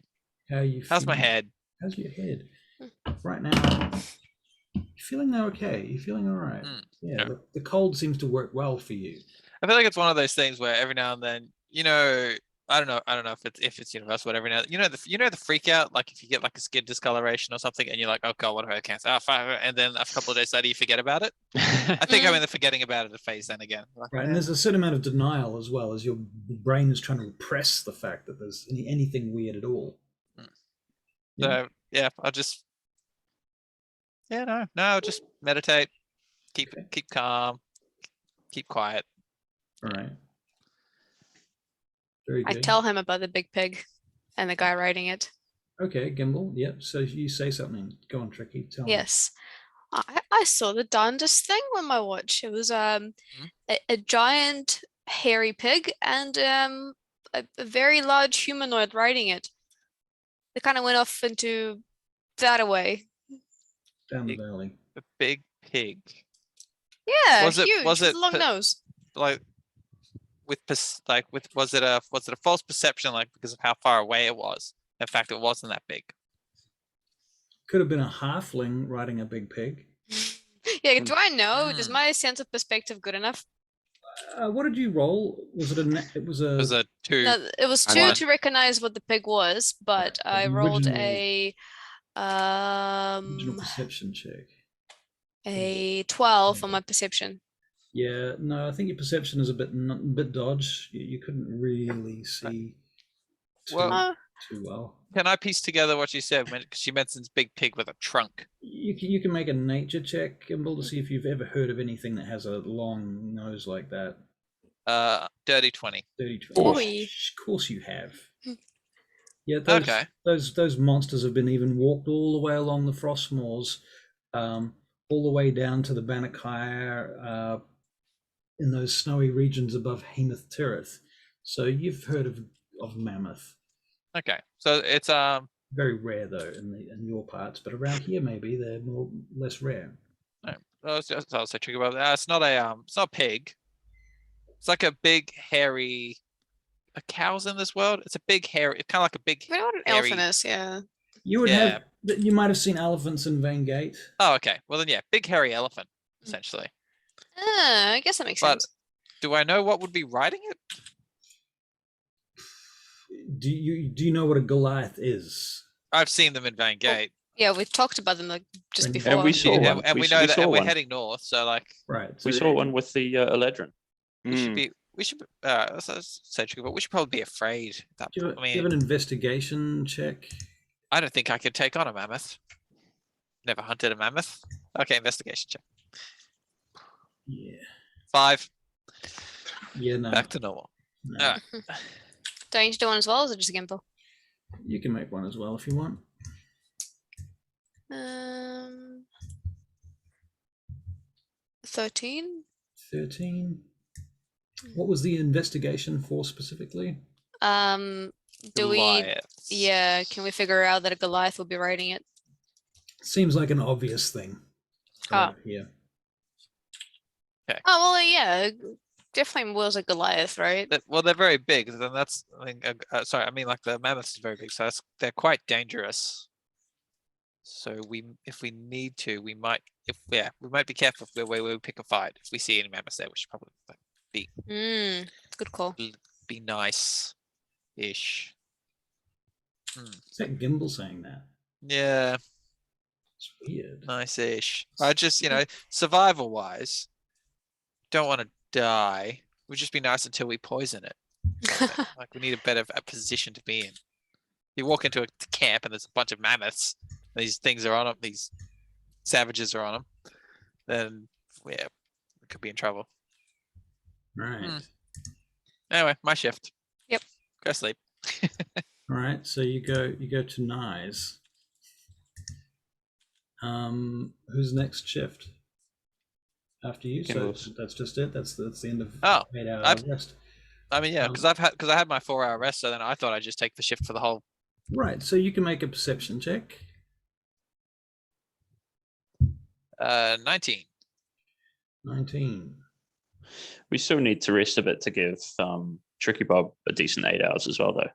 How are you? How's my feeling? head? How's your head? Right now, you're feeling okay. You're feeling all right. Yeah. Yeah. The cold seems to work well for you. I feel like it's one of those things where every now and then, I don't know if it's universal, but every now, the freak out, like if you get like a skin discoloration or something, and you're like, oh god, what if I have cancer? Oh, fuck, and then a couple of days later you forget about it. I think I'm in the forgetting about it phase then again. Like, Right, and there's a certain amount of denial as well, as your brain is trying to repress the fact that there's anything weird at all. So I'll just I'll just meditate, keep calm, keep quiet. All right. Very I good. tell him about the big pig and the guy riding it. Okay, Gimbal. Yep. So you say something. Go on, Tricky. Tell me. Yes. I saw the darndest thing on my watch. It was a giant hairy pig and a very large humanoid riding it. They kind of went off into that away. Down the valley. A big pig, Yeah, Was it- huge. was with it a long put- nose. like was it a false perception, like because of how far away it was? In fact, it wasn't that big. Could have been a halfling riding a big pig. Yeah, do I know? Is Mm. my sense of perspective good enough? What did you roll? Was it it was a. It was a 2. No, it was I 2 won. to recognize what the pig was, but Right, I the rolled original- original a perception check. 12 on my perception. Yeah, no, I think your perception is a bit dodge. You couldn't really see too, Well- too well. Can I piece together what she said when she mentions big pig with a trunk? You can make a nature check, Gimbal, to see if you've ever heard of anything that has a long nose like that. Dirty 20. 30, Oi. Of course you have. Yeah, Okay. those monsters have been even walked all the way along the Frostmoors, all the way down to the Bannockshire, in those snowy regions above Hamath Tirith. So you've heard of mammoth. Okay, so it's Very rare though in your parts, but around here maybe they're less rare. no, I was tricky about that. It's not a pig. It's like a big hairy. Are cows in this world? It's a big hairy. It's kind of like a big. I know what an hairy. elephant is, yeah. You would Yeah. have. You might have seen elephants in Vain Gate. Oh, okay. Well then, yeah, big hairy elephant, essentially. I guess that makes But sense. do I know what would be riding it? Do you know what a Goliath is? I've seen them in Van Gate. Yeah, we've talked about them like just And before. we saw Yeah, one. and We we s- know we that, saw and we're one. heading north, so like Right. We so saw one with the Eladrin. we should Mm. be. We should. That's essentially, but we should probably be afraid. At that Do you, point. I do you mean, have an investigation check? I don't think I could take on a mammoth. Never hunted a mammoth. Okay, investigation check. Yeah. 5. Yeah. No. Back to normal. no. Alright. Do I need to do one as well, or is it just a gimbal? You can make one as well if you want. 13. 13. What was the investigation for specifically? Do we? Goliaths. Yeah, can we figure out that a Goliath will be riding it? Seems like an obvious thing. Ah. Yeah. Oh well, yeah, definitely was a Goliath, right? Well, they're very big. Then that's. I mean, sorry. I mean, like the mammoths is very big, so they're quite dangerous. So if we need to, we might. We might be careful where we pick a fight. If we see any mammoths there, we should probably Good call. be nice-ish. Is that Gimbal saying that? Yeah, It's weird. nice-ish. I just, survival-wise, don't want to die. Would just be nice until we poison it. Like we need a position to be in. You walk into a camp and there's a bunch of mammoths. These things are on them. These savages are on them. Then yeah, we could be in trouble. Right. Anyway, my shift. Yep. Go sleep. All right. So you go to Nyes. Who's next shift? After you. So Gimbals. that's just it. That's the end of Oh, 8-hour rest. I mean, yeah, Um, because I had my 4-hour rest, so then I thought I'd just take the shift for the whole. Right. So you can make a perception check. 19. 19. We still need to rest a bit to give Tricky Bob a decent 8 hours as well, though.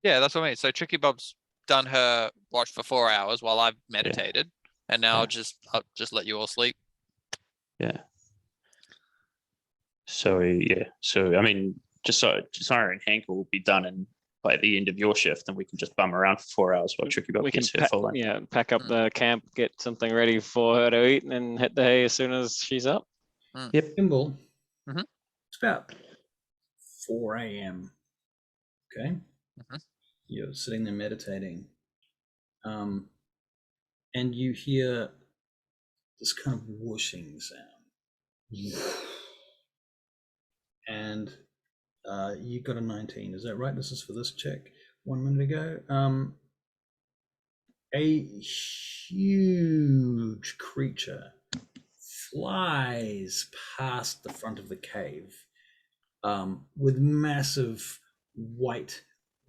Yeah, that's what I mean. So Tricky Bob's done her watch for 4 hours while I've meditated, and now Yeah. I'll just let you all sleep. Yeah. So yeah. So I mean, Josiah and Hank will be done by the end of your shift, and we can just bum around for 4 hours while Tricky Bob We can gets her full. pack up the camp, get something ready for her to eat, and then hit the hay as soon as she's up. Gimbal. Mhm. It's about 4 a.m. Okay. Mhm. You're sitting there meditating. And you hear this kind of whooshing sound. And you got a 19. Is that right? This is for this check 1 minute ago. A huge creature flies past the front of the cave with massive white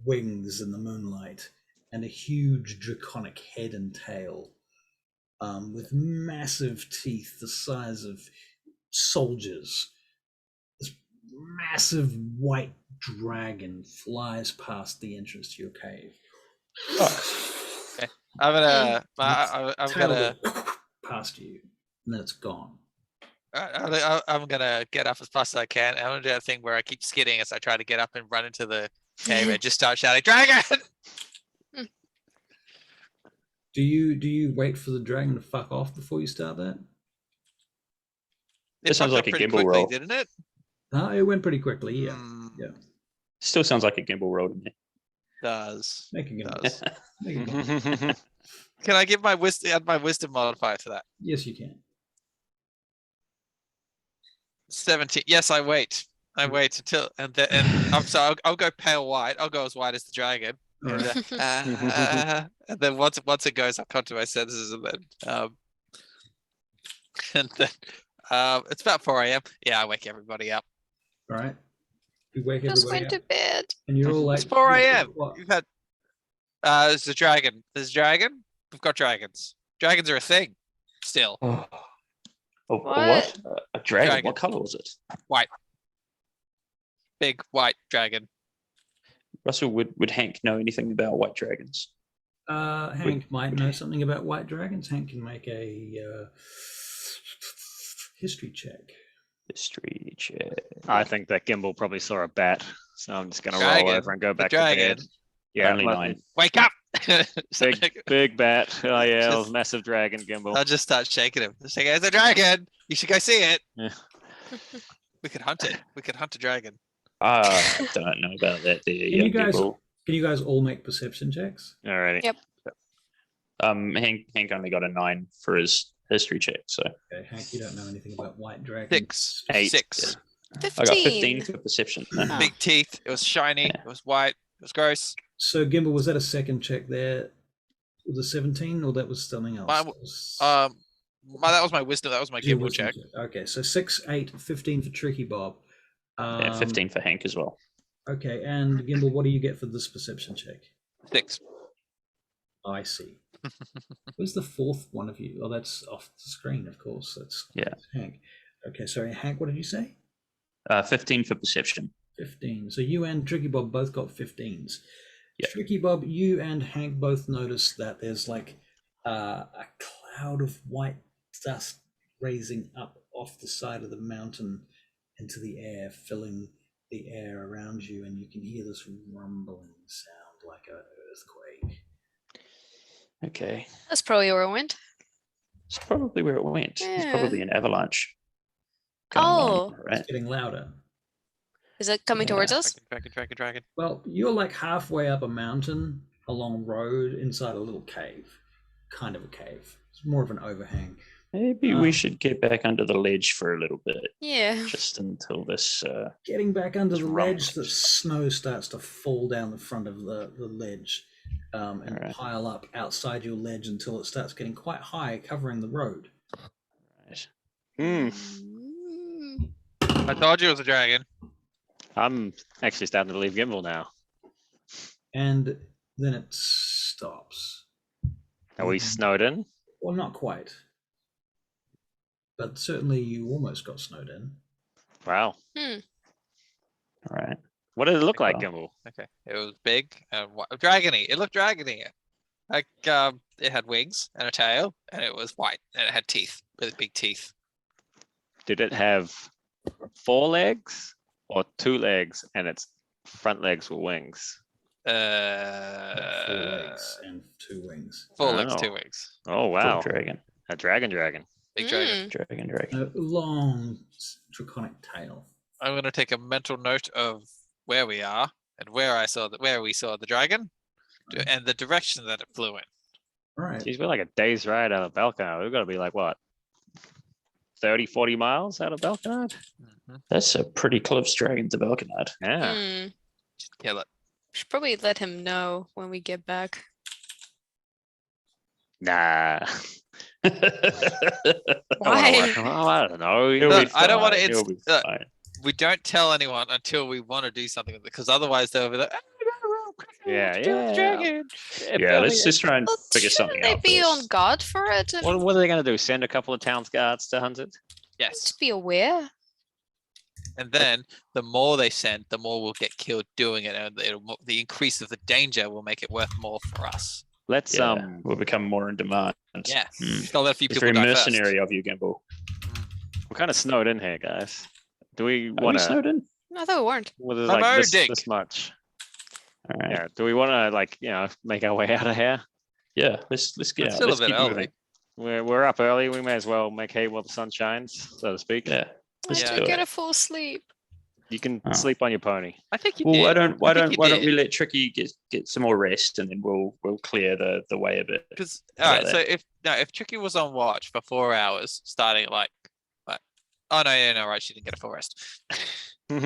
wings in the moonlight and a huge draconic head and tail with massive teeth the size of soldiers. This massive white dragon flies past the entrance to your cave. I'm gonna past you, and then it's gone. I'm gonna get up as fast as I can. I'm gonna do that thing where I keep skidding as I try to get up and run into the cave and just start shouting, "Dragon!" Do you wait for the dragon to fuck off before you start that? It sounds popped up like a pretty gimbal quickly, roll. didn't it? It went pretty quickly. Yeah, Yeah. Still sounds like a gimbal roll to me. Does. making it. Does. That's Can I give my wisdom add my wisdom modifier to that? Yes, you can. 17. Yes, I wait. I wait until and I'll go pale white. I'll go as white as the dragon. All right. And then once it goes, I'll come to my senses and then it's about 4 a.m. Yeah, I wake everybody up. All right. You wake Just everybody went up, to bed. and you're all like, It's 4 a.m. What? You've had There's a dragon. There's a dragon. We've got dragons. Dragons are a thing. Still. Oh, a what? What? A dragon. Dragon. What color was it? Big white dragon. Russell, would Hank know anything about white dragons? Hank might know something about white dragons. Hank can make a history check. History check. I think that Gimbal probably saw a bat, so I'm just gonna roll Dragon. over and go back to Dragon. bed. Yeah, Only well, 9. Wake up! big bat. Oh yeah, it was Just- massive dragon Gimbal. I'll just start shaking him. Just like, it's a dragon. You should go see it. Yeah. We could hunt it. We could hunt a dragon. I don't know about that. There, you guys- Can you guys all make perception checks? Alrighty. Yep. Hank only got a 9 for his history check, so Okay, Hank, you don't know anything about white dragons. 6. 8. 6. I got 15. 15 for perception. No. Oh. Big teeth. It was shiny. Yeah. It was white. It was gross. So Gimbal, was that a second check there? Was it 17 or that was something else? Mine That was- That was my wisdom. That was my your gimbal wisdom check. Okay, so 6, 8, 15 for Tricky Bob. Yeah, 15 for Hank as well. Okay, and Gimbal, what do you get for this perception check? 6. I see. Where's the fourth one of you? Oh, that's off the screen, of course. That's Hank. Okay, sorry, Hank, what did you say? 15 for perception. 15. So you and Tricky Bob both got 15s. Yeah. Tricky Bob, you and Hank both noticed that there's like a cloud of white dust raising up off the side of the mountain into the air, filling the air around you, and you can hear this rumbling sound like an earthquake. Okay. That's probably where it went. It's probably where it went. It's Yeah. probably an avalanche. going on, Oh. right? It's getting louder. Is it coming Yeah. towards us? Dragon. Well, you're like halfway up a mountain, a long road inside a little cave. Kind of a cave. It's more of an overhang. Maybe we should get back under the ledge for a little bit, Yeah. just until this. Getting back under the It's ledge, rumbled. the snow starts to fall down the front of the ledge and Alright. pile up outside your ledge until it starts getting quite high, covering the road. Right. Hmm. Mm. I told you it was a dragon. I'm actually starting to believe Gimbal now. And then it stops. Are we snowed in? Well, not quite. But certainly you almost got snowed in. Wow. Hmm. All right. What did it look like, Wow. Gimbal? Okay. It was big and dragony. It looked dragony. Like it had wings and a tail, and it was white, and it had teeth, really big teeth. Did it have 4 legs or 2 legs and its front legs were wings? 4 legs and 2 wings. 4 legs, Oh. 2 wings. Oh Full wow. dragon. A dragon. Big dragon. Mm. Dragon. A long draconic tail. I'm gonna take a mental note of where we are and where we saw the dragon, and the direction that it flew in. All right. Geez, we're like a day's ride out of Belkinard. We've got to be like what? 30, 40 miles out of Belkinard? That's a pretty close dragon to Belkinard. Yeah. Hmm. Kill it. Should probably let him know when we get back. Nah. Why? Oh, I don't know. He'll Look, be I don't wanna fine, ins- he'll be look, fine. We don't tell anyone until we want to do something with it, because otherwise they'll be like, "Oh, we gotta roll quickly, Yeah, let's do the yeah. dragon." Yeah, let's just try and Well, figure shouldn't something they out. be on first. guard for it? And What are they going to do? Send a couple of town's guards to hunt it? Yes. just be aware. And then the more they send, the more we'll get killed doing it, and the increase of the danger will make it worth more for us. Let's Yeah, we'll become more in demand. Yeah. Hmm. Gotta let a few It's people very die first. mercenary of you, Gimbal. we're kind of snowed in here, guys. Do we Are we want to? snowed in? I thought we weren't. Well, there's I'm like already dig. this much. All right. Yeah. Do we want to make our way out of here? Yeah, let's get It's out. still a Let's bit keep early. moving. We're up early. We may as well make hay while the sun shines, so to speak. Yeah. Let's I Yeah. do didn't get it. a full sleep. You can Oh. sleep on your pony. I think you Well, did. why don't I think you we did. let Tricky get some more rest, and then we'll clear the way a bit. Because How all about right, so if Tricky was on watch for 4 hours, starting at like oh no, right, she didn't get a full rest. All I'll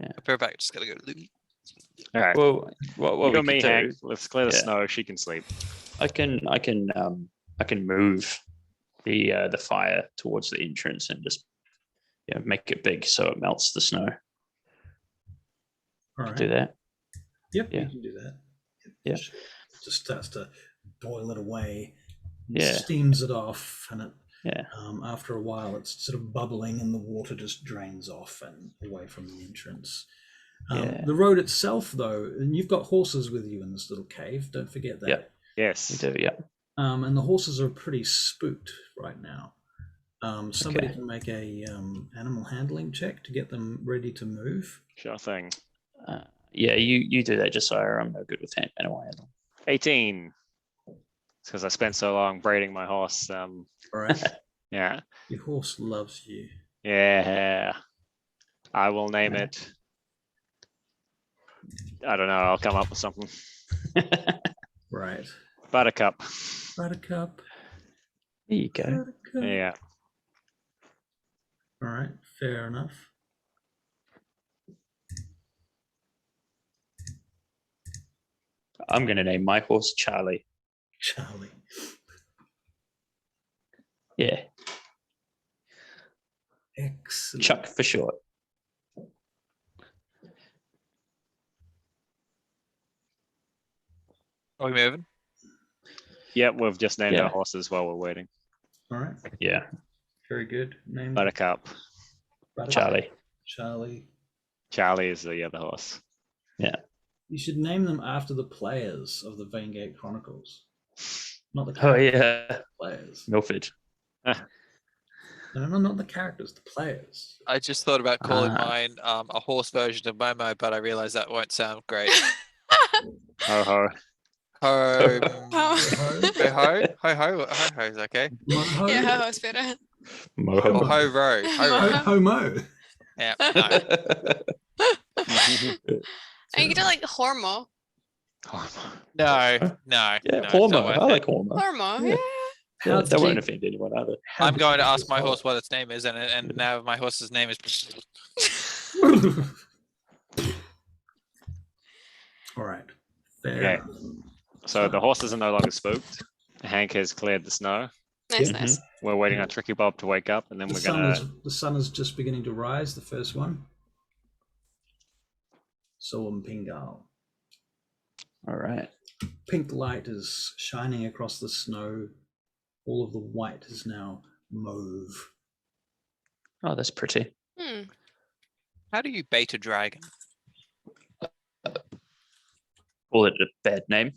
be right back. Just gotta go to Louis. right. Well, what You we and me, could do, Hank. Let's clear the Yeah. snow. She can sleep. I can move the fire towards the entrance and just make it big so it melts the snow. All right. Do that. Yep, Yeah. you can do that. Yeah. Just starts to boil it away. Yeah. Steams it off, and it Yeah. after a while it's sort of bubbling and the water just drains off and away from the entrance. Yeah. The road itself, though, and you've got horses with you in this little cave, don't forget that. Yep. Yes. We do, yeah. And the horses are pretty spooked right now. Somebody Okay. can make a animal handling check to get them ready to move. Sure thing. Yeah, you do that, Josiah. I'm no good with animal handling. 18. It's because I spent so long braiding my horse. All right. Yeah. Your horse loves you. Yeah. I will name it. I don't know. I'll come up with something. Right. Buttercup. Buttercup. There you go. Buttercup. Yeah. All right. Fair enough. I'm going to name my horse Charlie. Charlie. Yeah, Excellent. Chuck for short. Are we moving? Yep. We've just named Yeah. our horses while we're waiting. All right. Yeah, Very good. Name Buttercup. Buttercup. Charlie. Charlie. Charlie is the other horse. You should name them after the players of the Veingate Chronicles. Not the Oh characters, yeah, the players. Milford. No, not the characters, the players. I just thought about calling Ah. mine a horse version of Momo, but I realized that won't sound great. Ho ho. Ho, Oh. ho, ho is okay. Moho? Yeah, that was better. Or Moho. ho ro, Homo. Yeah, no. And you can do like Hormo. No, Yeah, no, Hormo. not worth I it. like Hormo. Hormo, Yeah. yeah. Yeah, How that won't deep- offend anyone either. how I'm going to deep ask is my this horse what its name is, and now my horse's name is. hole? All right. Fair Okay. enough. So the horses are no longer spooked. Hank has cleared the snow. Nice, Yeah. nice. We're waiting on Tricky Bob to wake up, and then The we're the sun is just beginning to rise, the first one. Solam Pingal. All right. Pink light is shining across the snow. All of the white is now mauve. Oh, that's pretty. Hmm. How do you bait a dragon? Call it a bad name.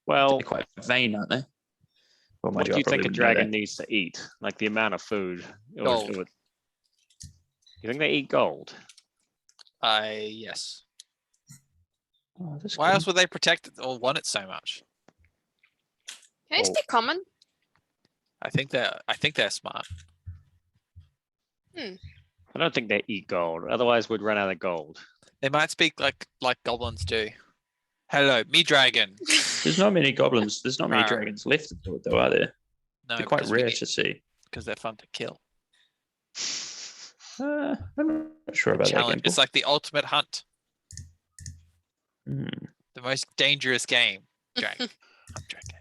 Well, They're quite vain, aren't they? Well, what do I you probably think a wouldn't know dragon that. needs to eat? Like the amount of food. Gold. You think they eat gold? Yes. Oh, that's Why cool. else would they protect it or want it so much? Can I speak common? I think they're smart. I don't think they eat gold. Otherwise, we'd run out of gold. They might speak like goblins do. Hello, me dragon. There's not many goblins. There's not many Rawr. dragons left of it, though, are there? No, They're quite because we rare need- to see. because they're fun to kill. I'm not sure about that. Challenge. It's Gamble. like the ultimate hunt. Hmm. The most dangerous game. Dragon. Hunt dragon.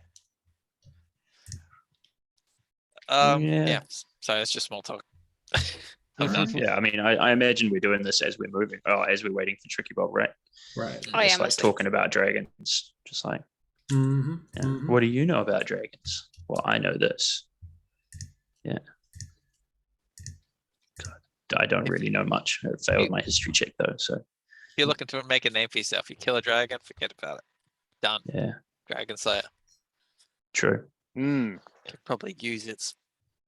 Yeah. Yeah. So it's just small talk. I'm done. Yeah, I mean, I imagine we're doing this as we're moving. Oh, as we're waiting for Tricky Bob, right? Right. Oh, yeah, Just like mostly. talking about dragons. Just like, Mm-hmm. yeah, what do you know about dragons? Well, I know this. Yeah. God, I don't really know much. I failed my history check though, so If you're looking to make a name for yourself, you kill a dragon, forget about it. Done. yeah, Dragon Slayer. true. Could probably use its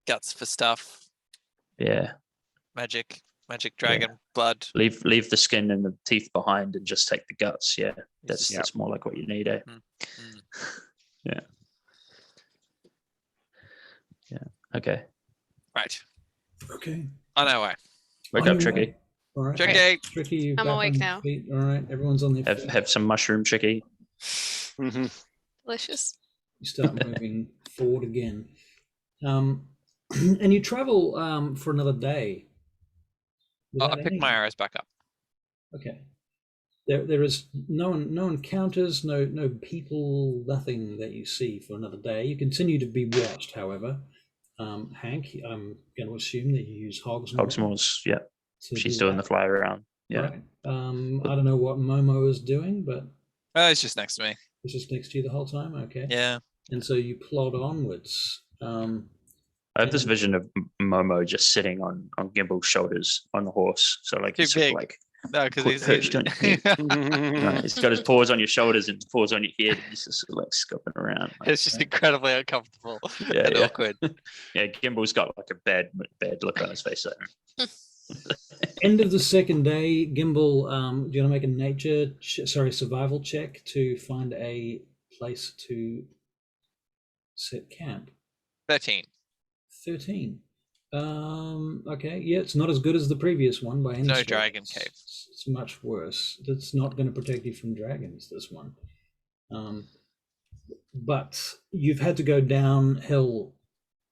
guts for stuff. Yeah, Magic dragon blood. leave the skin and the teeth behind and just take the guts. Yeah, that's Yeah. that's more like what you need, eh? Mm. Yeah. Okay. Right. Okay. On our way. Wake On up, your Tricky. way. All right. Tricky. Tricky, you're I'm back awake on now. feet. All right. Everyone's on their feet. Have some mushroom, Tricky. Delicious. You start moving forward again. And you travel for another day. I without pick any- my arrows back up. Okay. There is no encounters, no people, nothing that you see for another day. You continue to be watched, however. Hank, I'm going to assume that you use Hogsmoor. Hogsmoor's, yeah. to She's do doing the that, fly around. Yeah. right? I don't know what Momo is doing, but It's just next to me. was just next to you the whole time. Okay. Yeah. And so you plod onwards. I have this vision of Momo just sitting on Gimble's shoulders on the horse. So like Too he's sort of big. like No, because he's perched on your head. Right, he's got his paws on your shoulders and paws on your head. And he's just sort of like scupping around. Like, it's just incredibly uncomfortable Yeah, and yeah. awkward. yeah, Gimble's got like a bad look on his face. Like, End of the second day, Gimbal. Do you want to make a survival check to find a place to set camp? 13. 13. Okay, yeah, it's not as good as the previous one by any No stretch. dragon cave. It's much worse. It's not going to protect you from dragons, this one. But you've had to go downhill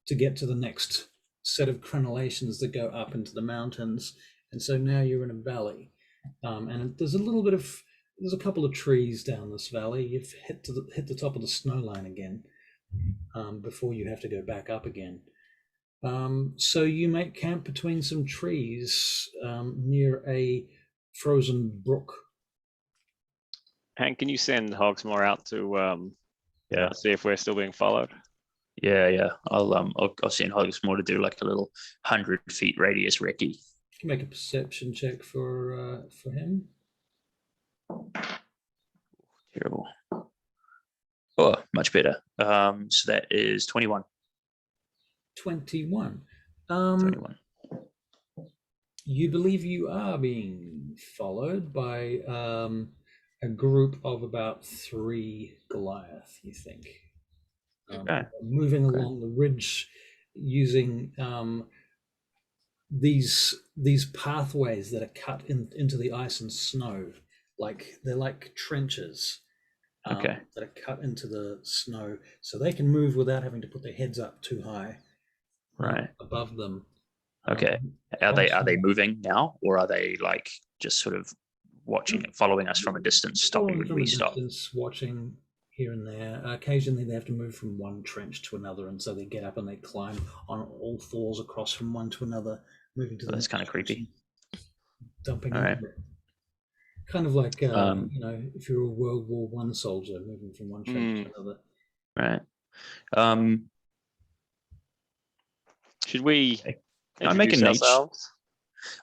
to get to the next set of crenellations that go up into the mountains, and so now you're in a valley. And there's a couple of trees down this valley. You've hit the top of the snow line again before you have to go back up again. So you make camp between some trees near a frozen brook. Hank, can you send Hogsmore out to see if we're still being followed? yeah. I'll send Hogsmore to do like a little 100 feet radius recce. You can make a perception check for him. Terrible. Oh, much better. So that is 21. 21. 21. You believe you are being followed by a group of about 3 Goliath, you think. Okay. Moving along the ridge using these pathways that are cut into the ice and snow. They're like trenches Okay. that are cut into the snow, so they can move without having to put their heads up too high. Right. Above them. Okay. Are they moving now, or are they like just sort of watching it, following us from a distance, stopping when we stop? Watching here and there. Occasionally they have to move from one trench to another, and so they get up and they climb on all fours across from one to another, moving to the That's next kind of trench creepy. and dumping All right. over it. Kind of like if you're a World War I soldier moving from one trench to another. Right. Should we Can I make a introduce nature? ourselves?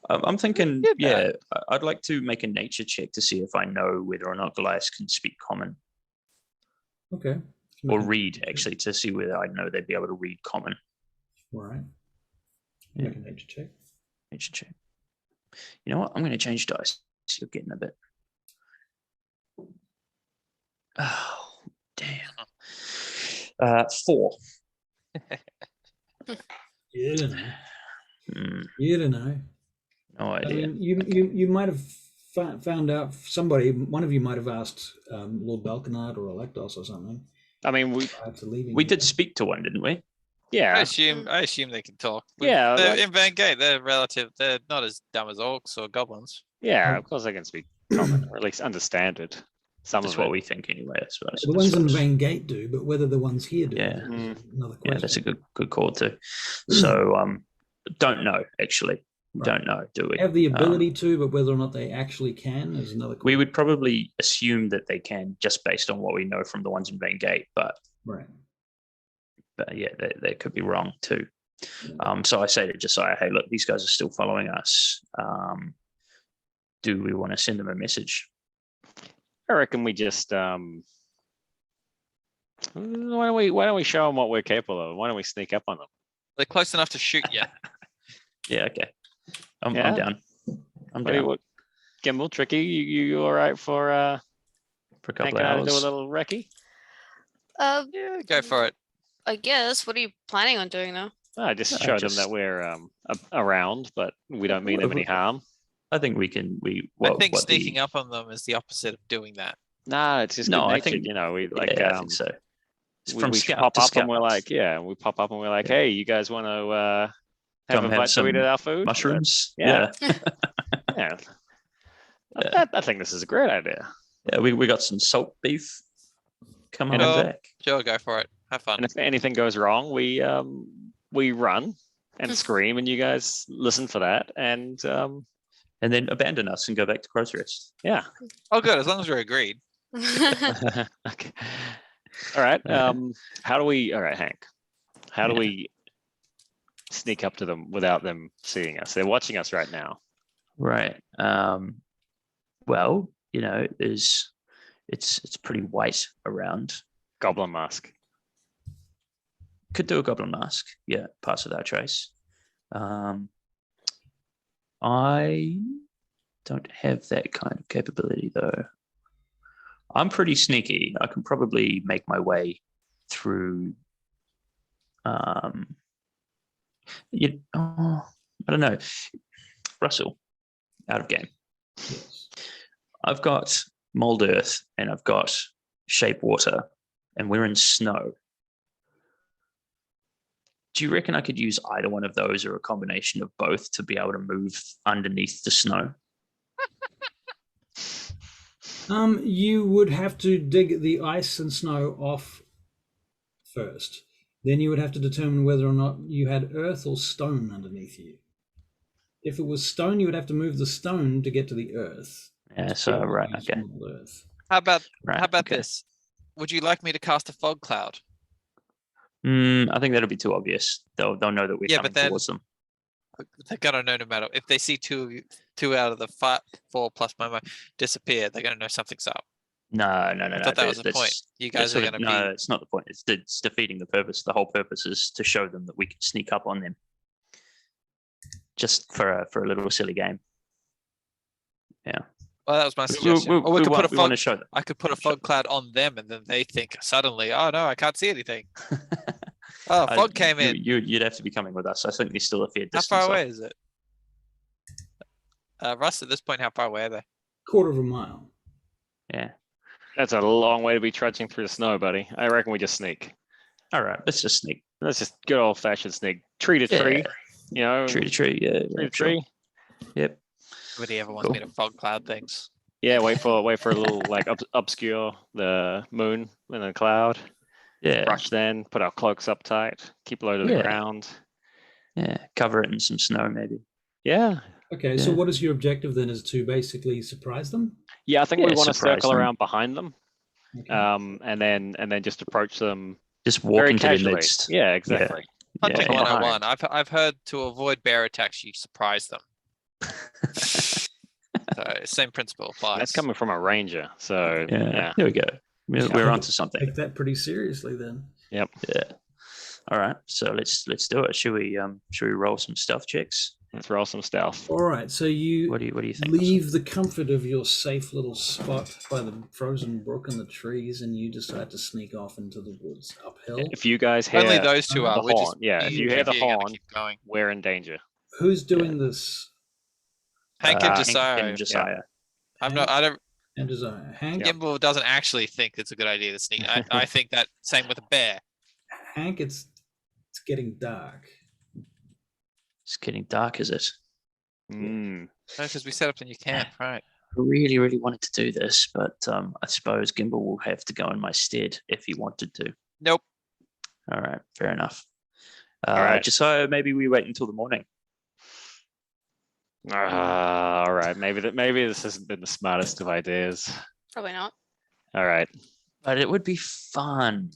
I'm thinking, did yeah, that. I'd like to make a nature check to see if I know whether or not Goliath can speak common, Okay. or read, actually, to see whether I know they'd be able to read common. All right. Yeah. Make a nature check. Nature check. You know what? I'm going to change dice. You're getting a bit. Oh, damn. 4. You don't know. Hmm, You don't know. no I idea. mean, you might have found out. One of you might have asked Lord Belkinard or Electos or something. I mean, Prior to leaving. We did speak to one, didn't we? I yeah, assume they can talk. Yeah, They're like- in Van Gate. They're relative. They're not as dumb as orcs or goblins. yeah. Of course, I can speak common, or at least understand it. Some That's of what it. we think anyway, I suppose. The ones in Van Gate do, but whether the ones here do, Yeah. is another question. Yeah, that's a good call too. So, don't know, actually. We Right. don't know, do we? Have the ability to, but whether or not they actually can is another question. We would probably assume that they can, just based on what we know from the ones in Van Gate, but Right. yeah, they could be wrong too. So I say to Josiah, hey, look, these guys are still following us. Do we want to send them a message? I reckon we just why don't we show them what we're capable of? Why don't we sneak up on them? They're close enough to shoot you. Yeah, okay. I'm Yeah. down. I'm What do you, down what, Gimbal, Tricky, you all right for for a Hank couple and of I to do a hours. little recce? Yeah, go for it. I guess. What are you planning on doing now? I just No, show them just- that we're around, but we don't mean them any harm. I think we can. I think sneaking up on them is the opposite of doing that. Nah, it's just No, I good-natured, think- you know. We like Yeah, I think so. It's we, from we scout pop to up scout. and we're like, yeah, we pop up and we're like, Yeah. hey, you guys want to Come have a have bite to eat some at our food? mushrooms. Yeah. Yeah. Yeah. Yeah. I think this is a great idea. Yeah, we got some salt beef. Come on And if- back. Sure, go for it. Have fun. And if anything goes wrong, we run and scream, and you guys listen for that. And And then abandon us and go back to Crow's Rest. yeah, Oh, good. As long as we're agreed. Okay. All right. Okay. How do we? All right, Hank. How do Yeah. we sneak up to them without them seeing us? They're watching us right now. Right. Well, it's pretty white around. Goblin mask. Could do a goblin mask. Yeah, pass without trace. I don't have that kind of capability though. I'm pretty sneaky. I can probably make my way through. I don't know. Russell, out of game. Yes. I've got mold earth and I've got shape water, and we're in snow. Do you reckon I could use either one of those or a combination of both to be able to move underneath the snow? You would have to dig the ice and snow off first. Then you would have to determine whether or not you had earth or stone underneath you. If it was stone, you would have to move the stone to get to the earth. Yeah, so right, Use okay. mold earth. How about Right, how about okay. this? Would you like me to cast a fog cloud? I think that'll be too obvious. They'll know that we're Yeah, coming but then- towards them. They're gonna know no matter if they see two out of the 4 plus Momo disappear. They're gonna know something's up. No. I thought that was the point. You guys are gonna no, be. it's not the point. It's defeating the purpose. The whole purpose is to show them that we can sneak up on them. Just for a little silly game. Yeah. Well, that was my suggestion. Or we could put a we want fog. to show them. I could put a fog cloud on them, and then they think suddenly, "Oh no, I can't see anything." Oh, fog came in. You'd have to be coming with us. I think there's still a fair How distance. far off. away is it? Russ, at this point, how far away are they? Quarter of a mile. Yeah. That's a long way to be trudging through the snow, buddy. I reckon we just sneak. All right. Let's just sneak. Let's just good old fashioned sneak. Tree to tree. You know, Tree to tree. Yeah. tree to sure. tree. Yep. Nobody ever wants me to fog cloud things. Yeah, wait for a little like obscure the moon and the cloud. Yeah. Brush then, put our cloaks up tight, keep low to the Yeah. ground. Yeah. Cover it in some snow, maybe. Yeah. Okay, so Yeah. what is your objective then? Is to basically surprise them? Yeah, I think we Yeah, want to surprise circle them. around behind them. Okay. And then just approach them Just walk very into their casually. midst. Yeah, exactly. Hunting Yeah. 101. I've heard to avoid bear attacks, you surprise them. So same principle applies. That's coming from a ranger. So Yeah. yeah. There we go. We're Yeah. onto something. Take that pretty seriously then. Yeah. All right. So let's do it. Should we roll some stealth checks? Let's roll some stealth. All right, so you What do you think? leave the comfort of your safe little spot by the frozen brook and the trees, and you decide to sneak off into the woods uphill. If you guys hear Only those two the are. We're just horn, yeah, if you me hear the and Vicky are gonna horn, keep going. we're in danger. Who's doing this? Hank and Josiah. and Josiah. I'm not. I don't. And Desire. Hank, Gimbal doesn't actually think it's a good idea to sneak. I think that same with a bear. Hank, it's getting dark. It's getting dark, is it? Mm. Because we set up the new camp, right? I really, really wanted to do this, but I suppose Gimbal will have to go in my stead if he wanted to. Nope. All right, fair enough. All right. Josiah, maybe we wait until the morning. All right, maybe this hasn't been the smartest of ideas. Probably not. All right, But it would be fun.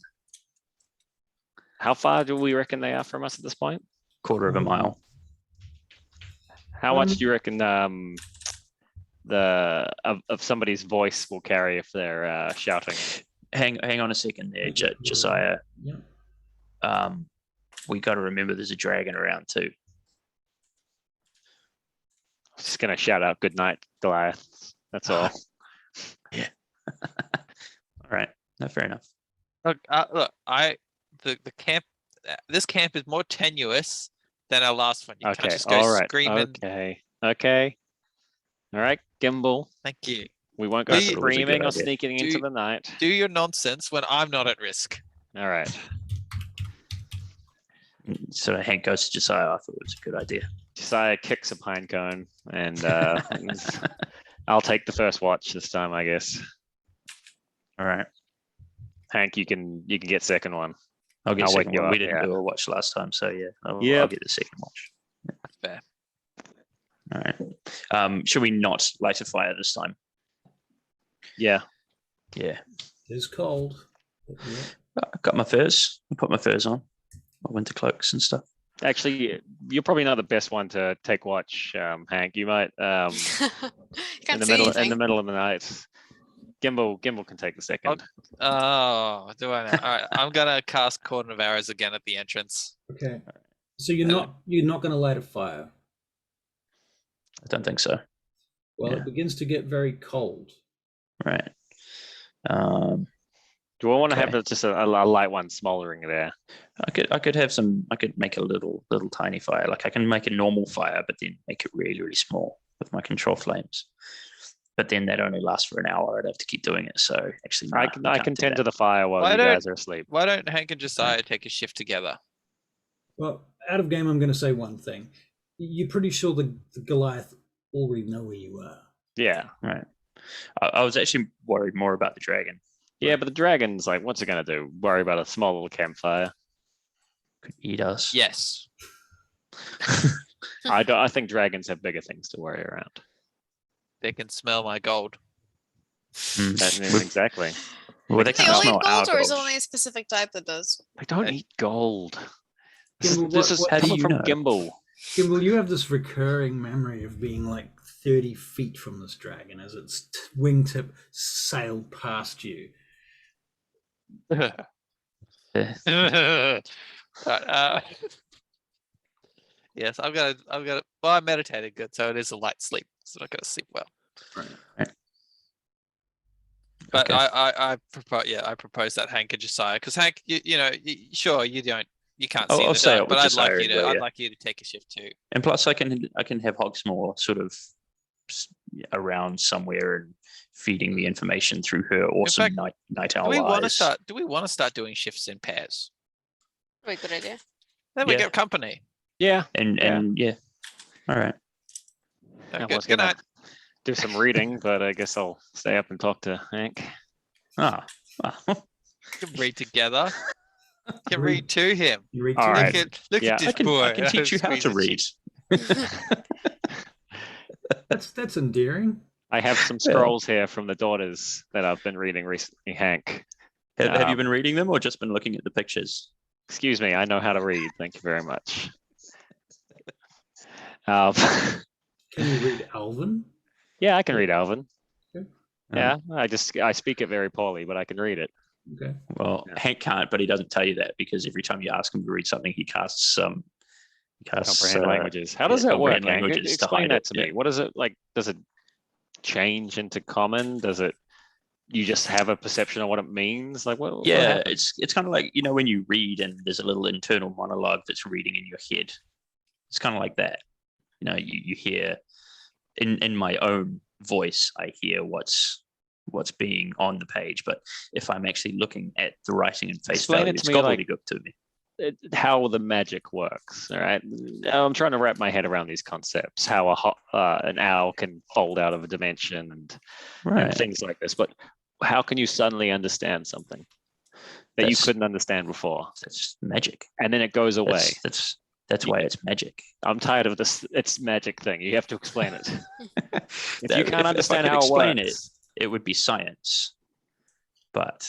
how far do we reckon they are from us at this point? Quarter of a mile. How much do you reckon of somebody's voice will carry if they're shouting? Hang on a second there, Josiah. Yeah. We got to remember there's a dragon around too. Just gonna shout out "Good night, Goliath." That's all. Yeah. All right. No, fair enough. Look, the camp. This camp is more tenuous than our last one. You can't Okay, just go all right. screaming. Okay. All right, Gimbal. Thank you. We won't go Please- That was a good screaming or idea. sneaking into the night. Do your nonsense when I'm not at risk. All right. So Hank goes to Josiah. I thought it was a good idea. Josiah kicks a pine cone, and I'll take the first watch this time, I guess. All right. Hank, you can get second one. I'll get I'll wake second you one. up, We didn't yeah. do a watch last time, so yeah, I'll Yep. get the second watch. Fair. All right. Should we not light a fire this time? Yeah. Yeah. It is cold. But yeah. I got my furs. I put my furs on, my winter cloaks and stuff. Actually, you're probably not the best one to take watch, Hank. You might in Can't the see middle anything. of the night. Gimbal can take the second. Oh, do I now? All right, I'm gonna cast Cordon of Arrows again at the entrance. Okay. So you're not going to light a fire. I don't think so. Well, Yeah. it begins to get very cold. Right. Do I want to Okay. have just a light one smoldering there? I could have some. I could make a little tiny fire. Like I can make a normal fire, but then make it really really small with my control flames. But then that only lasts for an hour. I'd have to keep doing it. So actually, I nah, can can't do tend to that. the fire while Why you don't- guys are asleep. Why don't Hank and Josiah take a shift together? Well, out of game, I'm going to say one thing. You're pretty sure the Goliath already know where you are. Yeah. Right. I was actually worried more about the dragon. Yeah, but the dragon's like, what's it gonna do? Worry about a small little campfire. Could eat us. Yes. I think dragons have bigger things to worry around. They can smell my gold. Exactly. Well, they Do they can't all smell eat gold, our or is it gold. only a specific type that does? They don't Hey. eat gold. Gimbal, This is how do coming you from know? Gimbal. Gimbal, you have this recurring memory of being like 30 feet from this dragon as its wingtip sailed past you. Yeah. Yes, I'm gonna. Well, I meditated good, so it is a light sleep. So I'm not gonna sleep well. Right. But Okay. I propose. Yeah, I propose that Hank and Josiah, because Hank, sure you can't see in I'll the say dark, it but with I'd like Josiah you to. anyway, I'd yeah. like you to take a shift too. And plus, I can have Hogsmore sort of around somewhere and feeding me information through her awesome fact, night Do owl we want to eyes. start? Do we want to start doing shifts in pairs? Very good idea. Then we Yeah. get company. Yeah. And yeah. All right. I Good, was good gonna night. do some reading, but I guess I'll stay up and talk to Hank. Ah. We can read together. You can read to him. You read All two- right. Look Yeah. at this I can boy. teach you how to read. That's endearing. I have some Well. scrolls here from the daughters that I've been reading recently, Hank. Have you been reading them or just been looking at the pictures? Excuse me, I know how to read. Thank you very much. Um, Can you read Alvin? yeah, I can read Alvin. Okay. Yeah, I speak it very poorly, but I can read it. Okay. Well, Yeah. Hank can't, but he doesn't tell you that because every time you ask him to read something, he casts Comprehend languages. How does that work, comprehend Hank? languages to Explain hide that it, to yeah. me. What is it like? Does it change into common? Does it? You just have a perception of what it means? Like what? Yeah, happens? it's kind of like when you read and there's a little internal monologue that's reading in your head. It's kind of like that. You hear in my own voice, I hear what's being on the page, but if I'm actually looking at the writing and face Explain value, it to it's me like- gobbledygook to me. How the magic works. All right, I'm trying to wrap my head around these concepts. How an owl can fold out of a dimension and Right. things like this. But how can you suddenly understand something that you That's- couldn't understand before, That's magic. and then it goes away? That's why it's magic. I'm tired of this. It's magic thing. You have to explain it. If That- you can't if I understand could how it explain works, it would be science, but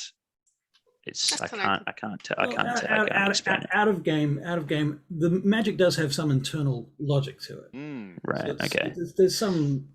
it's That's I kinda- can't Well, explain it. out of game, the magic does have some internal logic to it. Mm, So Right. it's- Okay. There's some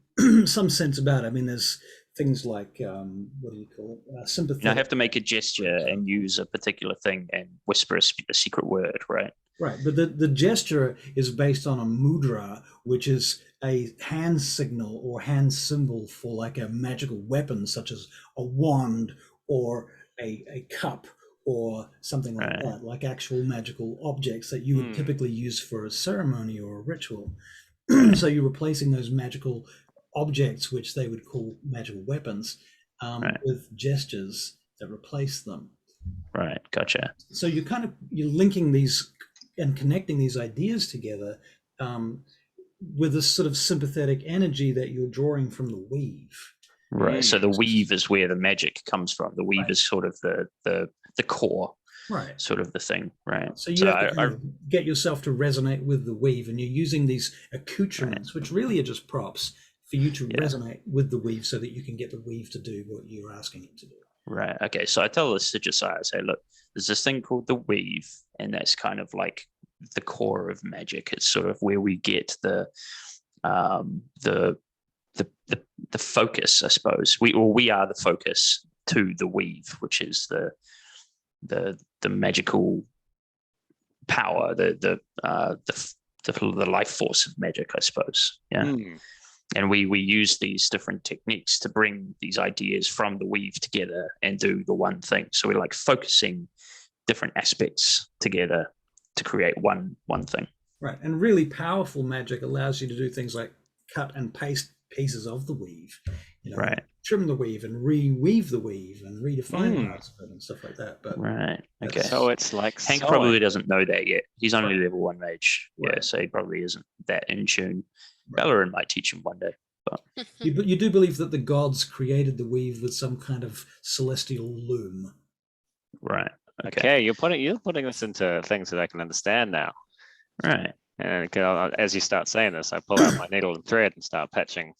some sense about it. I mean, there's things like what do you call it? Sympathy. I have to make a gesture and use a particular thing and whisper a secret word, right? Right, but the gesture is based on a mudra, which is a hand signal or hand symbol for like a magical weapon, such as a wand or a cup or something like Right. that, like actual magical objects that you would Hmm. typically use for a ceremony or a ritual. So you're replacing those magical objects, which they would call magical weapons, Right. with gestures that replace them. Right. Gotcha. So you're linking these and connecting these ideas together with this sort of sympathetic energy that you're drawing from the weave. Right. So the Mm. weave is where the magic comes from. The weave Right. is sort of the core, Right. sort of the thing, right? So you have to kind of get yourself to resonate with the weave, and you're using these accoutrements, which really are just props, for you to Yeah. resonate with the weave so that you can get the weave to do what you're asking it to do. Right. Okay. So I tell this to Josiah, I say, look, there's this thing called the weave, and that's kind of like the core of magic. It's sort of where we get the focus, I suppose. We are the focus to the weave, which is the magical power, the life force of magic, I suppose. Yeah. And we use these different techniques to bring these ideas from the weave together and do the one thing. So we're like focusing different aspects together to create one thing. Right. And really powerful magic allows you to do things like cut and paste pieces of the weave, Right. trim the weave and reweave the weave and redefine parts of it and stuff like that. But Right. Okay. So it's like Hank sewing. probably doesn't know that yet. He's only Right. level 1 mage. Yeah, Right. so he probably isn't that in tune. Right. Bellerin might teach him one day. you do believe that the gods created the weave with some kind of celestial loom. Right. Okay, you're putting this into things that I can understand now. Right. And as you start saying this, I pull out my needle and thread and start patching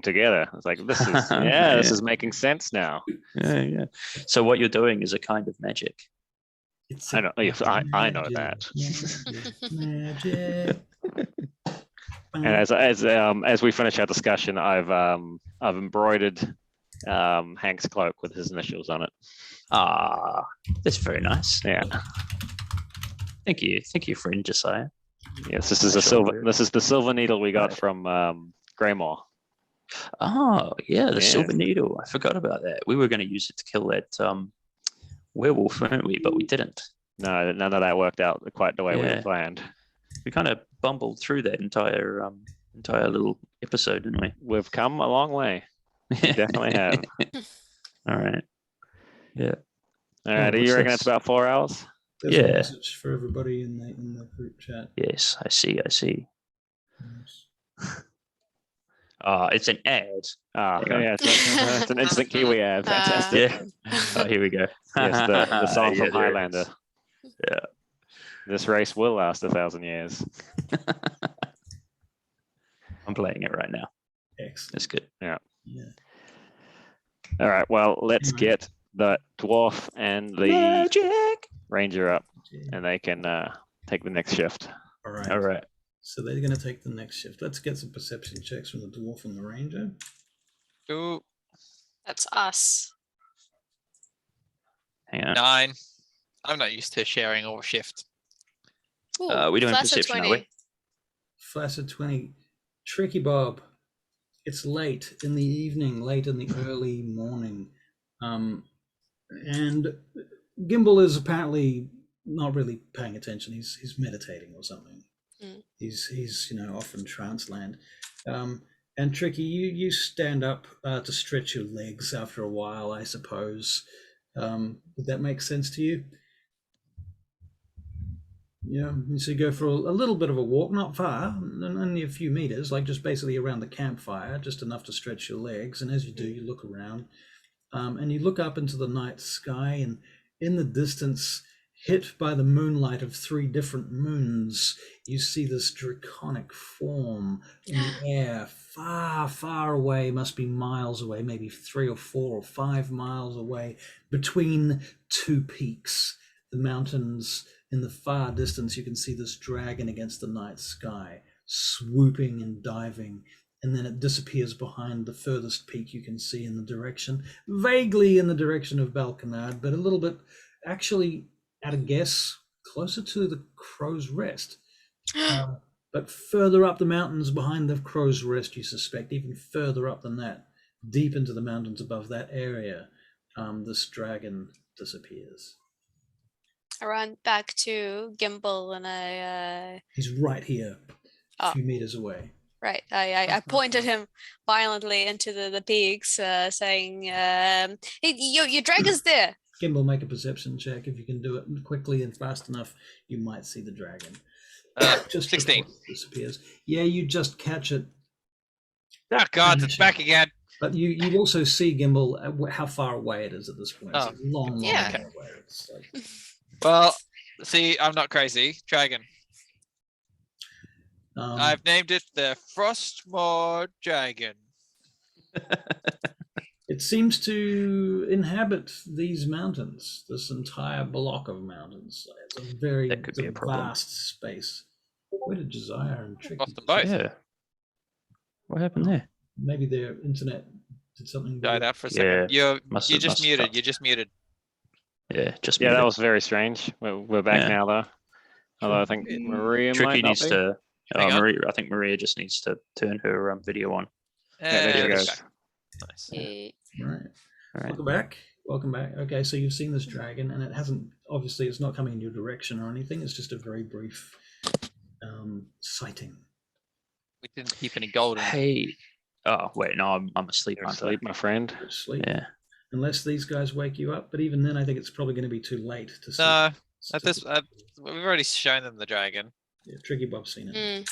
together. It's like this is this Yeah. is making sense now. Yeah. So what you're doing is a kind of magic. It's I know. I know that. Magic. And as we finish our discussion, I've embroidered Hank's cloak with his initials on it. Ah, that's very nice. Yeah. Thank you, friend Josiah. Yes, this is the silver needle we got from Greymore. Oh, yeah, the Yeah. silver needle. I forgot about that. We were going to use it to kill that werewolf, weren't we? But we didn't. No, none of that worked out quite the way we Yeah. had planned. We kind of bumbled through that entire little episode, didn't we? We've come a long way. We definitely have. All right. Yeah. All right, Oh, you what's reckon this? it's about 4 hours? There's a Yeah. message for everybody in the group chat. Yes, I see. It's an ad. Ah, Hang on. yeah, it's an instant Kiwi ad. Fantastic. Yeah. Oh, here we go. Yes, the song Yeah, from there it Highlander. is. Yeah. This race will last 1,000 years. I'm playing it right now. Excellent. That's good. Yeah. All right, well, let's Alright. get the dwarf and the Magic. ranger up, and they can take the next shift. All right. All right. So they're going to take the next shift. Let's get some perception checks from the dwarf and the ranger. Ooh, That's us. Hang on. 9. I'm not used to sharing or shift. Ooh, We're doing plus a perception, are 20. we? Flaccid 20. Tricky Bob. It's late in the evening, late in the early morning. And Gimbal is apparently not really paying attention. He's meditating or something. He's off in trance land. And Tricky, you stand up to stretch your legs after a while, I suppose. Would that make sense to you? Yeah, so you go for a little bit of a walk, not far, only a few meters, like just basically around the campfire, just enough to stretch your legs. And as you do, you look around, and you look up into the night sky, and in the distance, hit by the moonlight of 3 different moons, you see this draconic form in the air, far, far away, must be miles away, maybe 3 or 4 or 5 miles away, between 2 peaks, the mountains. In the far distance, you can see this dragon against the night sky, swooping and diving, and then it disappears behind the furthest peak you can see in the direction, vaguely in the direction of Belkinard, but a little bit, actually, at a guess, closer to the Crow's Rest. But further up the mountains behind the Crow's Rest, you suspect, even further up than that, deep into the mountains above that area, this dragon disappears. I run back to Gimbal and I He's right here, a Oh. few meters away. right. I pointed him violently into the peaks, saying, "Hey, your dragon's there." Gimbal, make a perception check. If you can do it quickly and fast enough, you might see the dragon. Just 16. before it disappears. Yeah, you just catch it. Oh God, it's back again. But you also see, Gimbal, how far away it is at this point. Oh. It's a long Yeah. way away. It's like, Well, see, I'm not crazy. Dragon. I've I've named it the Frostmoor Dragon. It seems to inhabit these mountains, this entire block of mountains. It's a very That could be a problem. vast space. Where did Josiah and Tricky? Lost them both. Yeah. What happened there? Maybe their internet did something. Died weird. out for a second. Yeah, You're just muted. You're just muted. Yeah, just Yeah, that muted. was very strange. We're back Yeah. now, though. Although I think Maria Tricky might not needs be. to. Hang on. Maria, I think Maria just needs to turn her video on. there she And goes. back. Nice. Right. All right. Welcome back. Welcome back. Okay, so you've seen this dragon, and it hasn't. Obviously, it's not coming in your direction or anything. It's just a very brief sighting. We didn't keep any gold in it. Hey. Oh wait, no, I'm asleep. You're aren't I? asleep, my friend. Go to sleep. Yeah. Unless these guys wake you up, but even then, I think it's probably going to be too late to sleep. No, we've already shown them the dragon. Yeah, Tricky Bob's seen it. Mm.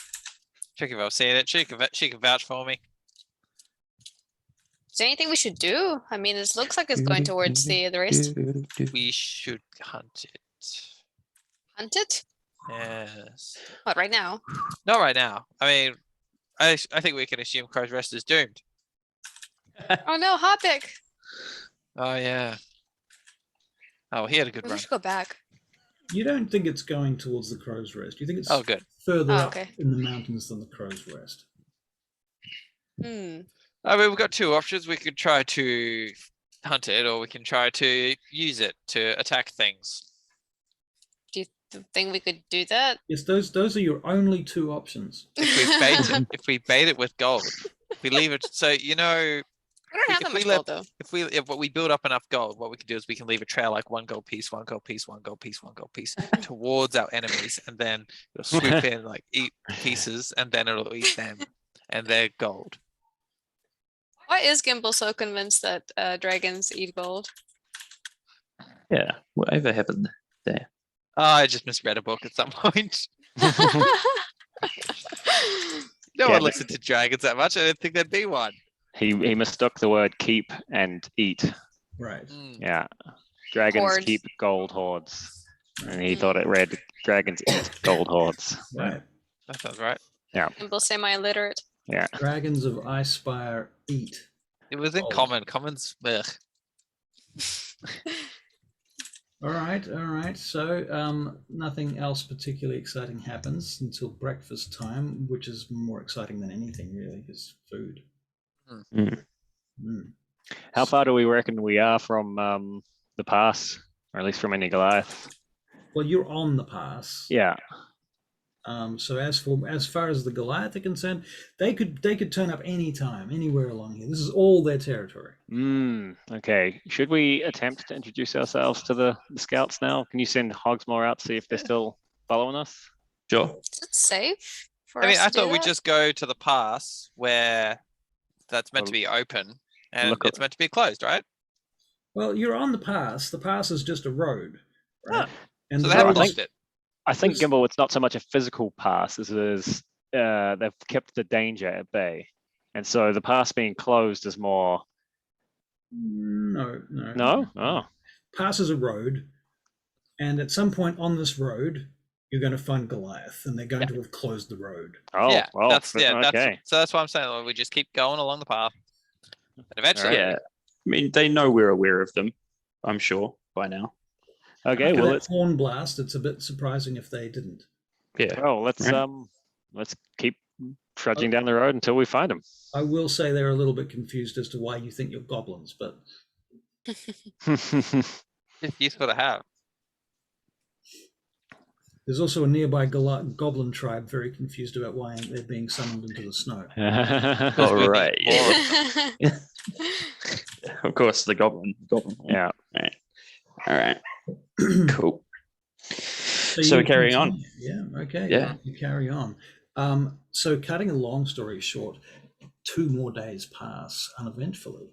Tricky I've seen it. She can vouch for me. Is there anything we should do? I mean, it looks like it's going towards the rest. We should hunt it. Hunt it? Yes. What, right now? Not right now. I mean, I think we can assume Crow's Rest is doomed. Oh no, Hotpick! Oh yeah. Oh, he had a good We run. should go back. You don't think it's going towards the Crow's Rest? You think it's Oh, good. further Oh, up okay. in the mountains than the Crow's Rest? Hmm. I mean, we've got two options. We could try to hunt it, or we can try to use it to attack things. Do you think we could do that? Yes, those are your only two options. If we bait it with gold, if we leave it, so We don't have if that we much let- gold though. if we build up enough gold, what we can do is we can leave a trail like one gold piece, one gold piece, one gold piece, one gold piece towards our enemies, and then it'll swoop in, like eat pieces, and then it'll eat them, and they're gold. Why is Gimbal so convinced that dragons eat gold? Yeah. Whatever happened there? Oh, I just misread a book at some point. No Yeah, one but- listened to dragons that much. I didn't think there'd be one. He mistook the word keep and eat. Right. Mm. Yeah. Dragons Hoard. keep gold hoards. And he thought it read dragons eat gold hoards. Right. That sounds right. Gimbal semi-illiterate. Yeah. Dragons of Icespire eat. It was in Gold. common. Commons. Ugh. All right. So nothing else particularly exciting happens until breakfast time, which is more exciting than anything really, because food. Mm. Mm. How far do we reckon we are from the pass, or at least from any Goliath? Well, you're on the pass. Yeah. So as far as the Goliath are concerned, they could turn up anytime, anywhere along here. This is all their territory. Okay. Should we attempt to introduce ourselves to the scouts now? Can you send Hogsmore out to see if they're still following us? Sure. Is it safe for I mean, us I to do thought we'd that? just go to the pass where that's meant to be open, and look it's meant to be closed, right? Well, you're on the pass. The pass is just a road, right? And So the they haven't road is- blocked it. I think, Because- Gimbal, it's not so much a physical pass as it is they've kept the danger at bay. And so the pass being closed is more. No. No? Oh. Pass is a road, and at some point on this road, you're going to find Goliath, and they're going to have closed the road. Oh, Yeah, well, that's okay. so that's why I'm saying like, we just keep going along the path, and eventually, Yeah. I mean, they know we're aware of them. I'm sure by now. Okay, After well, that let's horn blast, it's a bit surprising if they didn't. Yeah. let's Right. let's keep trudging down the road until we find them. I will say they're a little bit confused as to why you think you're goblins, but it's useful to have. there's also a nearby goblin tribe very confused about why they're being summoned into the snow. All we need right. Yeah. more. Of course, the goblin. Yeah. All right. Cool. So So you carrying on. continue. Yeah, okay. Yeah. You carry on. So cutting a long story short, 2 more days pass uneventfully.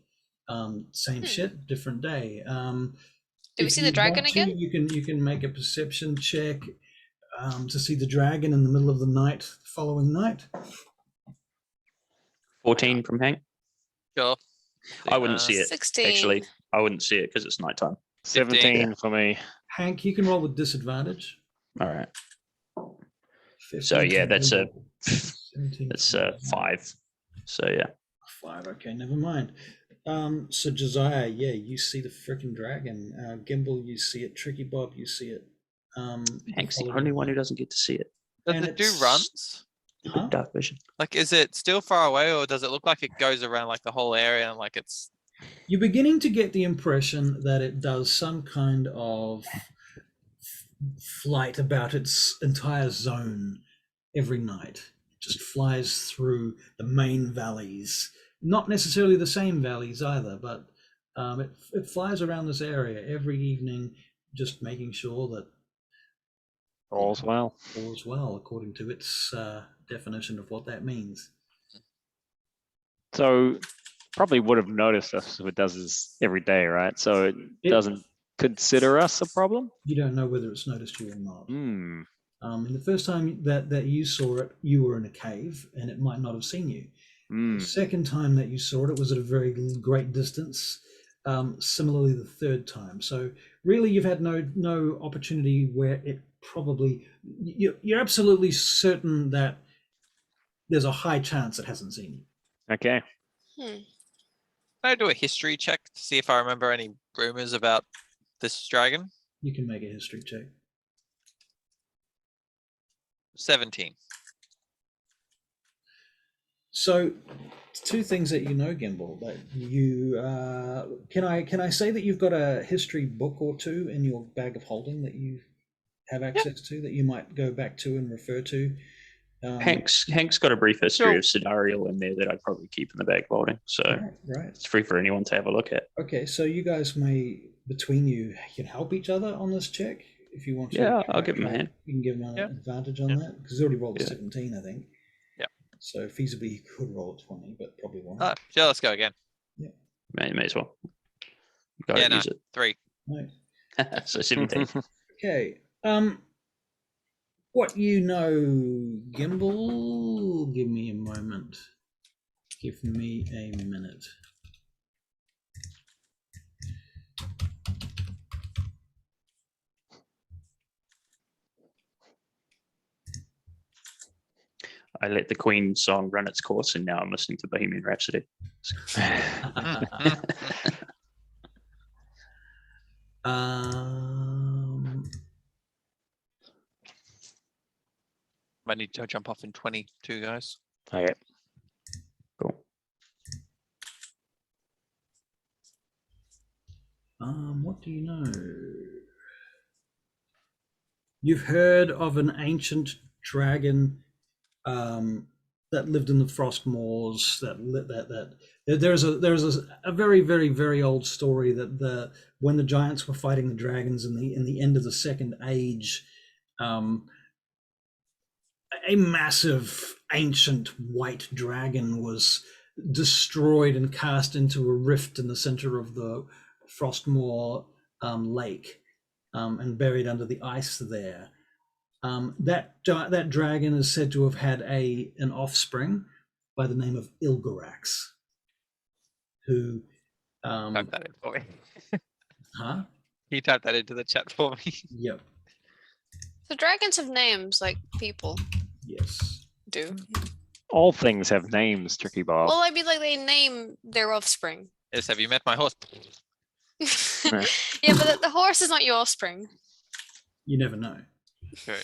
Same shit, different day. Do we if see you the dragon want to, again? You can make a perception check to see the dragon in the middle of the night, following night. 14 from Hank. Sure. I wouldn't see it. 16. Actually, I wouldn't see it because it's nighttime. 17 for me. Hank, you can roll with disadvantage. All right. 15 So yeah, that's a 17 that's 5. So yeah. 5. Okay, never mind. So Josiah, yeah, you see the freaking dragon. Gimbal, you see it. Tricky Bob, you see it. Hank's the follow only it. one who doesn't get to see it. Does And it do it's- runs? Huh? Dark vision. Like, is it still far away, or does it look like it goes around like the whole area and like it's? You're beginning to get the impression that it does some kind of flight about its entire zone every night. It just flies through the main valleys, not necessarily the same valleys either, but it flies around this area every evening, just making sure that All's well. all is well, according to its definition of what that means. So probably would have noticed us if it does this every day, right? So it doesn't consider us a problem? You don't know whether it's noticed you or not. Hmm. And the first time that you saw it, you were in a cave, and it might not have seen you. Hmm. The second time that you saw it, it was at a very great distance. Similarly, the third time. So really, you've had no opportunity where it probably you're absolutely certain that there's a high chance it hasn't seen you. Okay. Can I do a history check to see if I remember any rumors about this dragon? You can make a history check. 17. So, two things that you know, Gimbal. That you can I say that you've got a history book or two in your bag of holding that you have access to that you might go back to and refer to. Hank's got a brief history of Sidariel in there that I'd probably keep in the bag holding, so Right. it's free for anyone to have a look at. Okay, so you guys may, between you, can help each other on this check if you want to. Yeah, I'll give him a hand. You can give him an advantage on that because he's already rolled a 17, I think. Yeah. So feasibly he could roll a 20, but probably won't. Sure, let's go again. May as well. You gotta Yeah, no. use 3. No. it. So 17. Okay. What you know, Gimbal? Give me a moment. Give me a minute. I let the Queen song run its course, and now I'm listening to Bohemian Rhapsody. Might need to jump off in 22, guys. Okay. Cool. What do you know? You've heard of an ancient dragon that lived in the Frostmoors. There's a very very very old story that when the giants were fighting the dragons in the end of the Second Age, a massive ancient white dragon was destroyed and cast into a rift in the center of the Frostmoor lake and buried under the ice there. That dragon is said to have had an offspring by the name of Ilgorax, who Type that in for me. huh? Can you type that into the chat for me? Yep. So dragons have names like people Yes. do. All things have names, Tricky Bob. Well, I mean, like they name their offspring. Yes, have you met my horse? Yeah, but the horse is not your offspring. You never know. Okay.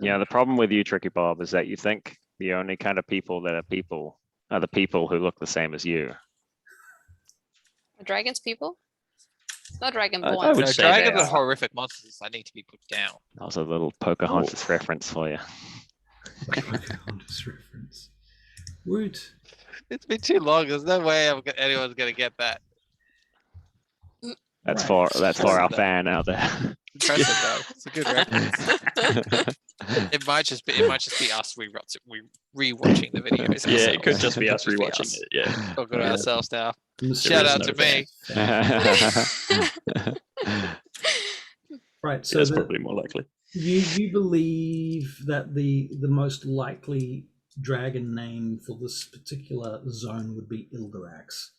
Yeah, the problem with you, Tricky Bob, is that you think the only kind of people that are the people who look the same as you. Are dragons people? Not I dragonborn. would No, say dragons they are are. horrific monsters. I need to be put down. That was a little Pocahontas reference for you. Pocahontas reference. Woot. It's been too long. There's no way anyone's gonna get that. That's Right. for our fan out there. Impressive though. It's a good reference. It might just be us rewatching the videos. Yeah, it could ourselves. just be us Just be rewatching us. it. Yeah. Talking to Yeah. ourselves now. Shout out to me. Right. So That's probably more likely. you believe that the most likely dragon name for this particular zone would be Ilgorax.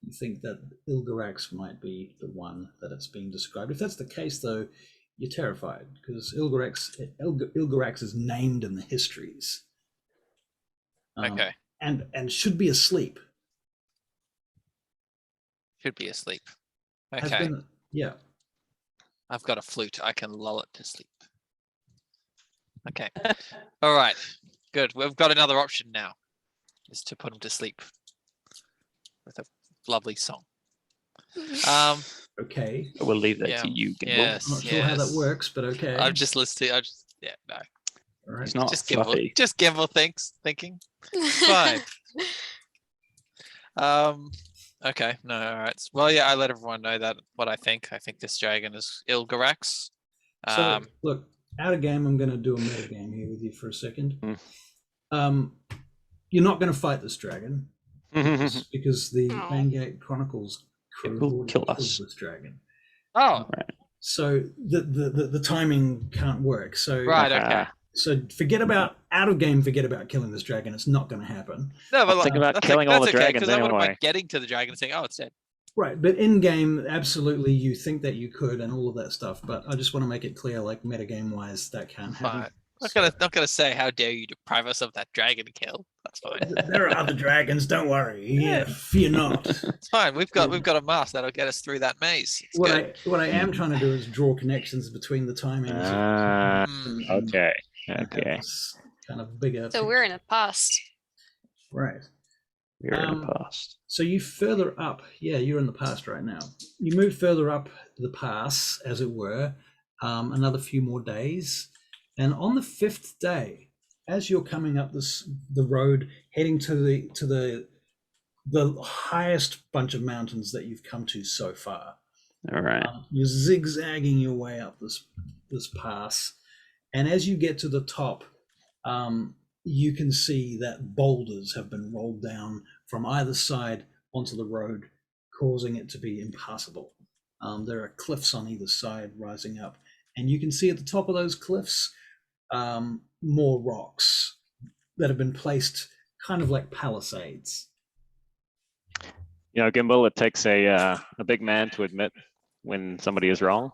You think that Ilgorax might be the one that it's being described. If that's the case, though, you're terrified because Ilgorax is named in the histories. Okay. and should be asleep. Should be asleep. Has Okay. been, yeah. I've got a flute. I can lull it to sleep. Okay. All right. Good. We've got another option now. Is to put him to sleep with a lovely song. Okay. We'll leave that Yeah. to you, Gimbal. Yes. I'm not sure how that works, but okay. I'm just listening. No. All right. It's not Just fluffy. Gimbal thinking. Fine. Okay. No. All right. Well, yeah. I let everyone know that what I think. I think this dragon is Ilgorax. So look, out of game, I'm going to do a meta game here with you for a second. You're not going to fight this dragon because the Oh. Bangate Chronicles crew It will already kill killed us. this dragon. Oh. So the timing can't work. So Right. Okay. So forget about forget about killing this dragon. It's not going to happen. No, but Think about that's killing all the okay, dragons because I wouldn't anyway. mind getting to the dragon and saying, "Oh, it's dead." Right, but in game, absolutely, you think that you could and all of that stuff. But I just want to make it clear, like metagame wise, that can't happen. Fine. Not gonna say how dare you deprive us of that dragon to kill. That's fine. There are other dragons. Don't worry. Yeah, fear not. It's fine. We've got a mask that'll get us through that maze. It's good. What I am trying to do is draw connections between the timings. Mm. Okay. and have Okay. this kind of bigger. So we're in a past. Right. We're in the past. So you further up. Yeah, you're in the past right now. You move further up the pass, as it were, another few more days, and on the 5th day, as you're coming up the road, heading to the highest bunch of mountains that you've come to so far. All right. You're zigzagging your way up this pass, and as you get to the top, you can see that boulders have been rolled down from either side onto the road, causing it to be impassable. There are cliffs on either side rising up, and you can see at the top of those cliffs more rocks that have been placed kind of like palisades. You know, Gimbal, it takes a big man to admit when somebody is wrong.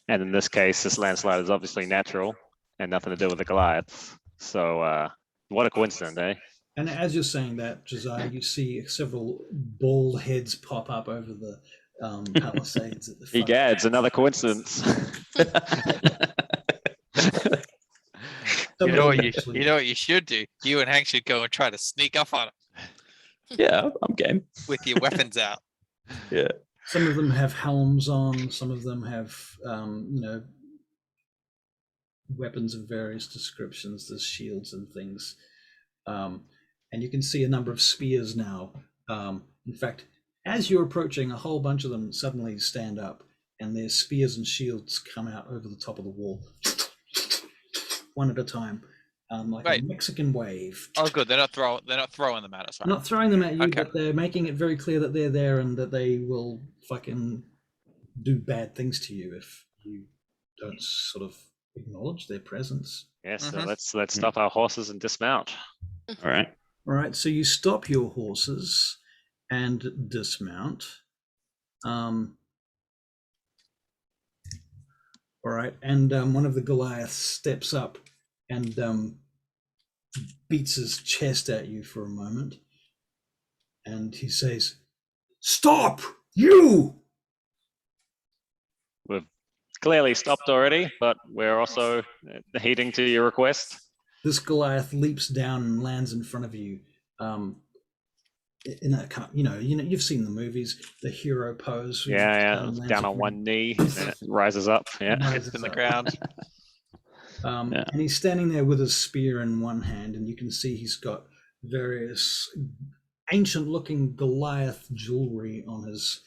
And in this case, this landslide is obviously natural and nothing to do with the Goliath. So what a coincidence, eh? And as you're saying that, Josiah, you see several bald heads pop up over the palisades at the front. Egads, another coincidence. You know what you should do? You and Hank should go and try to sneak up on him Yeah, I'm game. with your weapons out. Yeah. Some of them have helms on. Some of them have, weapons of various descriptions. There's shields and things, and you can see a number of spears now. In fact, as you're approaching, a whole bunch of them suddenly stand up, and their spears and shields come out over the top of the wall, one at a time, like Right. a Mexican wave. Oh, good. They're not throwing them at us, right? Not throwing them at you, Okay. but they're making it very clear that they're there and that they will fucking do bad things to you if you don't sort of acknowledge their presence. Yes, so Mhm. let's stop our horses and dismount. All right. All right, so you stop your horses and dismount. All right, and one of the Goliaths steps up and beats his chest at you for a moment. And he says, "Stop, you!" We've clearly stopped already, but we're also heeding to your request. This Goliath leaps down and lands in front of you. In that kind of, you've seen the movies, the hero pose. where he Yeah, lands down in on front one knee, then it rises up. Yeah. rises In the up. ground. Yeah. And he's standing there with his spear in one hand, and you can see he's got various ancient-looking Goliath jewelry on his,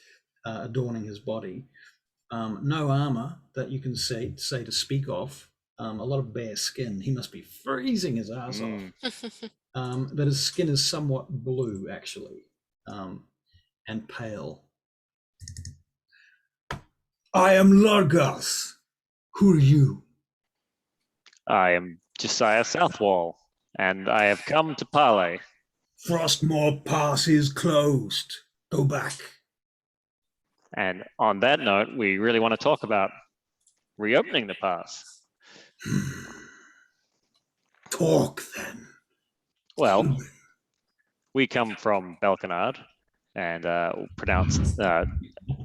adorning his body. No armor that you can say to speak of. A lot of bare skin. He must be freezing his ass off. But his skin is somewhat blue, actually, and pale. I am Largas. Who are you? I am Josiah Southwall, and I have come to parley. Frostmoor Pass is closed. Go back. And on that note, we really want to talk about reopening the pass. Talk then. Well, we come from Belkinard and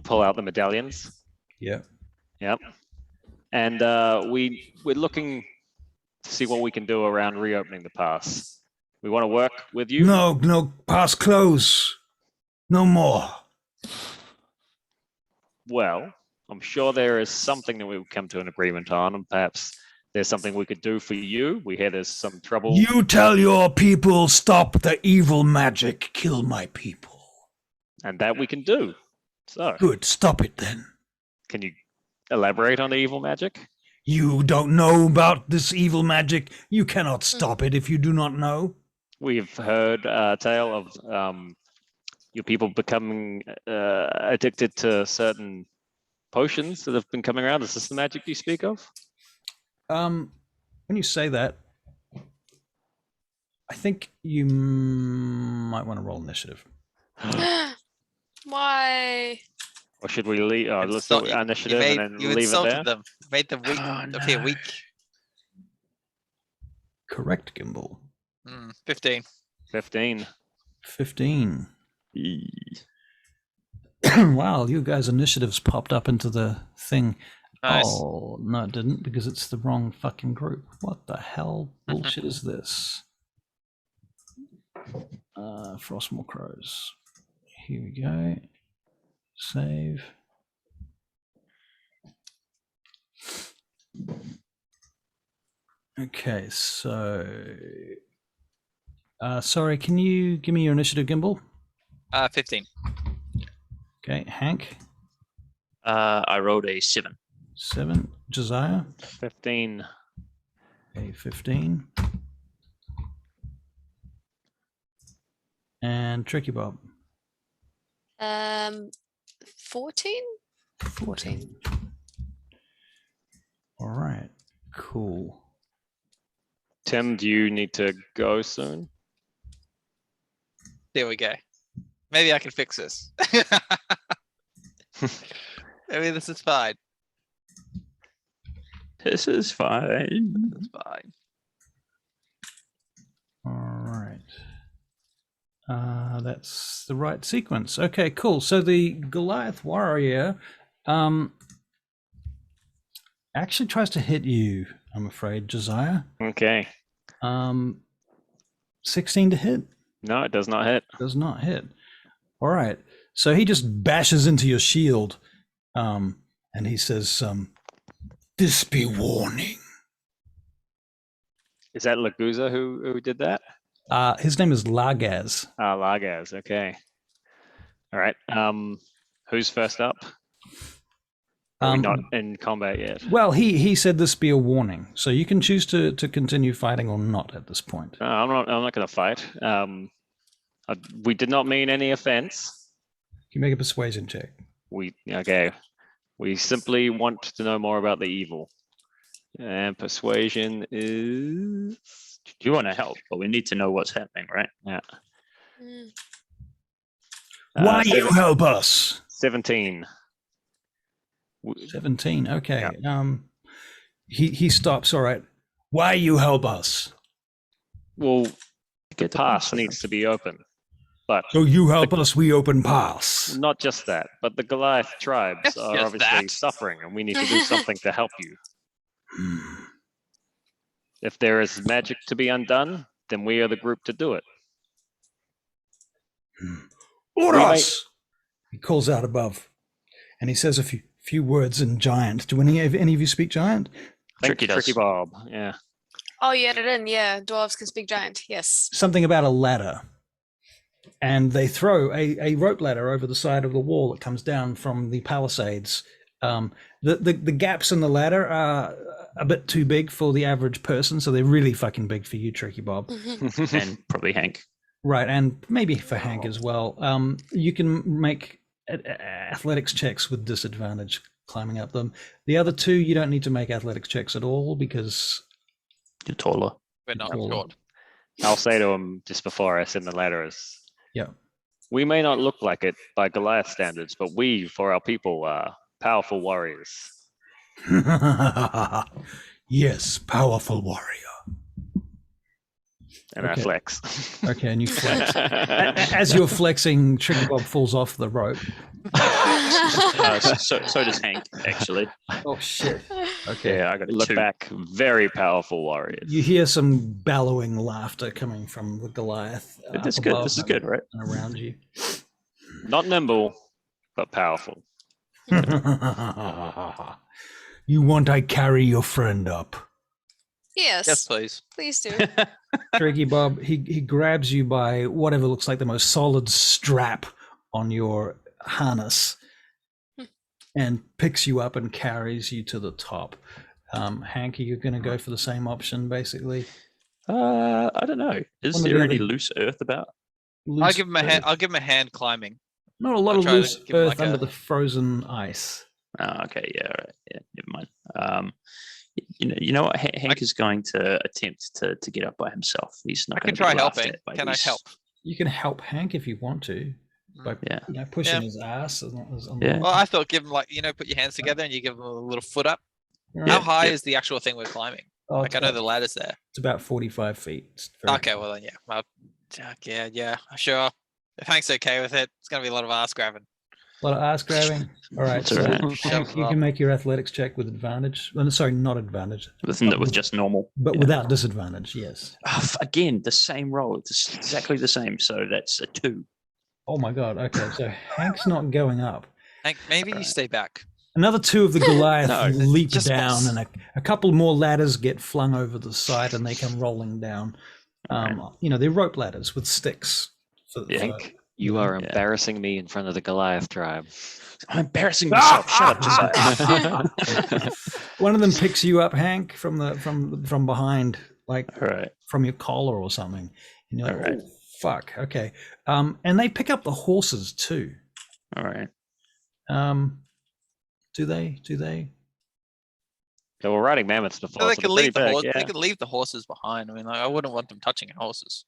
pull out the medallions. Yeah. Yep. And we're looking to see what we can do around reopening the pass. We want to work with you. No, pass close. No more. Well, I'm sure there is something that we've come to an agreement on, and perhaps there's something we could do for you. We hear there's some trouble. You tell your people, stop the evil magic, kill my people. And that we can do. So, Good, stop it then. can you elaborate on the evil magic? You don't know about this evil magic. You cannot stop it if you do not know. We've heard a tale of your people becoming addicted to certain potions that have been coming around. Is this the magic you speak of? When you say that, I think you might want to roll initiative. Why? Or should we leave? Oh, let's do initiative and then you leave it insulted there. them. Made them weak. Appear weak. Correct, Gimbal. 15. 15. 15. Wow, you guys' initiatives popped up into the thing. Nice. Oh, no, it didn't, because it's the wrong fucking group. What the hell bullshit is this? Frostmoor Crows. Here we go. Save. Okay, so... sorry, can you give me your initiative, Gimbal? 15. Okay, Hank, I rolled a 7. 7. Josiah, 15. okay, 15. And Tricky Bob, 14? 14. All right, cool. Tim, do you need to go soon? There we go. Maybe I can fix this. Maybe this is fine. This is fine. It's fine. All right. That's the right sequence. Okay, cool. So the Goliath warrior actually tries to hit you, I'm afraid, Josiah. Okay. 16 to hit? No, it does not hit. Does not hit. All right. So he just bashes into your shield, and he says, "This be warning." Is that Laguza who did that? His name is Lagaz. Lagaz. Okay. All right. Who's first up? Are we not in combat yet? Well, he said this be a warning, so you can choose to continue fighting or not at this point. No, I'm not going to fight. We did not mean any offense. You make a persuasion check. Okay. We simply want to know more about the evil. And persuasion is... You want to help, but we need to know what's happening, right? Yeah. Mm. Why you help us? 17. 17. Okay. He stops. All right. Why you help us? Well, the pass needs to be open. But So you help us, we open pass. not just that, but the Goliath tribes are Just obviously that. suffering, and we need to do something to help you. Hmm. If there is magic to be undone, then we are the group to do it. Oros! He calls out above, and he says a few words in Giant. Do any of you speak Giant? Tricky does. Tricky Bob, yeah. Oh, you added in. Yeah, dwarves can speak giant. Yes. Something about a ladder. And they throw a rope ladder over the side of the wall that comes down from the palisades. The gaps in the ladder are a bit too big for the average person, so they're really fucking big for you, Tricky Bob. And probably Hank. Right, and maybe for Hank as well. You can make athletics checks with disadvantage climbing up them. The other two, you don't need to make athletics checks at all because You're taller. We're not Cool. short. I'll say to him just before I send the letter is, yeah. we may not look like it by Goliath standards, but we, for our people, are powerful warriors. Yes, powerful warrior. And I Okay. flex. Okay, and you flex. As you're flexing, Tricky Bob falls off the rope. So does Hank, actually. Oh shit. Okay. Yeah, I got a Look 2. back, very powerful warriors. You hear some bellowing laughter coming from the Goliath. This is up good. above This is and- good, right? and around you. Not nimble, but powerful. You want I carry your friend up? Yes, Yes, please. please do. Tricky Bob, he grabs you by whatever looks like the most solid strap on your harness and picks you up and carries you to the top. Hank, are you going to go for the same option, basically? I don't know. Is One of there the any other- loose earth about? I'll Loose give him a hand. earth. I'll give him a hand climbing. Not a lot I'll of try to loose give him earth like under a- the frozen ice. Oh, okay, yeah, right. Yeah, never mind. You know what? Hank is going to attempt to get up by himself. He's not I going can to be try laughed helping. at by Can I these- help? You can help Hank if you want to by Yeah. pushing Yeah. his ass. Yeah. Well, I thought give him like put your hands together and you give him a little foot up. Right. How high yeah. is the actual thing we're climbing? Oh, Like I know the ladder's there. it's about 45 feet. It's very Okay, well then yeah. Well, yeah, sure. If Hank's okay with it, it's gonna be a lot of ass grabbing. A lot of ass grabbing. All right, That's so all right. Hank, you can make your athletics check with advantage. Well, sorry, not advantage, with just normal. but Yeah. without disadvantage. Yes. Again, the same roll. It's exactly the same. So that's a 2. Oh my God. Okay, so Hank's not going up. Hank, maybe you Alright. stay back. Another 2 of the Goliath No, leap just down, once. and a couple more ladders get flung over the side, and they come rolling down. They're rope ladders with sticks. Yeah. Hank, you are Yeah. embarrassing me in front of the Goliath tribe. I'm embarrassing myself. Shut up, Josiah. One of them picks you up, Hank, from behind, like All right. from your collar or something. And you're like, Alright. oh, fuck, okay. And they pick up the horses too. All right. Do they? So we're riding mammoths before. So they so can they're leave pretty the big, They yeah. can leave the horses behind. I mean, like, I wouldn't want them touching horses.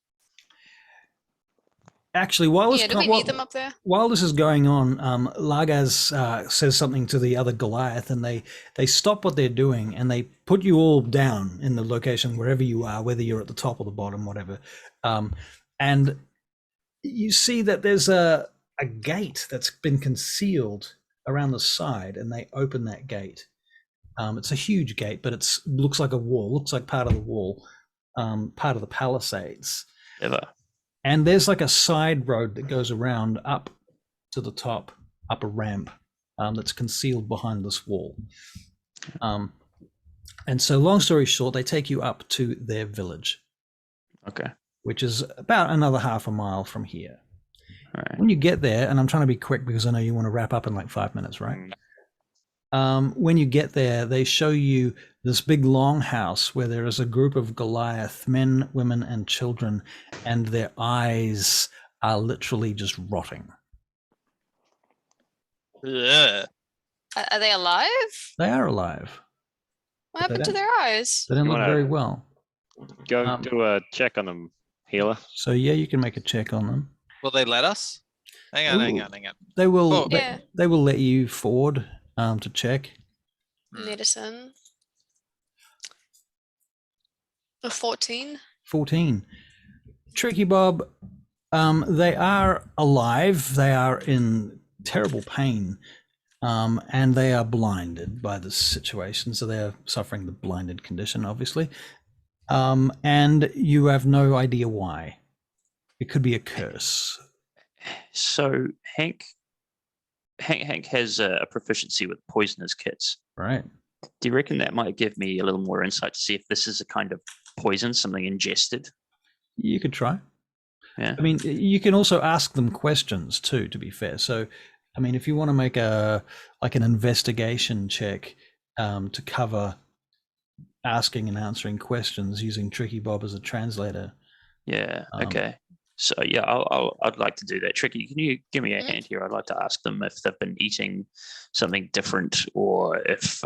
Actually, while this Yeah, do we meet them up there? while this is going on, Lagaz says something to the other Goliath, and they stop what they're doing, and they put you all down in the location wherever you are, whether you're at the top or the bottom, whatever. And you see that there's a gate that's been concealed around the side, and they open that gate. It's a huge gate, but it looks like a wall, looks like part of the wall, part of the palisades. Ever. And there's like a side road that goes around up to the top, up a ramp that's concealed behind this wall. And so, long story short, they take you up to their village, Okay. which is about another half a mile from here. All right. When you get there, and I'm trying to be quick because I know you want to wrap up in like 5 minutes, right? When you get there, they show you this big long house where there is a group of Goliath, men, women, and children, and their eyes are literally just rotting. Ugh. Are they alive? They are alive. What But they happened to don't- their eyes? They don't You look wanna- very well. Go Um, do a check on them, healer. So yeah, you can make a check on them. Will they let us? Hang on. Ooh. Hang on. They will. Oh. Yeah. They will let you forward to check. Medicine. A 14. 14. Tricky Bob. They are alive. They are in terrible pain, and they are blinded by this situation. So they are suffering the blinded condition, obviously. And you have no idea why. It could be a curse. So Hank has a proficiency with poisonous kits. Right. Do you reckon that might give me a little more insight to see if this is a kind of poison, something ingested? You could try. Yeah. I mean, you can also ask them questions too, to be fair. So, I mean, if you want to make an investigation check to cover asking and answering questions using Tricky Bob as a translator. Yeah. Um, Okay. So yeah, I'd like to do that. Tricky, can you give me a hand here? I'd like to ask them if they've been eating something different, or if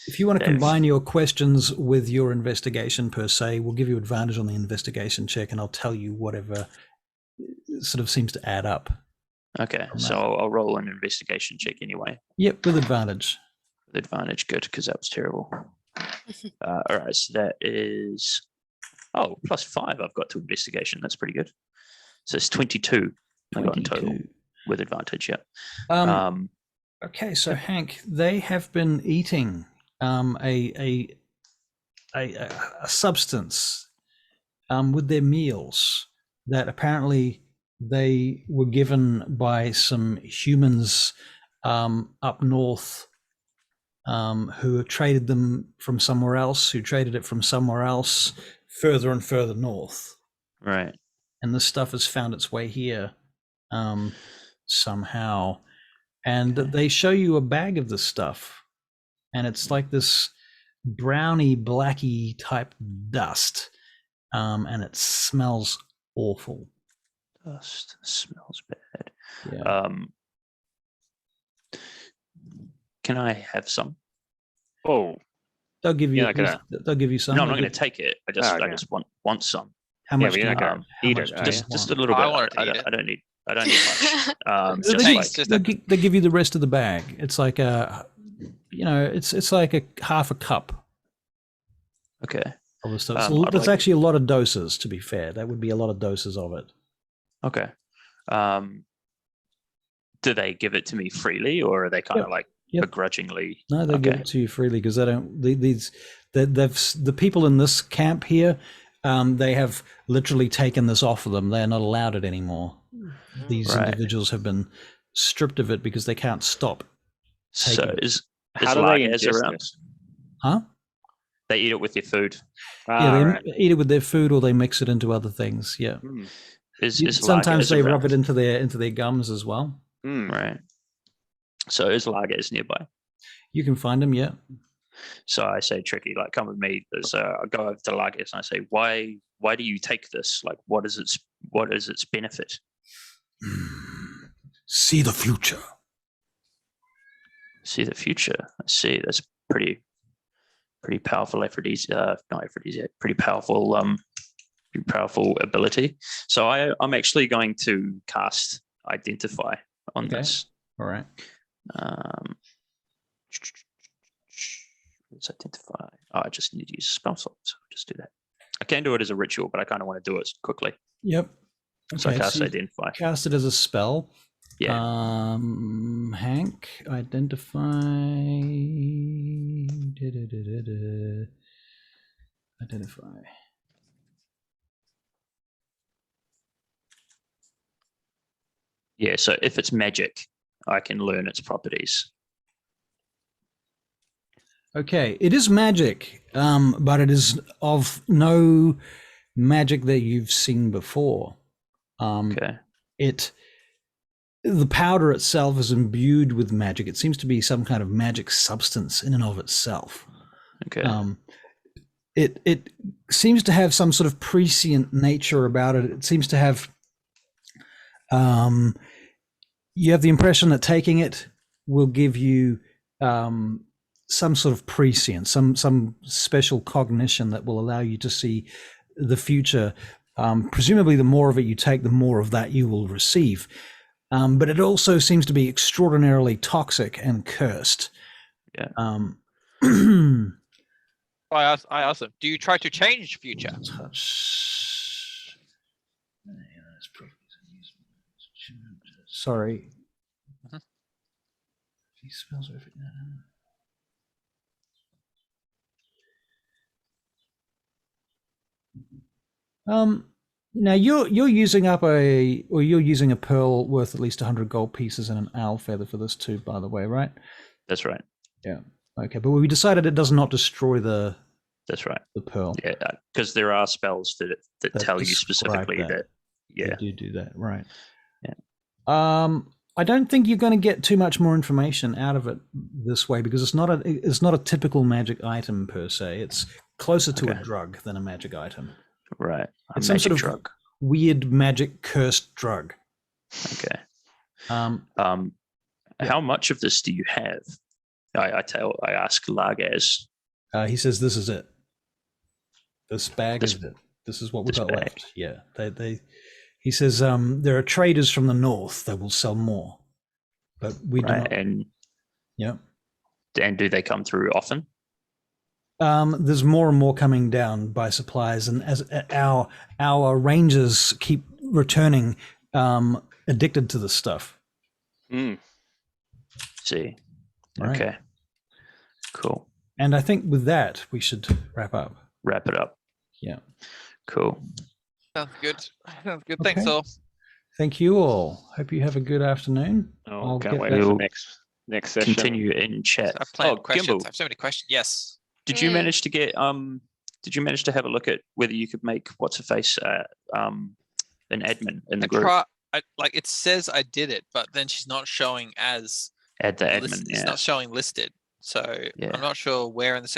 If you want to Dave. combine your questions with your investigation per se, we'll give you advantage on the investigation check, and I'll tell you whatever sort of seems to add up. okay. From So that. I'll roll an investigation check anyway. Yep, with advantage. With advantage, good, because that was terrible. All right, so that is Oh, +5 I've got to investigation. That's pretty good. So it's 22 I got in total 22. with advantage. Yeah. Okay, so Hank, they have been eating a substance with their meals that apparently they were given by some humans up north who traded them from somewhere else, who traded it from somewhere else further and further north. Right. And this stuff has found its way here somehow. And they show you a bag of this stuff. And it's like this browny, blacky type dust. And it smells awful. Dust smells bad. Yeah. Can I have some? Oh, They'll give you. You're not gonna- They'll give you some. No, I'm not They'll going to take it. I just okay. want some. How Yeah, much? but do you're you not gonna want? How eat much it, do are you Just want? a little bit. I wanted to I eat don't, it. I don't need. I don't need much. They just give- like, just they a- gi- they give you the rest of the bag. It's like a, it's like a half a cup okay, of the stuff. I'd That's like- actually a lot of doses. To be fair, that would be a lot of doses of it. okay. Do they give it to me freely, or are they kind of like Yep. begrudgingly? No, they give it to you freely because they don't. The people in this camp here, they have literally taken this off of them. They are not allowed it anymore. These Right. individuals have been stripped of it because they can't stop. So taking it. is How do they Largaz ingest around? it? Huh? They eat it with their food. Yeah, they right. eat it with their food or they mix it into other things. Yeah. Hmm. Is Sometimes Largaz they around? rub it into their gums as well. Hmm. Right. So is Largaz nearby? You can find them. Yeah. So I say, Tricky, like, come with me. I go over to Largaz and I say, why do you take this? Like, what is its benefit? See the future. See the future. I see. That's pretty powerful aphrodisiac. Not aphrodisiac. Pretty powerful ability. So I'm actually going to cast Identify on Okay. this. All right. Let's identify. Oh, I just need to use a spell slot, so I'll just do that. I can do it as a ritual, but I kind of want to do it quickly. Yep. So I Okay, cast so you Identify. cast it as a spell. Yeah. Hank, identify. Identify. Yeah. So if it's magic, I can learn its properties. Okay, it is magic, but it is of no magic that you've seen before. Okay. The powder itself is imbued with magic. It seems to be some kind of magic substance in and of itself. Okay. It seems to have some sort of prescient nature about it. It seems to have you have the impression that taking it will give you some sort of prescience, some special cognition that will allow you to see the future. Presumably, the more of it you take, the more of that you will receive. But it also seems to be extraordinarily toxic and cursed. Yeah. I asked him, do you try to change future? Touch. Sorry. These spells are now you're using up you're using a pearl worth at least 100 gold pieces and an owl feather for this too, by the way, right? That's right. Yeah. Okay, but we decided it does not destroy the That's right. pearl. Yeah, because there are spells that tell you describe specifically that. Yeah. They do that, right? Yeah. I don't think you're going to get too much more information out of it this way because it's not a typical magic item per se. It's closer to a Okay. drug than a magic item. Right. A It's some magic sort of drug. weird magic cursed drug. Okay. Yeah. How much of this do you have? I ask Largaz. He says this is it. This bag This- is it. This is what we've this got bag. left. Yeah. He says there are traders from the north that will sell more, but we do Right. not. And Yeah. do they come through often? There's more and more coming down by supplies, and as our rangers keep returning, addicted to this stuff. Mm. See. Right. Okay. Cool. And I think with that we should wrap up. Wrap it up. Yeah. Cool. Sounds good. Sounds good. Thanks Okay. all. Thank you all. Hope you have a good afternoon. Oh, I'll can't get wait that- for next session. Continue in chat. I planned questions. Gimbal, I have so many questions. Yes. did you manage to get did you manage to have a look at whether you could make what's her face an admin in the group? Like it says I did it, but then she's not showing as Add the admin. It's not showing listed. So Yeah. I'm not sure where in the